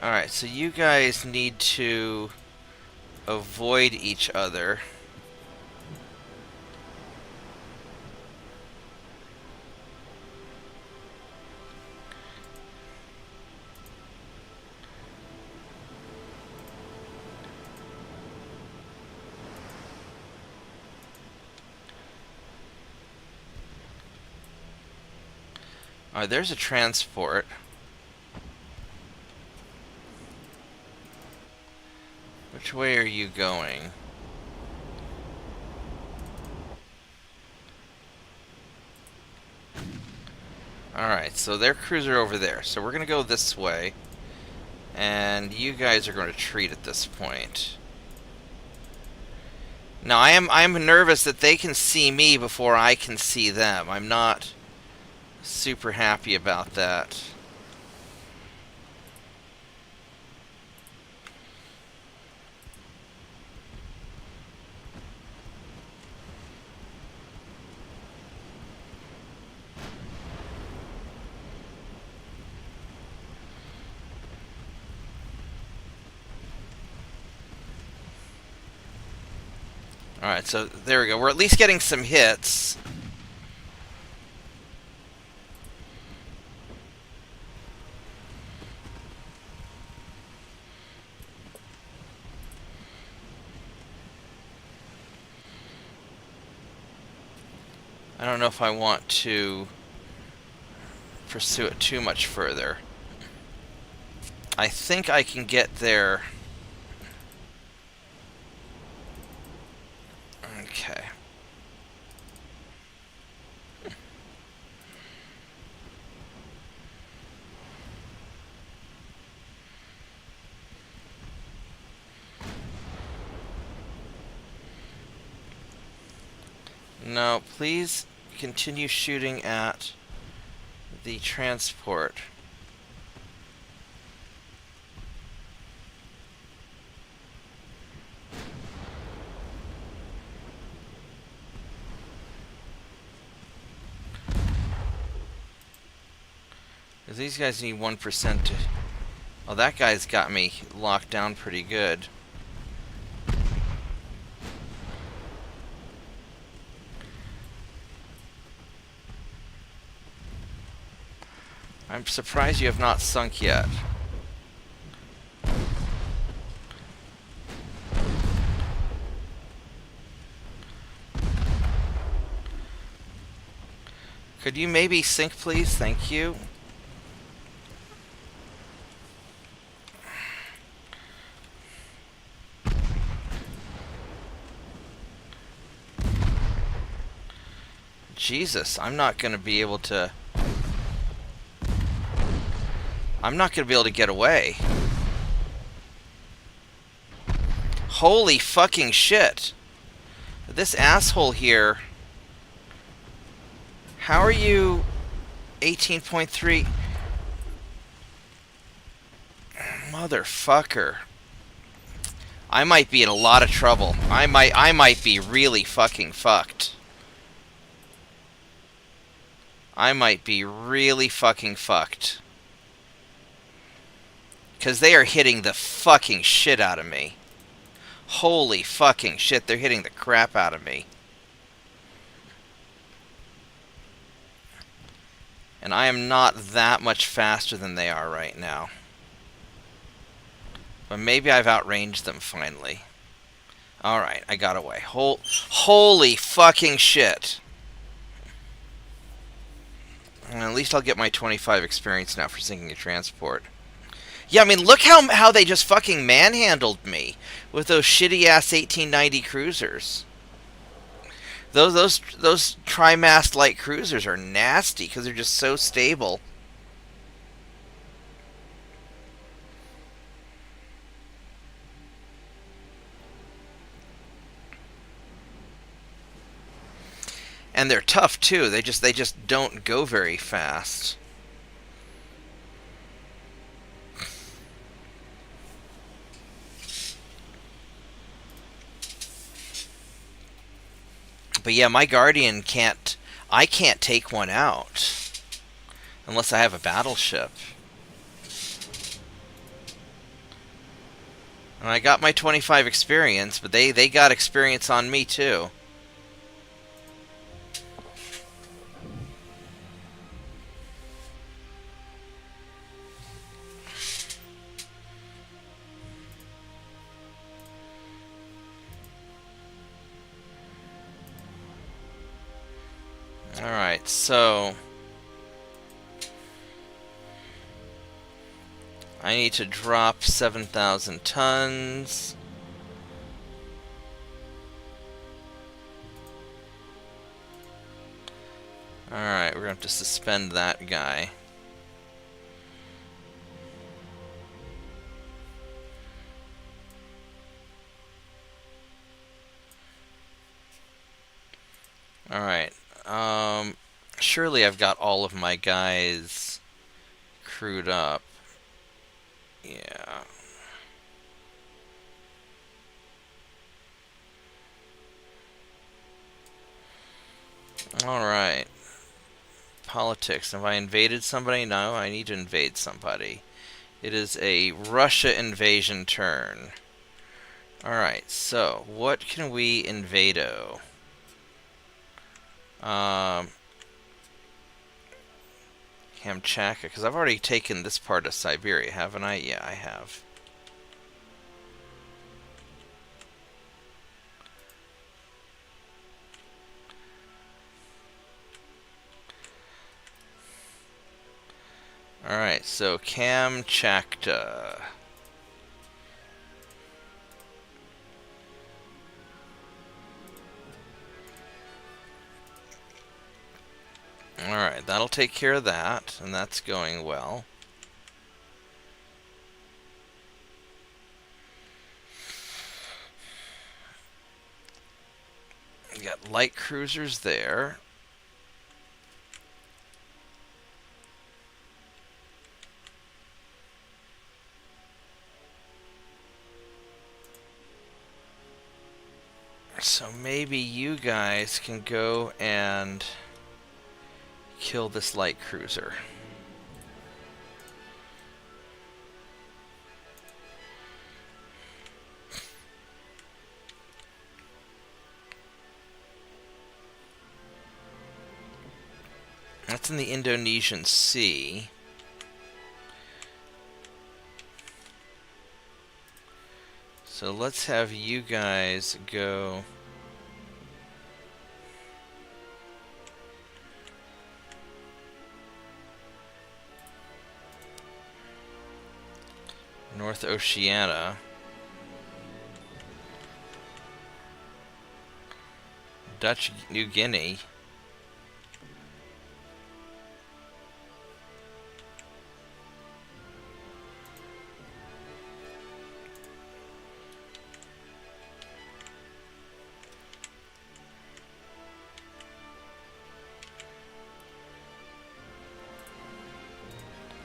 Alright, so you guys need to avoid each other. Alright, there's a transport. Which way are you going? Alright, so their cruiser over there. So we're going to go this way. And you guys are going to retreat at this point. Now, I'm nervous that they can see me before I can see them. I'm not super happy about that. Alright, so there we go. We're at least getting some hits. I don't know if I want to pursue it too much further. I think I can get there. Okay. No, please continue shooting at the transport. Because these guys need 1% to... Oh, that guy's got me locked down pretty good. I'm surprised you have not sunk yet. Could you maybe sink, please? Thank you. Jesus, I'm not going to be able to... I'm not going to be able to get away. Holy fucking shit. This asshole here... How are you... 18.3... Motherfucker. I might be in a lot of trouble. I might be really fucking fucked. I might be really fucking fucked. Because they are hitting the fucking shit out of me. Holy fucking shit, they're hitting the crap out of me. And I am not that much faster than they are right now. But maybe I've outranged them finally. Alright, I got away. Holy fucking shit. And at least I'll get my 25 experience now for sinking a transport. Yeah, I mean, look how they just fucking manhandled me with those shitty-ass 1890 cruisers. Those trimast light cruisers are nasty because they're just so stable. And they're tough too. They just don't go very fast. But yeah, my Guardian can't. I can't take one out unless I have a battleship. And I got my 25 experience, but they got experience on me too. Alright, so I need to drop 7,000 tons. Alright, we're going to have to suspend that guy. Alright, surely I've got all of my guys crewed up. Yeah. Alright. Politics. Have I invaded somebody? No, I need to invade somebody. It is a Russia invasion turn. Alright, so what can we invado? Kamchatka, because I've already taken this part of Siberia, haven't I? Yeah, I have. Alright, so Kamchatka. Alright, that'll take care of that, and that's going well. We got light cruisers there. So maybe you guys can go and kill this light cruiser. That's in the Indonesian Sea. So let's have you guys go North Oceania. Dutch New Guinea.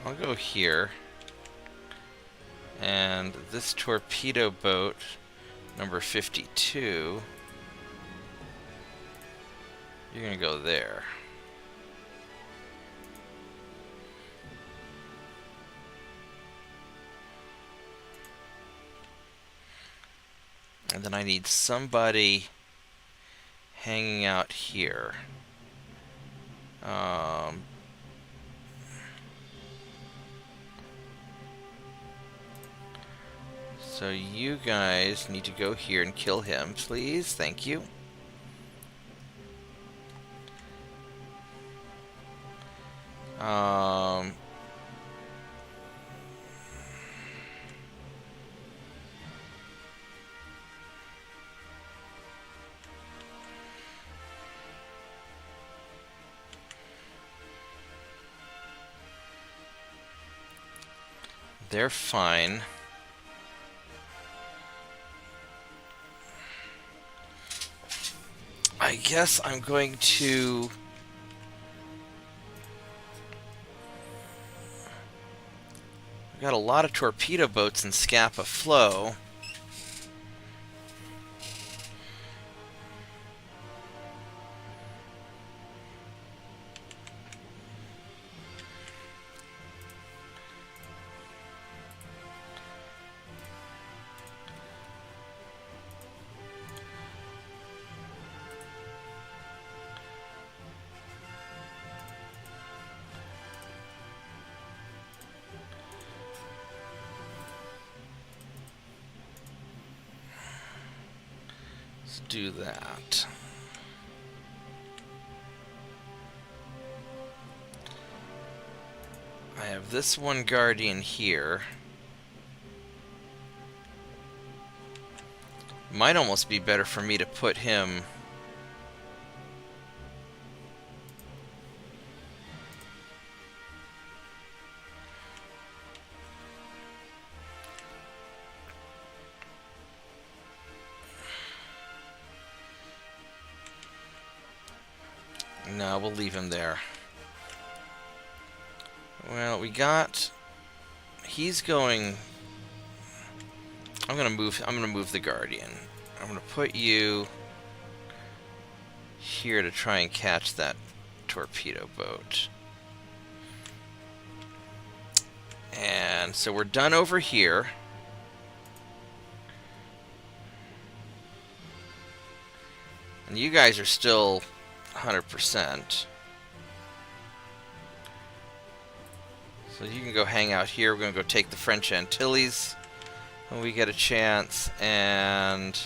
I'll go here. And this torpedo boat, number 52, you're going to go there. And then I need somebody hanging out here. So you guys need to go here and kill him, please. Thank you. They're fine. I guess I'm going to... I've got a lot of torpedo boats in Scapa Flow. Let's do that. I have this one Guardian here. Might almost be better for me to put him... No, we'll leave him there. Well, we got... He's going... I'm gonna move the Guardian. I'm gonna put you here to try and catch that torpedo boat. And so we're done over here. And you guys are still 100%. So you can go hang out here. We're going to go take the French Antilles when we get a chance. And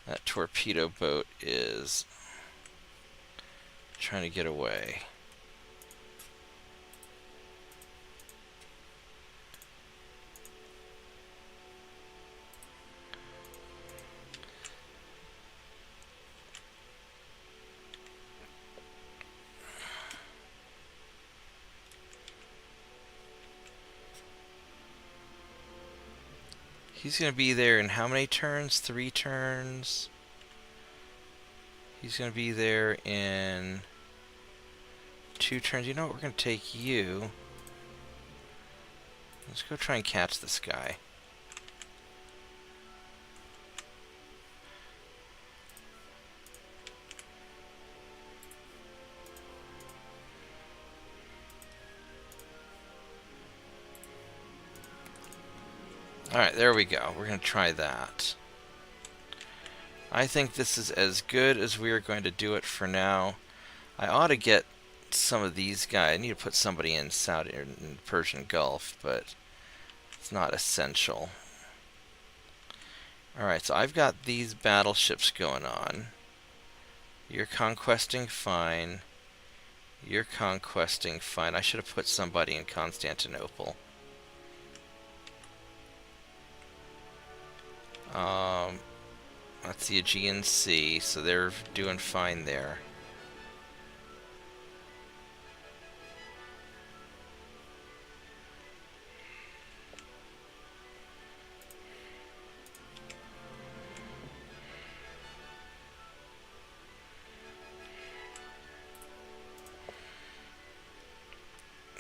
that torpedo boat is trying to get away. He's going to be there in how many turns? 3 turns. He's going to be there in 2 turns. You know what? We're going to take you. Let's go try and catch this guy. Alright, there we go. We're going to try that. I think this is as good as we are going to do it for now. I ought to get some of these guys. I need to put somebody in Saudi or in Persian Gulf, but it's not essential. Alright, so I've got these battleships going on. You're conquesting fine. You're conquesting fine. I should have put somebody in Constantinople. That's the Aegean Sea, so they're doing fine there.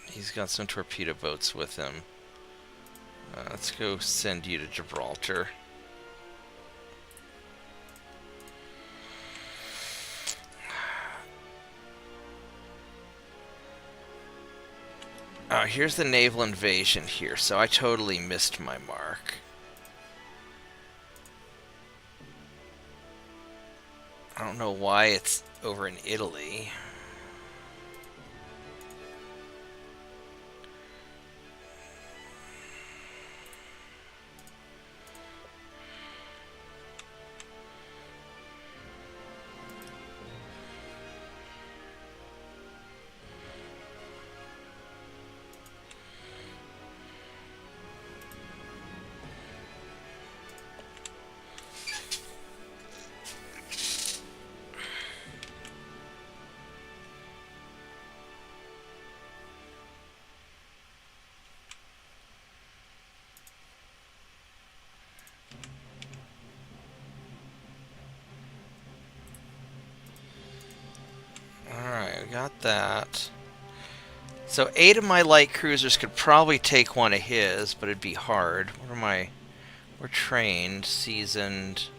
He's got some torpedo boats with him. Let's go send you to Gibraltar. Here's the naval invasion here, so I totally missed my mark. I don't know why it's over in Italy. got that. So 8 of my light cruisers could probably take one of his, but it'd be hard. What am I? We're trained, seasoned.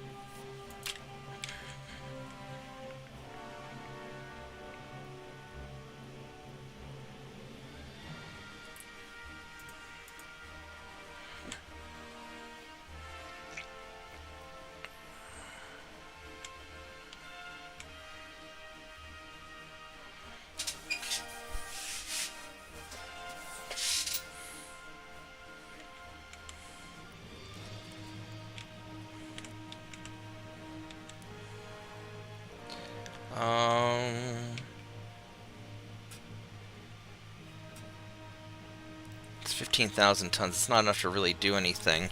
It's 15,000 tons. It's not enough to really do anything.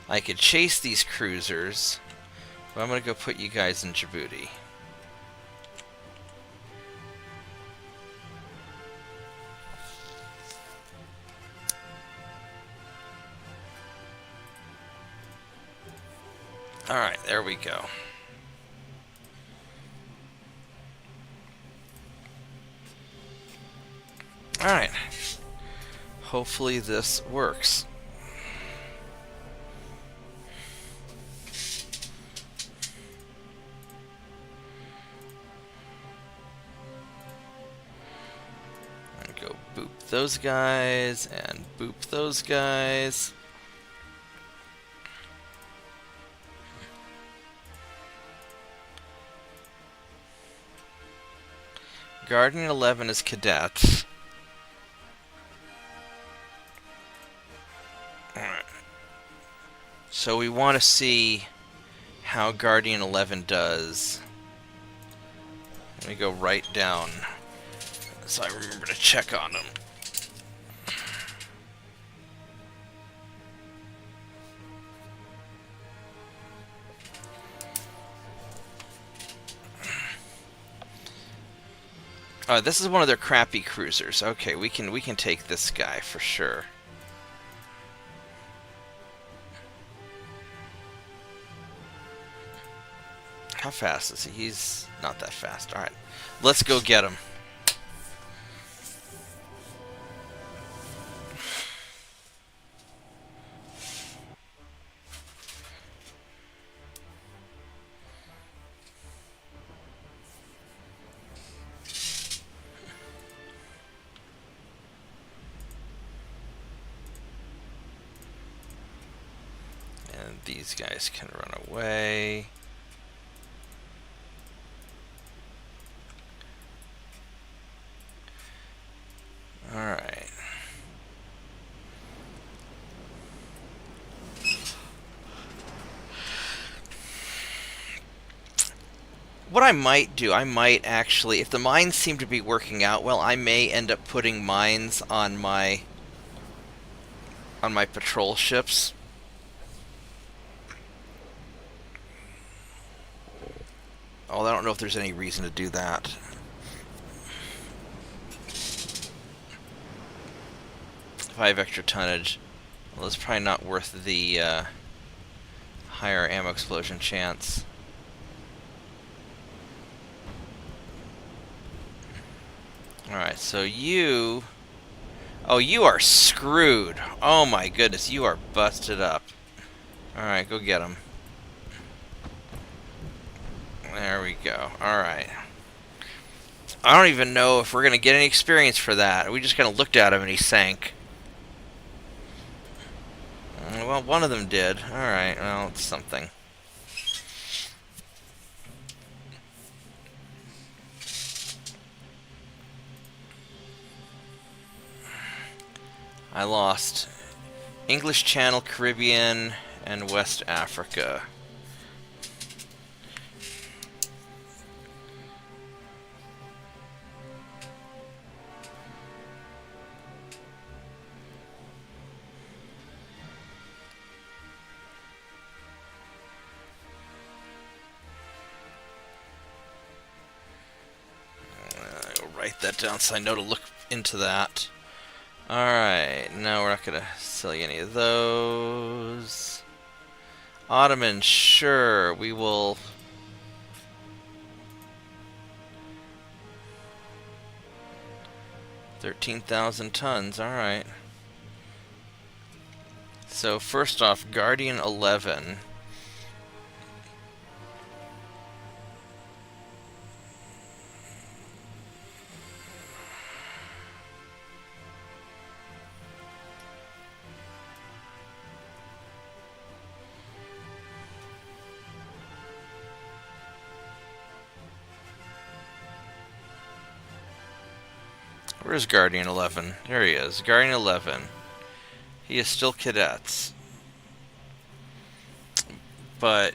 I could chase these cruisers, but I'm going to go put you guys in Djibouti. Alright, there we go. Alright. Hopefully this works. And go boop those guys, and boop those guys. Guardian 11 is cadets. Alright. So we want to see how Guardian 11 does. Let me go right down so I remember to check on them. This is one of their crappy cruisers. Okay, we can take this guy for sure. How fast is he? He's not that fast. Alright, let's go get him. And these guys can run away. Alright. What I might do, I might actually, if the mines seem to be working out well, I may end up putting mines on my patrol ships. Although I don't know if there's any reason to do that. If I have extra tonnage, well, it's probably not worth the higher ammo explosion chance. Alright, so you... Oh, you are screwed. Oh my goodness, you are busted up. Alright, go get him. There we go. Alright. I don't even know if we're going to get any experience for that. We just kind of looked at him and he sank. Well, one of them did. Alright, well, it's something. I lost English Channel, Caribbean, and West Africa. I'll write that down so I know to look into that. Alright, no, we're not going to sell you any of those. Ottoman, sure, we will. 13,000 tons, alright. So, first off, Guardian 11. Where's Guardian 11? There he is. Guardian 11. He is still cadets. But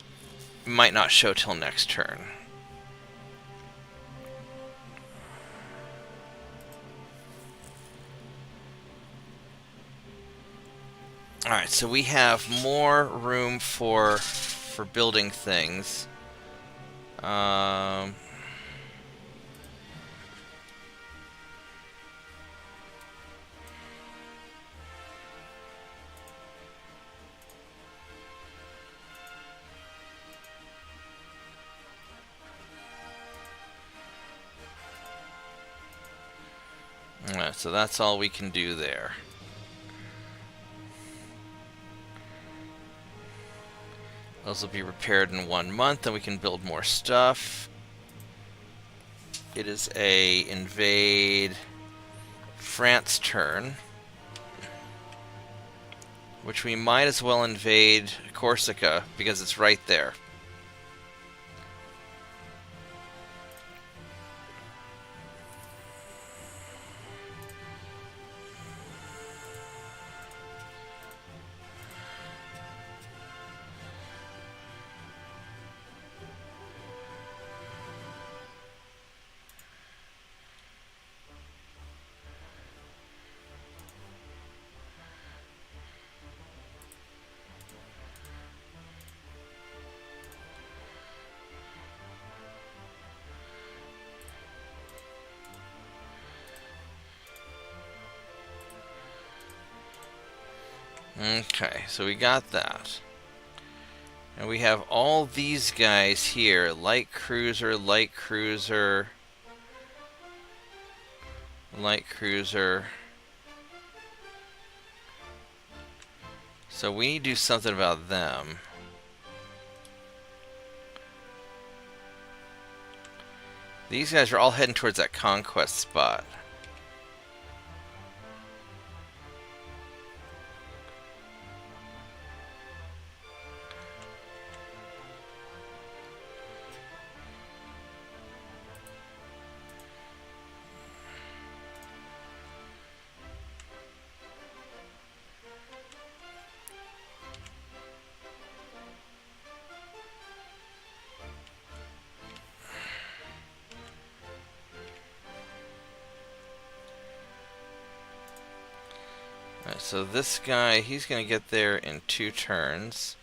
might not show till next turn. Alright, so we have more room for building things. Alright, so that's all we can do there. Those will be repaired in 1 month, and we can build more stuff. It is a invade France turn, which we might as well invade Corsica because it's right there. Okay, so we got that. And we have all these guys here. Light cruiser, light cruiser, light cruiser. So we need to do something about them. These guys are all heading towards that conquest spot. Alright, so this guy, he's going to get there in 2 turns.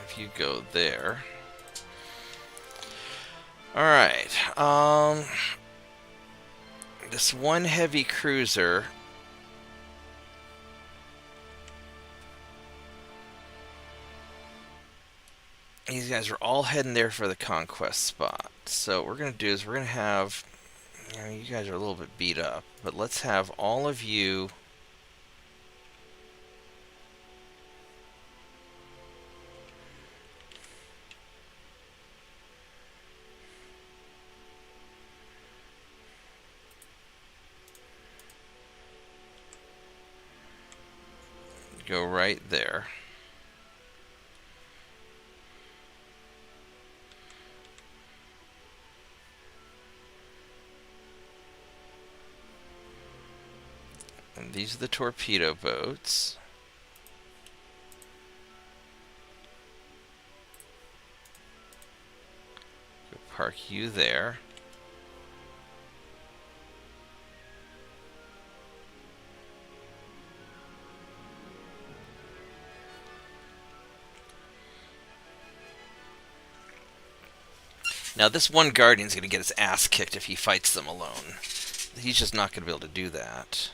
If you go there. Alright, this one heavy cruiser. These guys are all heading there for the conquest spot. So what we're going to do is we're going to have, you guys are a little bit beat up, but let's have all of you go right there. And These are the torpedo boats. Go park you there. Now this one Guardian's going to get his ass kicked if he fights them alone. He's just not going to be able to do that.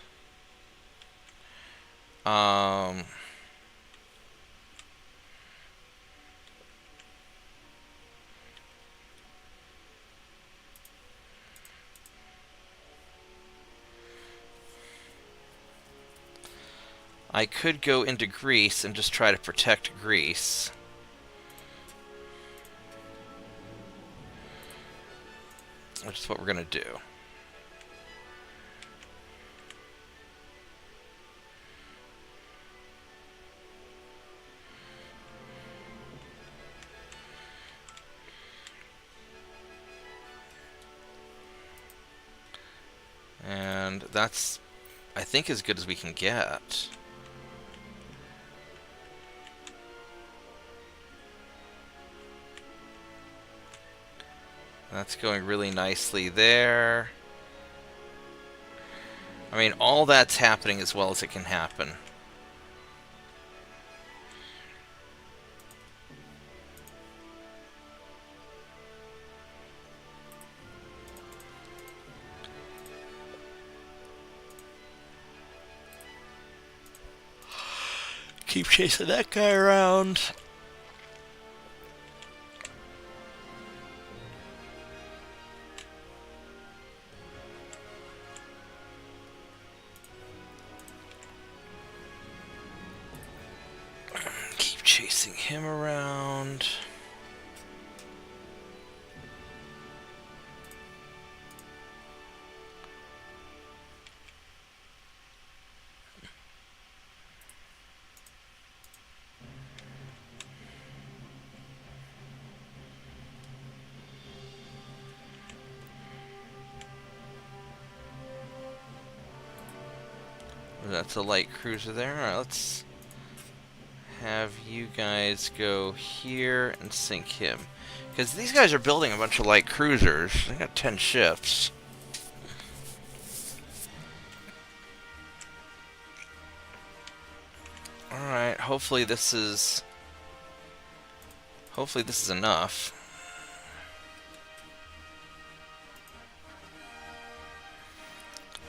I could go into Greece and just try to protect Greece. Which is what we're going to do. And that's, I think, as good as we can get. That's going really nicely there. I mean, all that's happening as well as it can happen. Keep chasing that guy around. Keep chasing him around. That's a light cruiser there. Alright, let's have you guys go here and sink him. Because these guys are building a bunch of light cruisers. They got 10 ships. Alright, hopefully this is enough.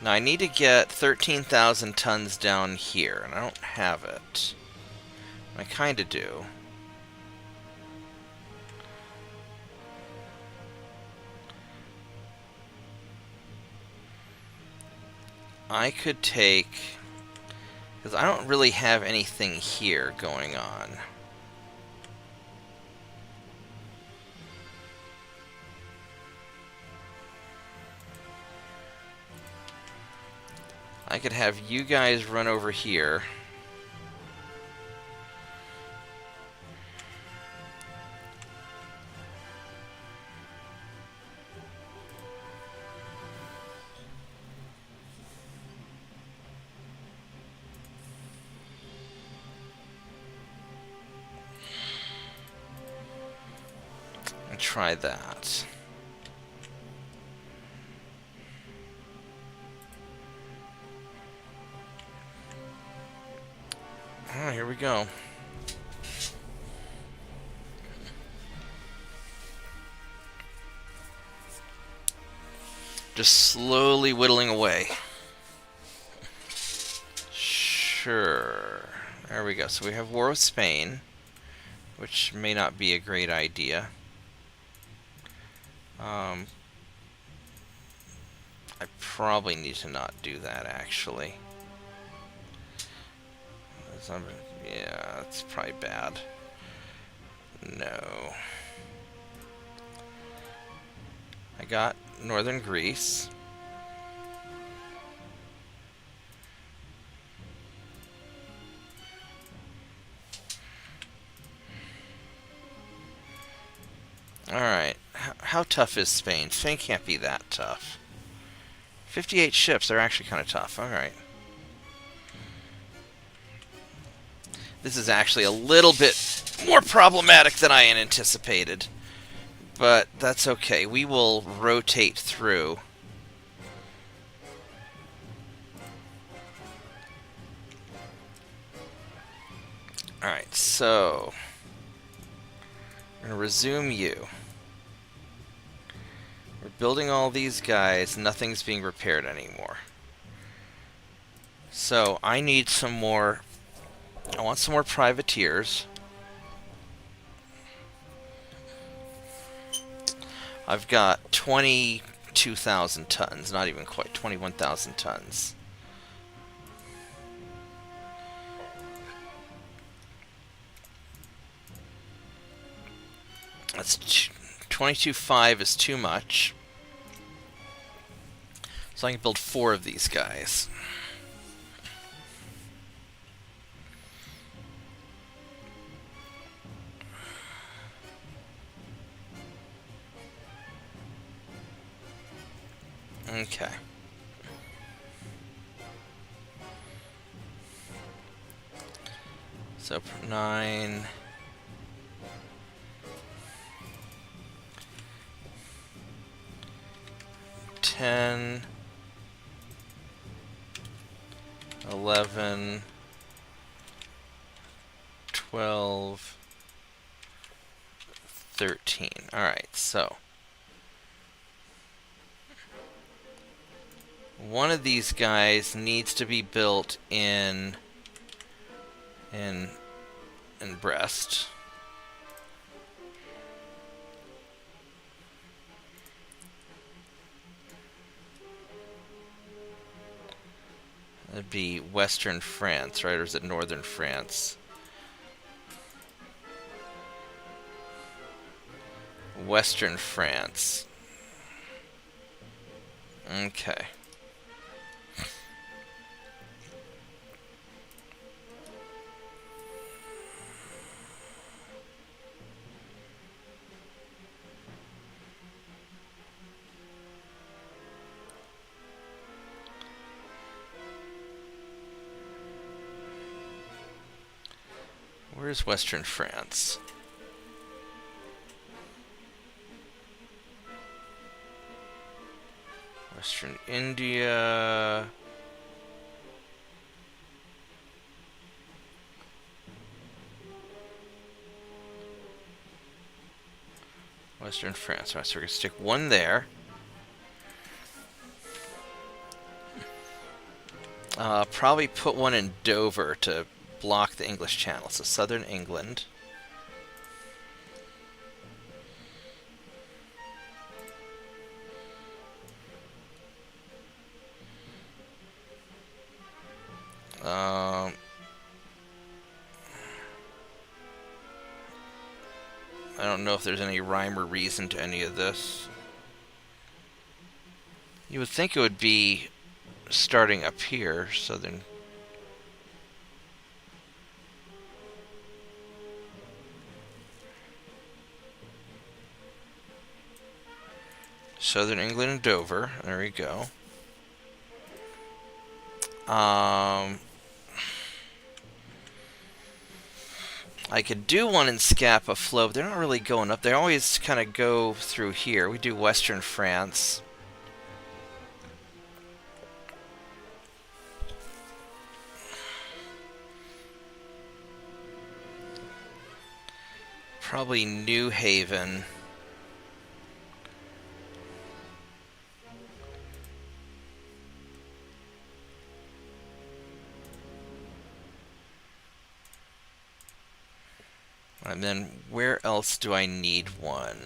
Now I need to get 13,000 tons down here, and I don't have it. I kinda do. I could take, because I don't really have anything here going on. I could have you guys run over here. And try that. Oh, here we go. Just slowly whittling away. Sure. There we go. So we have war with Spain, which may not be a great idea. I probably need to not do that, actually. Yeah, that's probably bad. No. I got northern Greece. Alright. How tough is Spain? Spain can't be that tough. 58 ships, they're actually kind of tough. Alright. This is actually a little bit more problematic than I had anticipated. But that's okay. We will rotate through. Alright, so we're going to resume you. We're building all these guys. Nothing's being repaired anymore. So I need some more. I want some more privateers. I've got 22,000 tons. Not even quite. 21,000 tons. That's 22.5 is too much. So I can build 4 of these guys. Okay. So 9. 10, 11, 12, 13. Alright, so one of these guys needs to be built in Brest. That'd be Western France, right? Or is it Northern France? Western France. Okay. Where's Western France? Western India. Western France. Alright, so we're going to stick one there. Probably put one in Dover to block the English Channel. So southern England. I don't know if there's any rhyme or reason to any of this. You would think it would be starting up here, southern. Southern England and Dover. There we go. I could do one in Scapa Flow, but they're not really going up. They always kind of go through here. We do Western France. Probably New Haven. And then where else do I need one?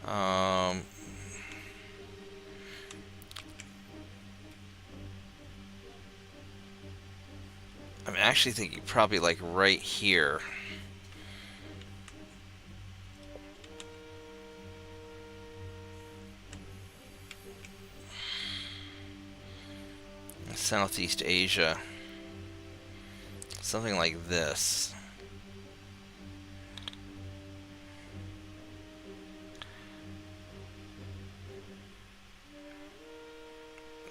I mean, I actually think you probably like right here. Southeast Asia. Something like this.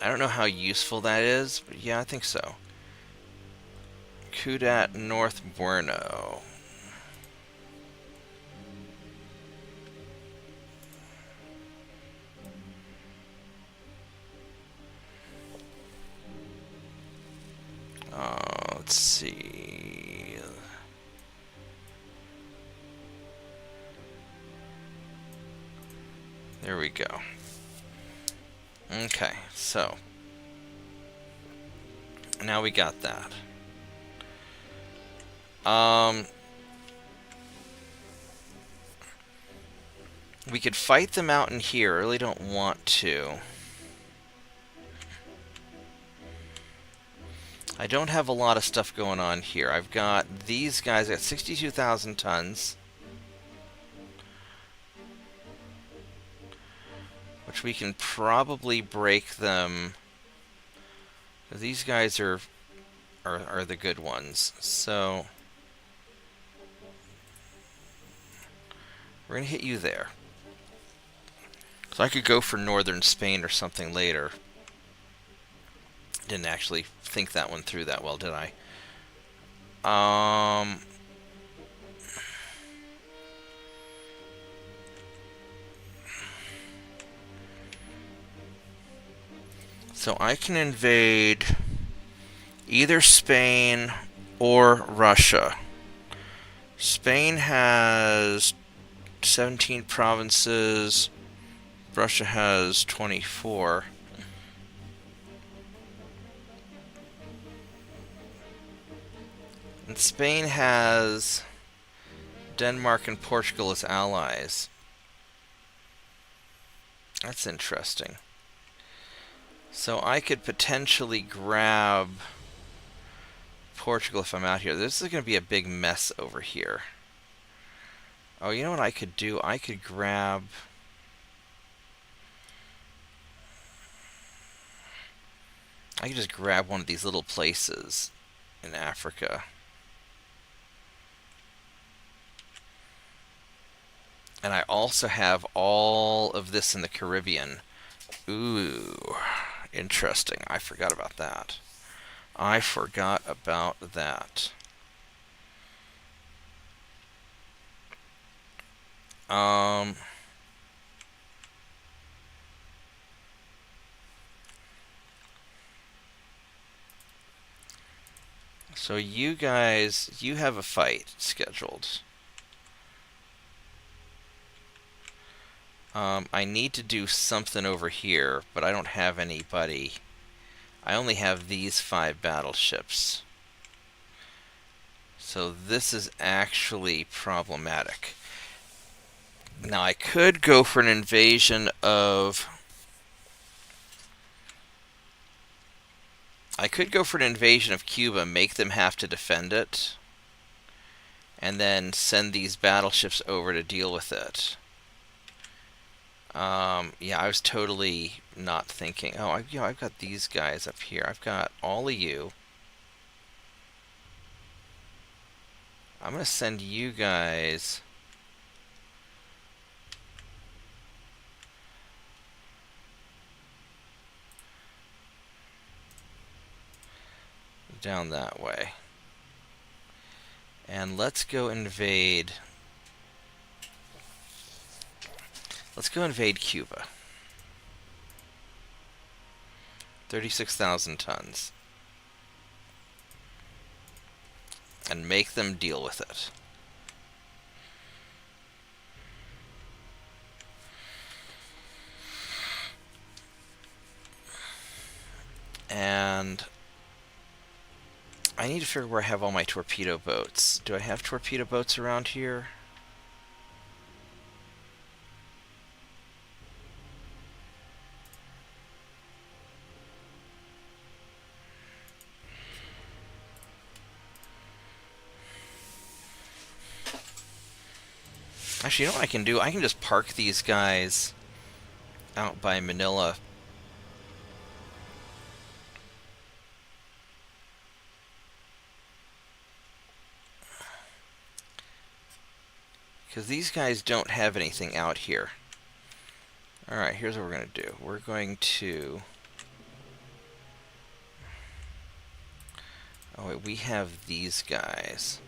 I don't know how useful that is, but yeah, I think so. Kudat North Bueno. Let's see. There we go. Okay, so now we got that. We could fight them out in here. I really don't want to. I don't have a lot of stuff going on here. I've got these guys at 62,000 tons. Which we can probably break them. These guys are the good ones. So we're going to hit you there. So I could go for northern Spain or something later. Didn't actually think that one through that well, did I? So I can invade either Spain or Russia. Spain has 17 provinces. Russia has 24. And Spain has Denmark and Portugal as allies. That's interesting. So I could potentially grab Portugal if I'm out here. This is going to be a big mess over here. Oh, you know what I could do? I could grab... I could just grab one of these little places in Africa. And I also have all of this in the Caribbean. Ooh, interesting. I forgot about that. I forgot about that. So you guys, you have a fight scheduled. I need to do something over here, but I don't have anybody. I only have these 5 battleships. So this is actually problematic. Now I could go for an invasion of... Cuba, make them have to defend it, and then send these battleships over to deal with it. Yeah, I was totally not thinking. Oh, I've got these guys up here. I've got all of you. I'm going to send you guys... down that way. And let's go invade... Let's go invade Cuba. 36,000 tons. And make them deal with it. And I need to figure where I have all my torpedo boats. Do I have torpedo boats around here? Actually, you know what I can do? I can just park these guys out by Manila. Because these guys don't have anything out here. Alright, here's what we're going to do. We're going to... Oh wait, we have these guys.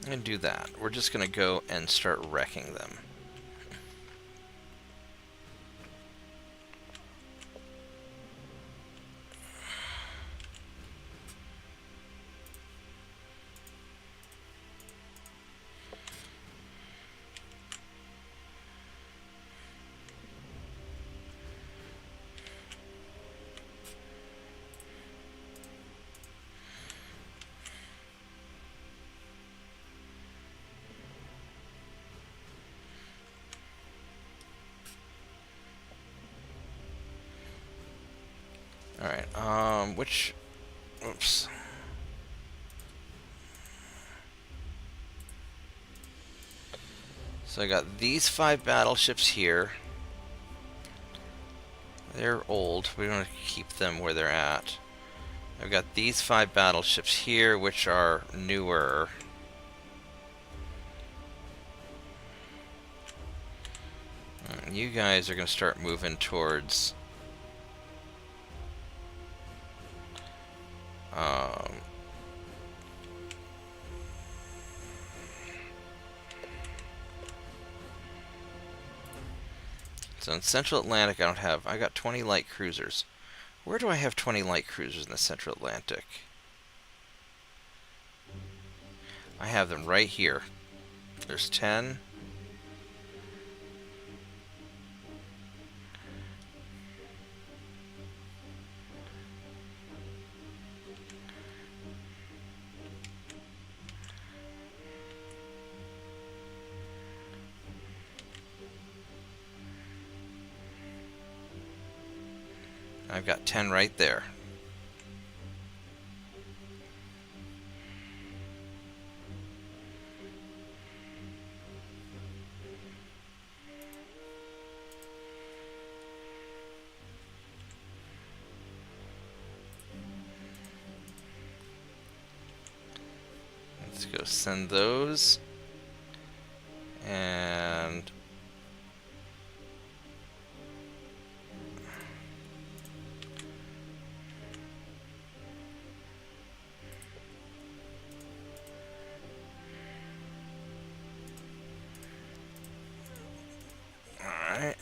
And do that. We're just going to go and start wrecking them. Alright, oops. So I got these 5 battleships here. They're old. We don't want to keep them where they're at. I've got these 5 battleships here, which are newer. And you guys are going to start moving towards... So in Central Atlantic, I got 20 light cruisers. Where do I have 20 light cruisers in the Central Atlantic? I have them right here. There's 10. I've got 10 right there. Let's go send those. And... Alright.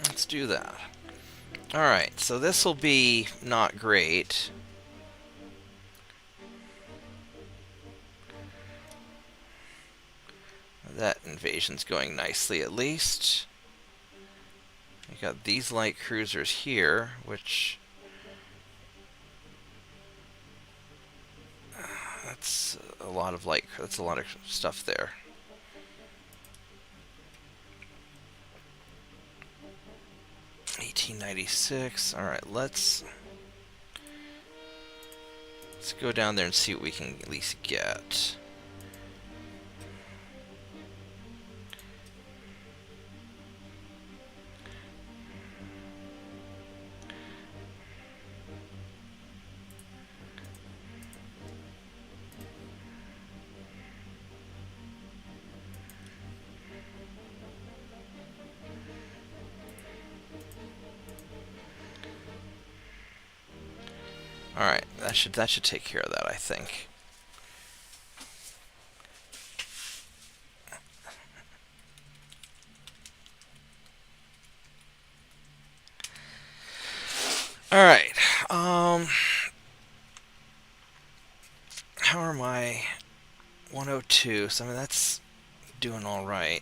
Let's do that. Alright, so this will be not great. That invasion's going nicely, at least. I got these light cruisers here, which... that's a lot of stuff there. $18.96. Alright, let's go down there and see what we can at least get. Alright, that should take care of that, I think. power my 102, so I mean that's doing all right.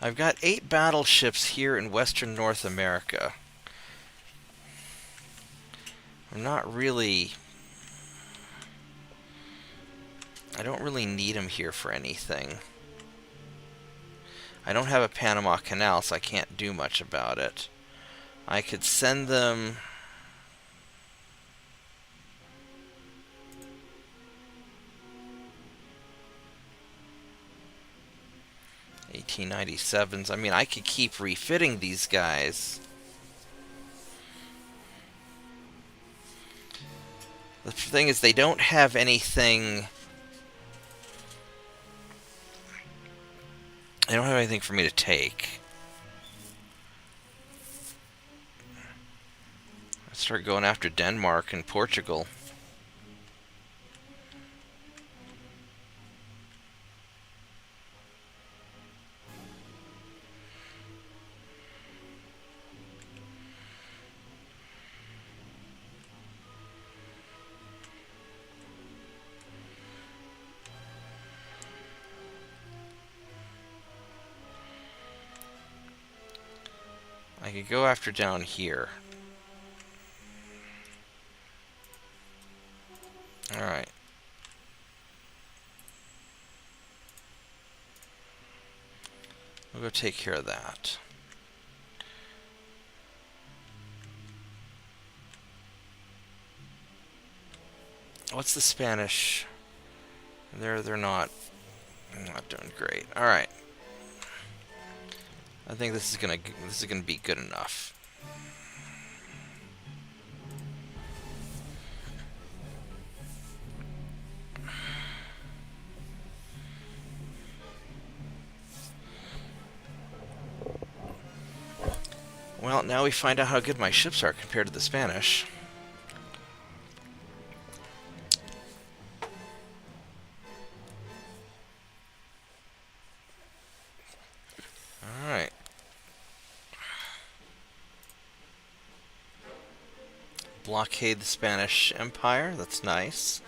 I've got 8 battleships here in Western North America. I'm not really... I don't really need them here for anything. I don't have a Panama Canal, so I can't do much about it. I could send them... 1897s. I mean, I could keep refitting these guys. The thing is, they don't have anything... They don't have anything for me to take. Let's start going after Denmark and Portugal. I could go after down here. Alright. We'll go take care of that. What's the Spanish? They're not doing great. All right. I think this is gonna be good enough. Well, now we find out how good my ships are compared to the Spanish. Alright. Blockade the Spanish Empire. That's nice.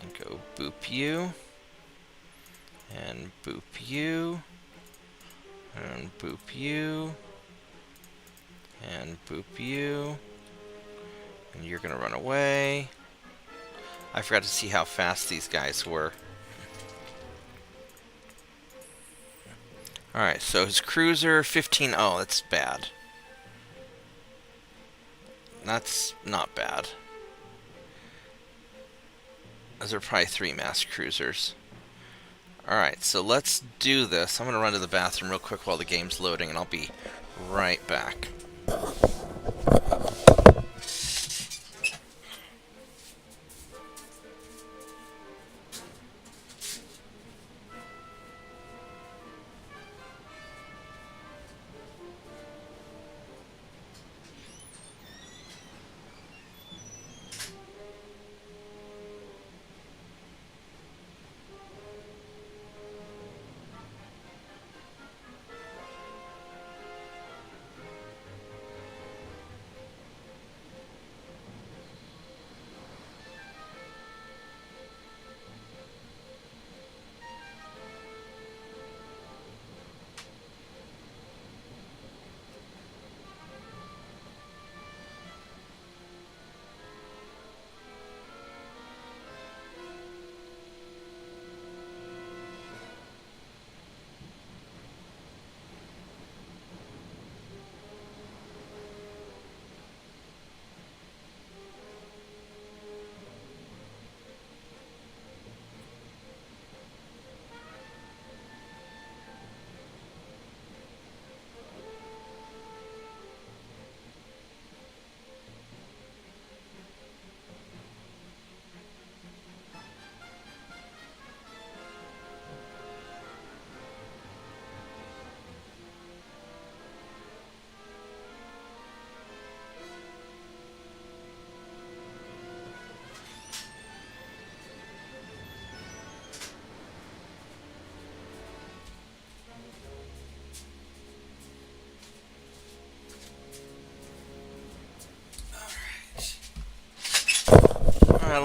And go boop you. And boop you. And boop you. And boop you. And you're gonna run away. I forgot to see how fast these guys were. Alright, so his cruiser, 15... Oh, that's bad. That's not bad. Those are probably 3 mass cruisers. Alright, so let's do this. I'm going to run to the bathroom real quick while the game's loading, and I'll be right back.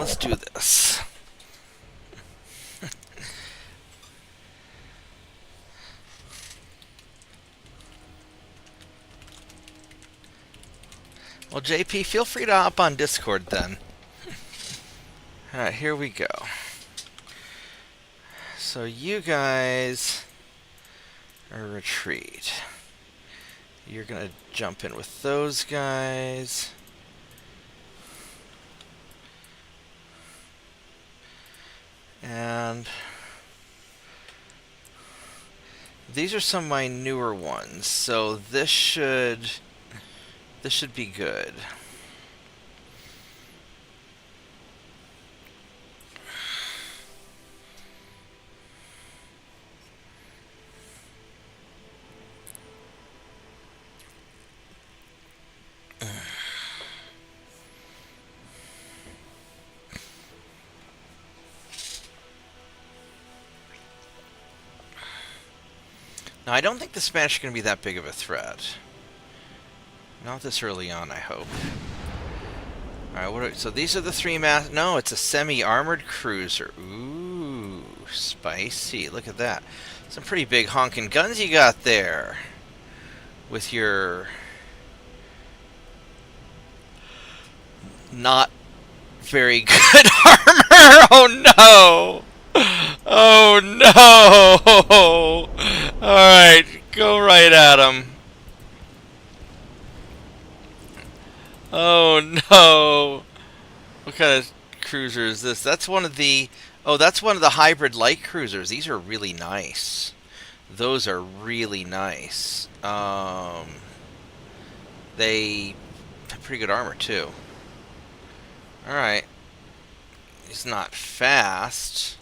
let's do this. Well, JP, feel free to hop on Discord then. Alright, here we go. So you guys are retreat. You're gonna jump in with those guys. And these are some of my newer ones, so this should be good. Now, I don't think the Spanish are going to be that big of a threat. Not this early on, I hope. Alright, so these are the three no, it's a semi-armored cruiser. Ooh, spicy. Look at that. Some pretty big honking guns you got there. With your not very good armor. Oh no! Oh no! Alright, go right at him. Oh no! What kind of cruiser is this? That's one of the... Oh, that's one of the hybrid light cruisers. These are really nice. Those are really nice. They have pretty good armor too. Alright. He's not fast.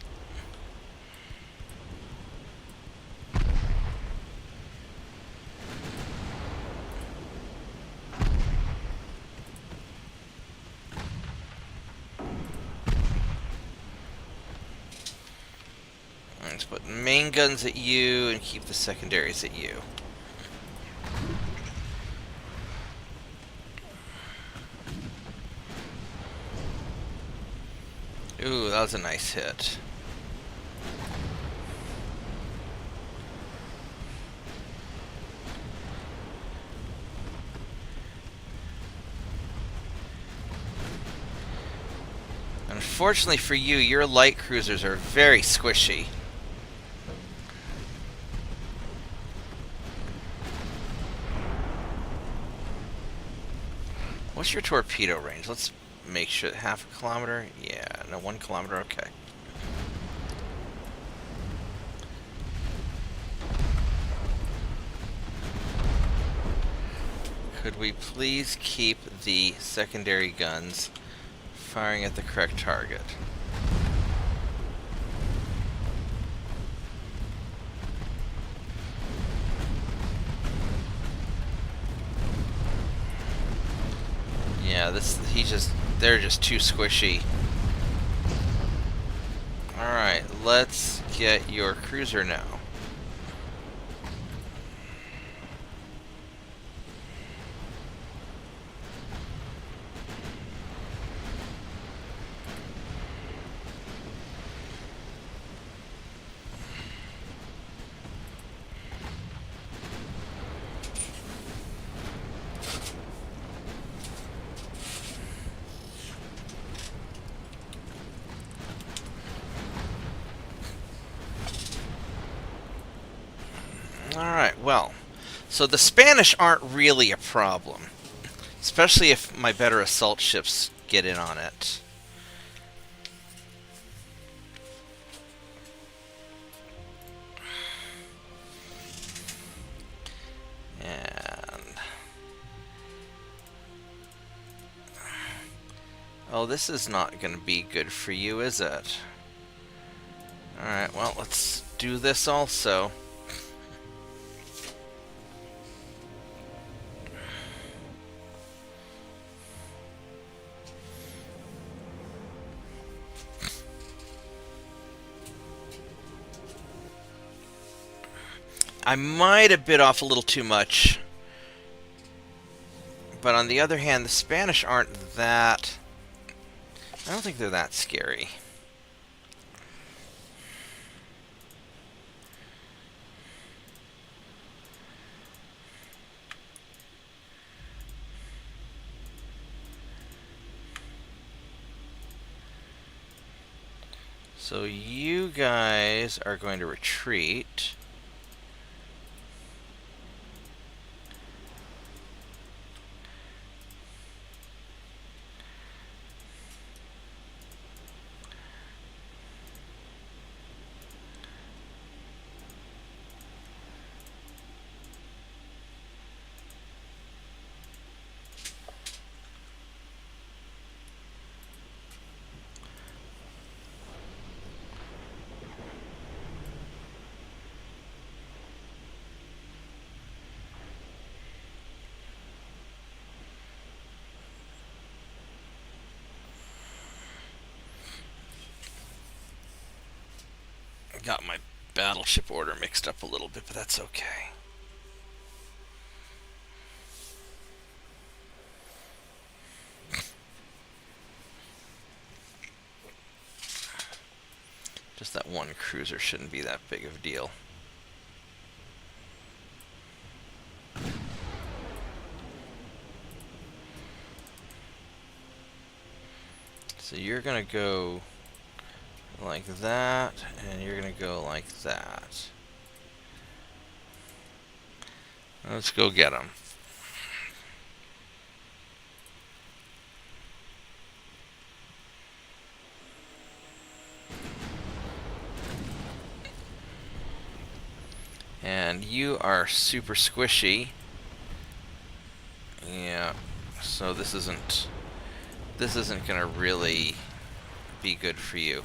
Let's put main guns at you and keep the secondaries at you. Ooh, that was a nice hit. Unfortunately for you, your light cruisers are very squishy. What's your torpedo range? Let's make sure. Half a kilometer? Yeah, no, 1 kilometer, okay. Could we please keep the secondary guns firing at the correct target? Yeah, they're just too squishy. Alright, let's get your cruiser now. Alright, well, so the Spanish aren't really a problem, especially if my better assault ships get in on it. And... oh, this is not going to be good for you, is it? Alright, well, let's do this also. I might have bit off a little too much. But on the other hand, the Spanish aren't that... I don't think they're that scary. So you guys are going to retreat. I got my battleship order mixed up a little bit, but that's okay. Just that one cruiser shouldn't be that big of a deal. So you're gonna go like that, and you're gonna go like that. Let's go get them. And you are super squishy. Yeah, so this isn't gonna really be good for you.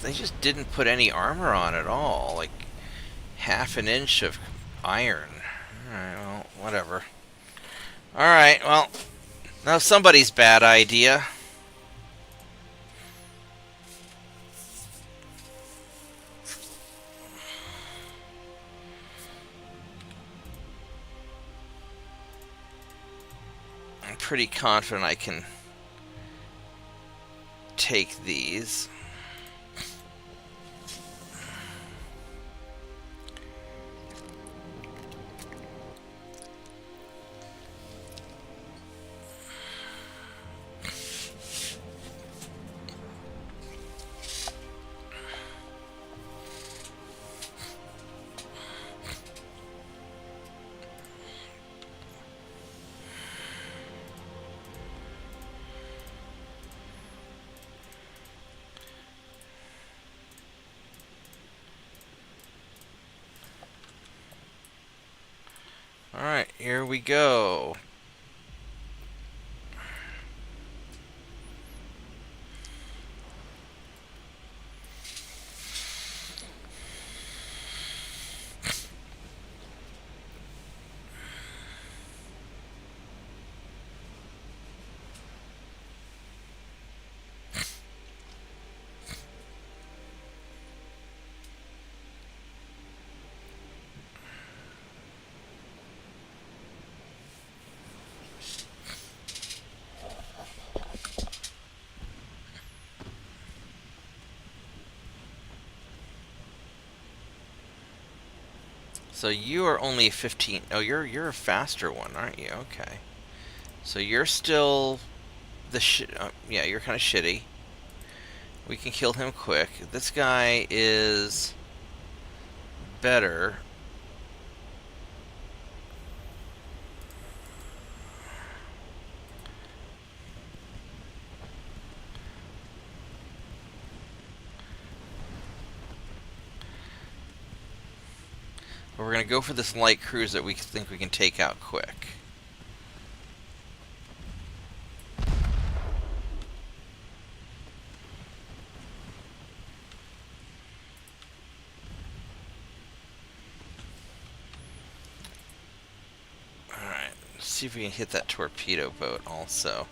They just didn't put any armor on at all. Like half an inch of iron. Alright, well, whatever. Alright, well, now somebody's bad idea. I'm pretty confident I can take these. Alright, here we go. So you are only 15. Oh, you're a faster one, aren't you? Okay. So you're still yeah, you're kind of shitty. We can kill him quick. This guy is better. But we're going to go for this light cruise that we think we can take out quick. Alright, let's see if we can hit that torpedo boat also.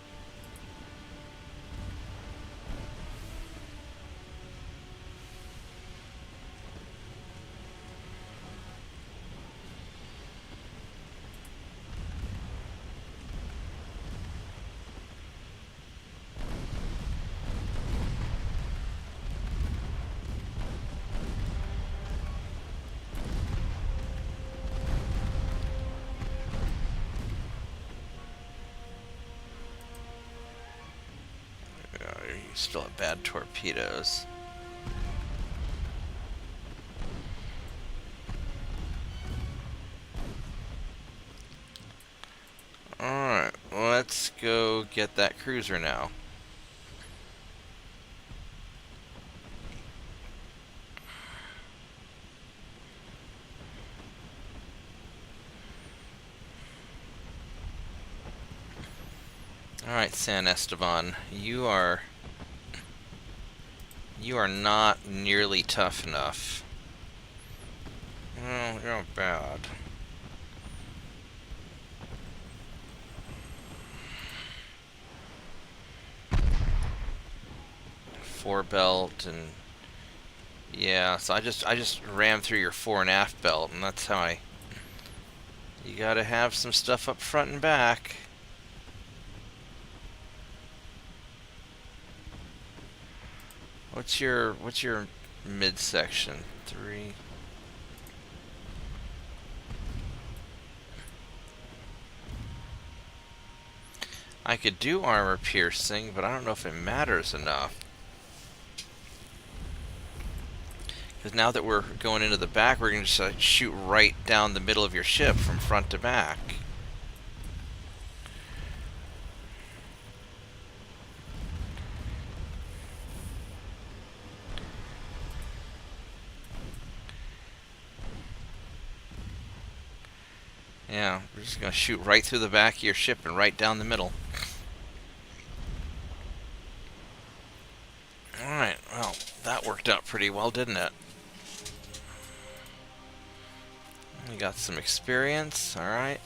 Still have bad torpedoes. Alright, let's go get that cruiser now. Alright, San Esteban, you are not nearly tough enough. Well, you're not bad. Four belt and yeah, so I just rammed through your fore and aft belt, and that's how you gotta have some stuff up front and back. What's your midsection? 3. I could do armor piercing, but I don't know if it matters enough. Because now that we're going into the back, we're going to just shoot right down the middle of your ship from front to back. Yeah, we're just going to shoot right through the back of your ship and right down the middle. Alright, well, that worked out pretty well, didn't it? We got some experience, alright.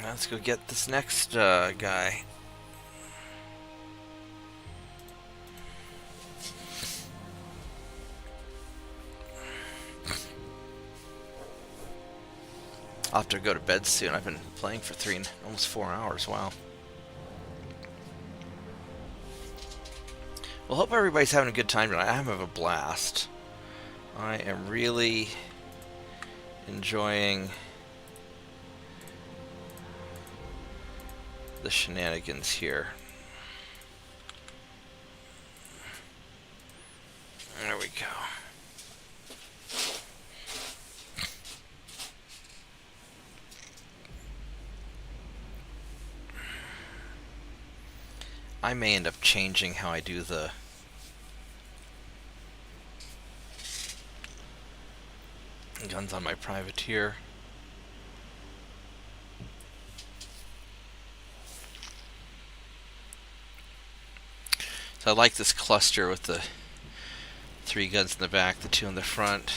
Let's go get this next guy. I'll have to go to bed soon. I've been playing for almost 4 hours. Wow. Well, hope everybody's having a good time tonight. I'm having a blast. I am really enjoying the shenanigans here. There we go. I may end up changing how I do the guns on my privateer. So I like this cluster with the 3 guns in the back, the 2 in the front.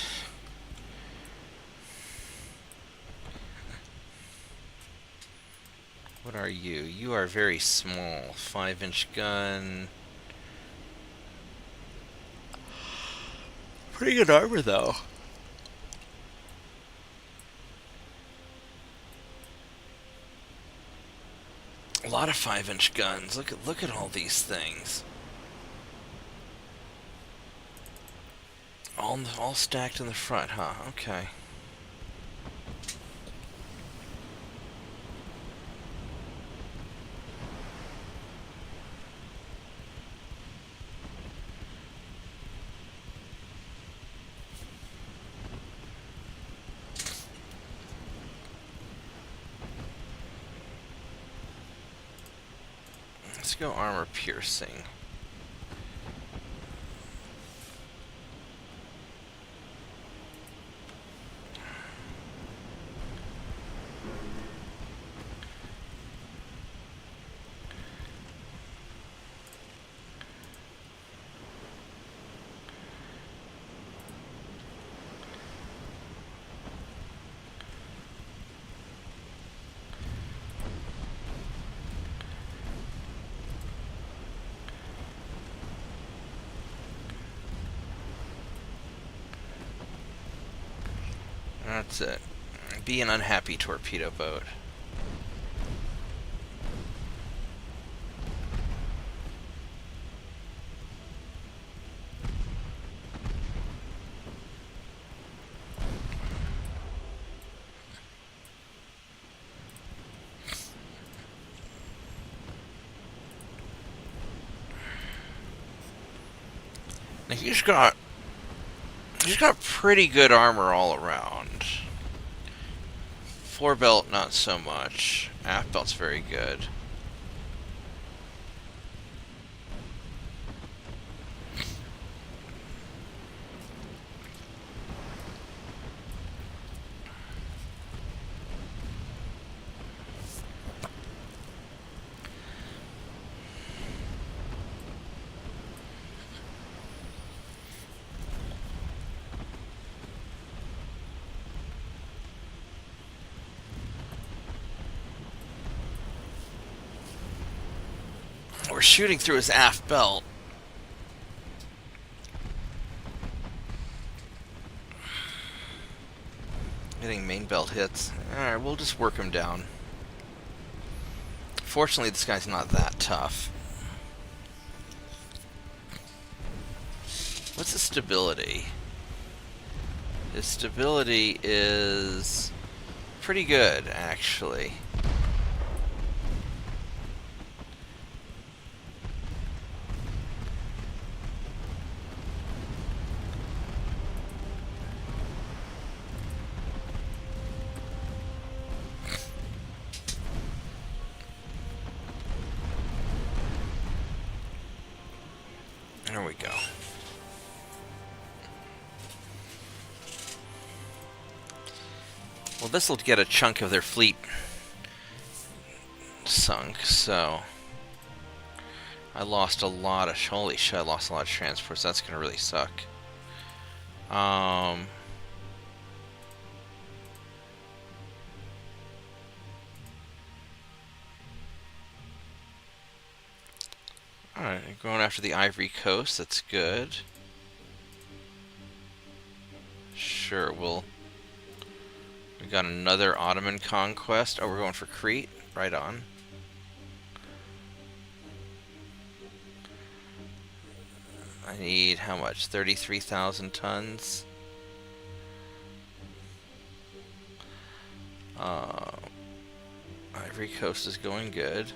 What are you? You are very small. 5-inch gun. Pretty good armor, though. A lot of 5-inch guns. Look at all these things. All stacked in the front, huh? Okay. Let's go armor piercing. That's it. Be an unhappy torpedo boat. Now he's got pretty good armor all around. Fore belt, not so much. Aft belt's very good. We're shooting through his aft belt. Getting main belt hits. Alright, we'll just work him down. Fortunately, this guy's not that tough. What's his stability? His stability is pretty good, actually. There we go. Well, this will get a chunk of their fleet sunk, so I lost a lot of... Holy shit, I lost a lot of transports. That's gonna really suck. Alright, going after the Ivory Coast. That's good. Sure, we got another Ottoman conquest. Oh, we're going for Crete. Right on. I need how much? 33,000 tons. Ivory Coast is going good.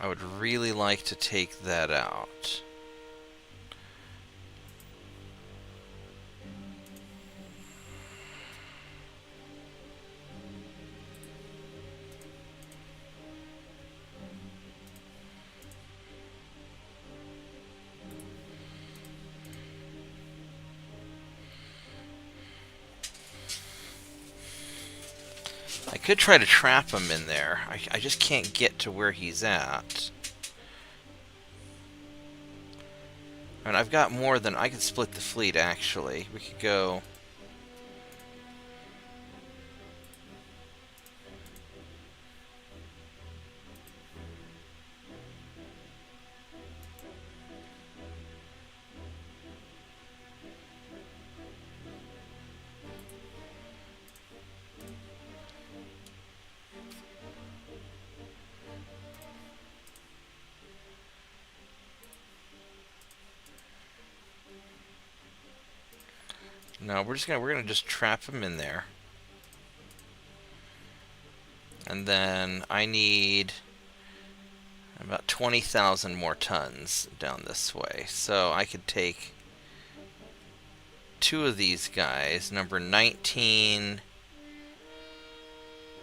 I would really like to take that out. I could try to trap him in there. I just can't get to where he's at. And I've got more than... I could split the fleet, actually. We could go... No, we're gonna just trap him in there. And then I need about 20,000 more tons down this way. So I could take two of these guys, number 19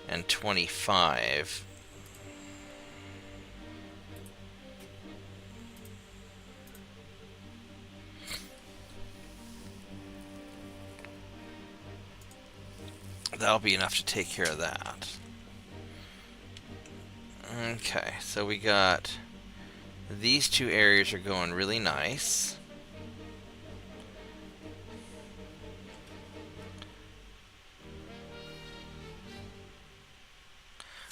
and 25. That'll be enough to take care of that. Okay, so we got... These two areas are going really nice.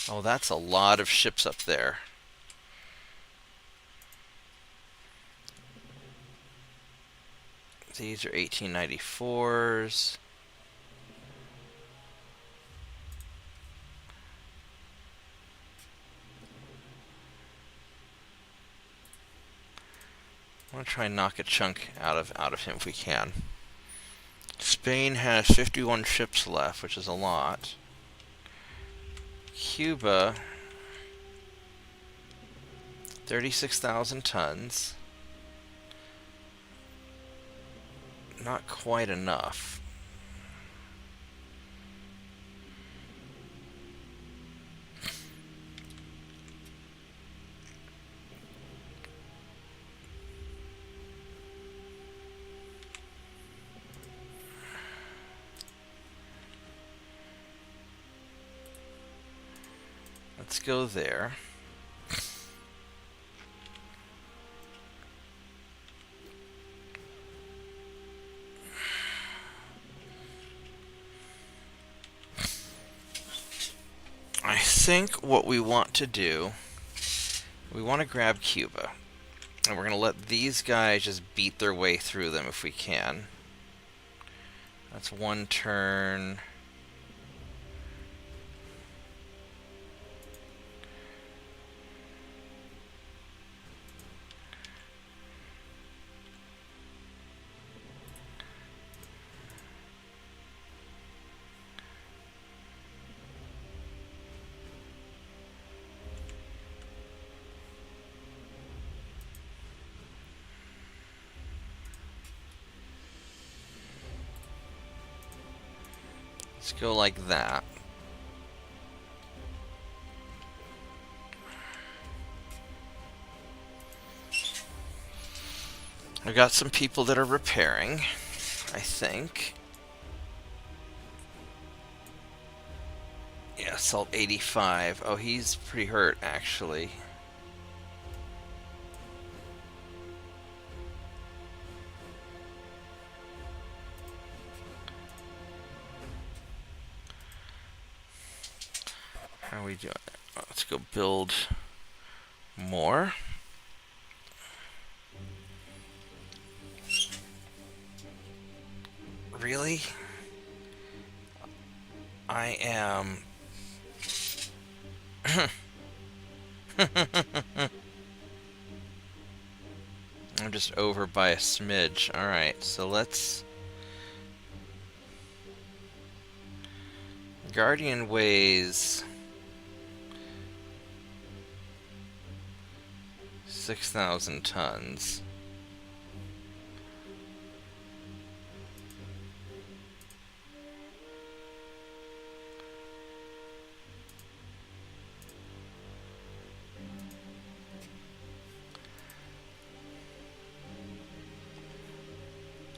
Oh, that's a lot of ships up there. These are 1894s. I want to try and knock a chunk out of him if we can. Spain has 51 ships left, which is a lot. Cuba, 36,000 tons. Not quite enough. Let's go there. I think what we want to do, we want to grab Cuba. And we're going to let these guys just beat their way through them if we can. That's one turn. Let's go like that. I've got some people that are repairing, I think. Yeah, Assault 85. Oh, he's pretty hurt, actually. How are we doing? Let's go build more. Really? I am... I'm just over by a smidge. Alright, so let's... Guardian weighs 6,000 tons.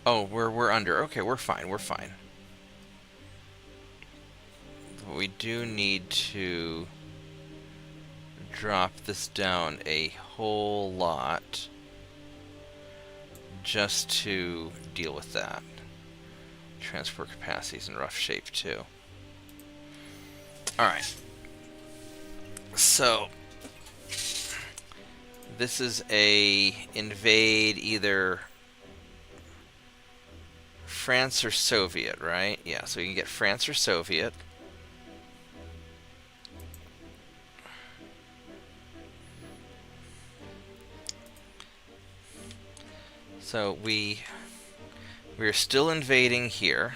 Oh, we're under. Okay, we're fine. We're fine. But we do need to drop this down a whole lot just to deal with that. Transport capacity's in rough shape too. Alright. So this is a invade either France or Soviet, right? Yeah, so you can get France or Soviet. So we're still invading here.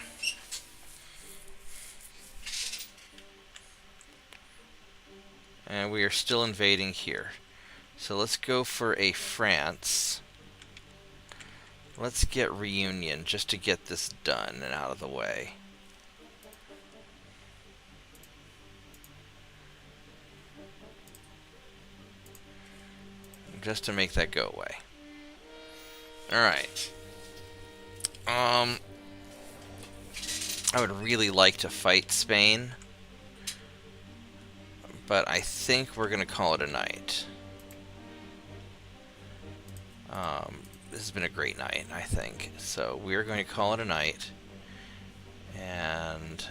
And we are still invading here. So let's go for a France. Let's get reunion just to get this done and out of the way. Just to make that go away. Alright. I would really like to fight Spain, but I think we're going to call it a night. This has been a great night, I think. So we're going to call it a night, and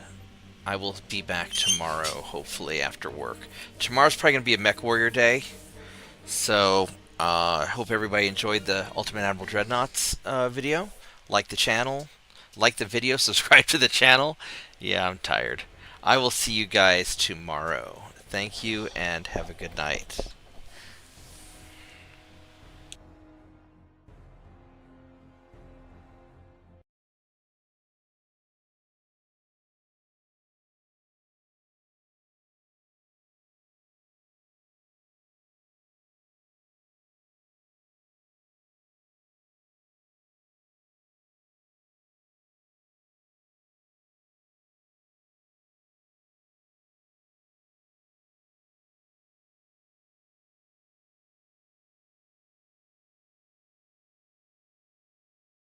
I will be back tomorrow, hopefully, after work. Tomorrow's probably going to be a Mech Warrior day, so I hope everybody enjoyed the Ultimate Admiral Dreadnoughts video. Like the channel, like the video, subscribe to the channel. Yeah, I'm tired. I will see you guys tomorrow. Thank you, and have a good night.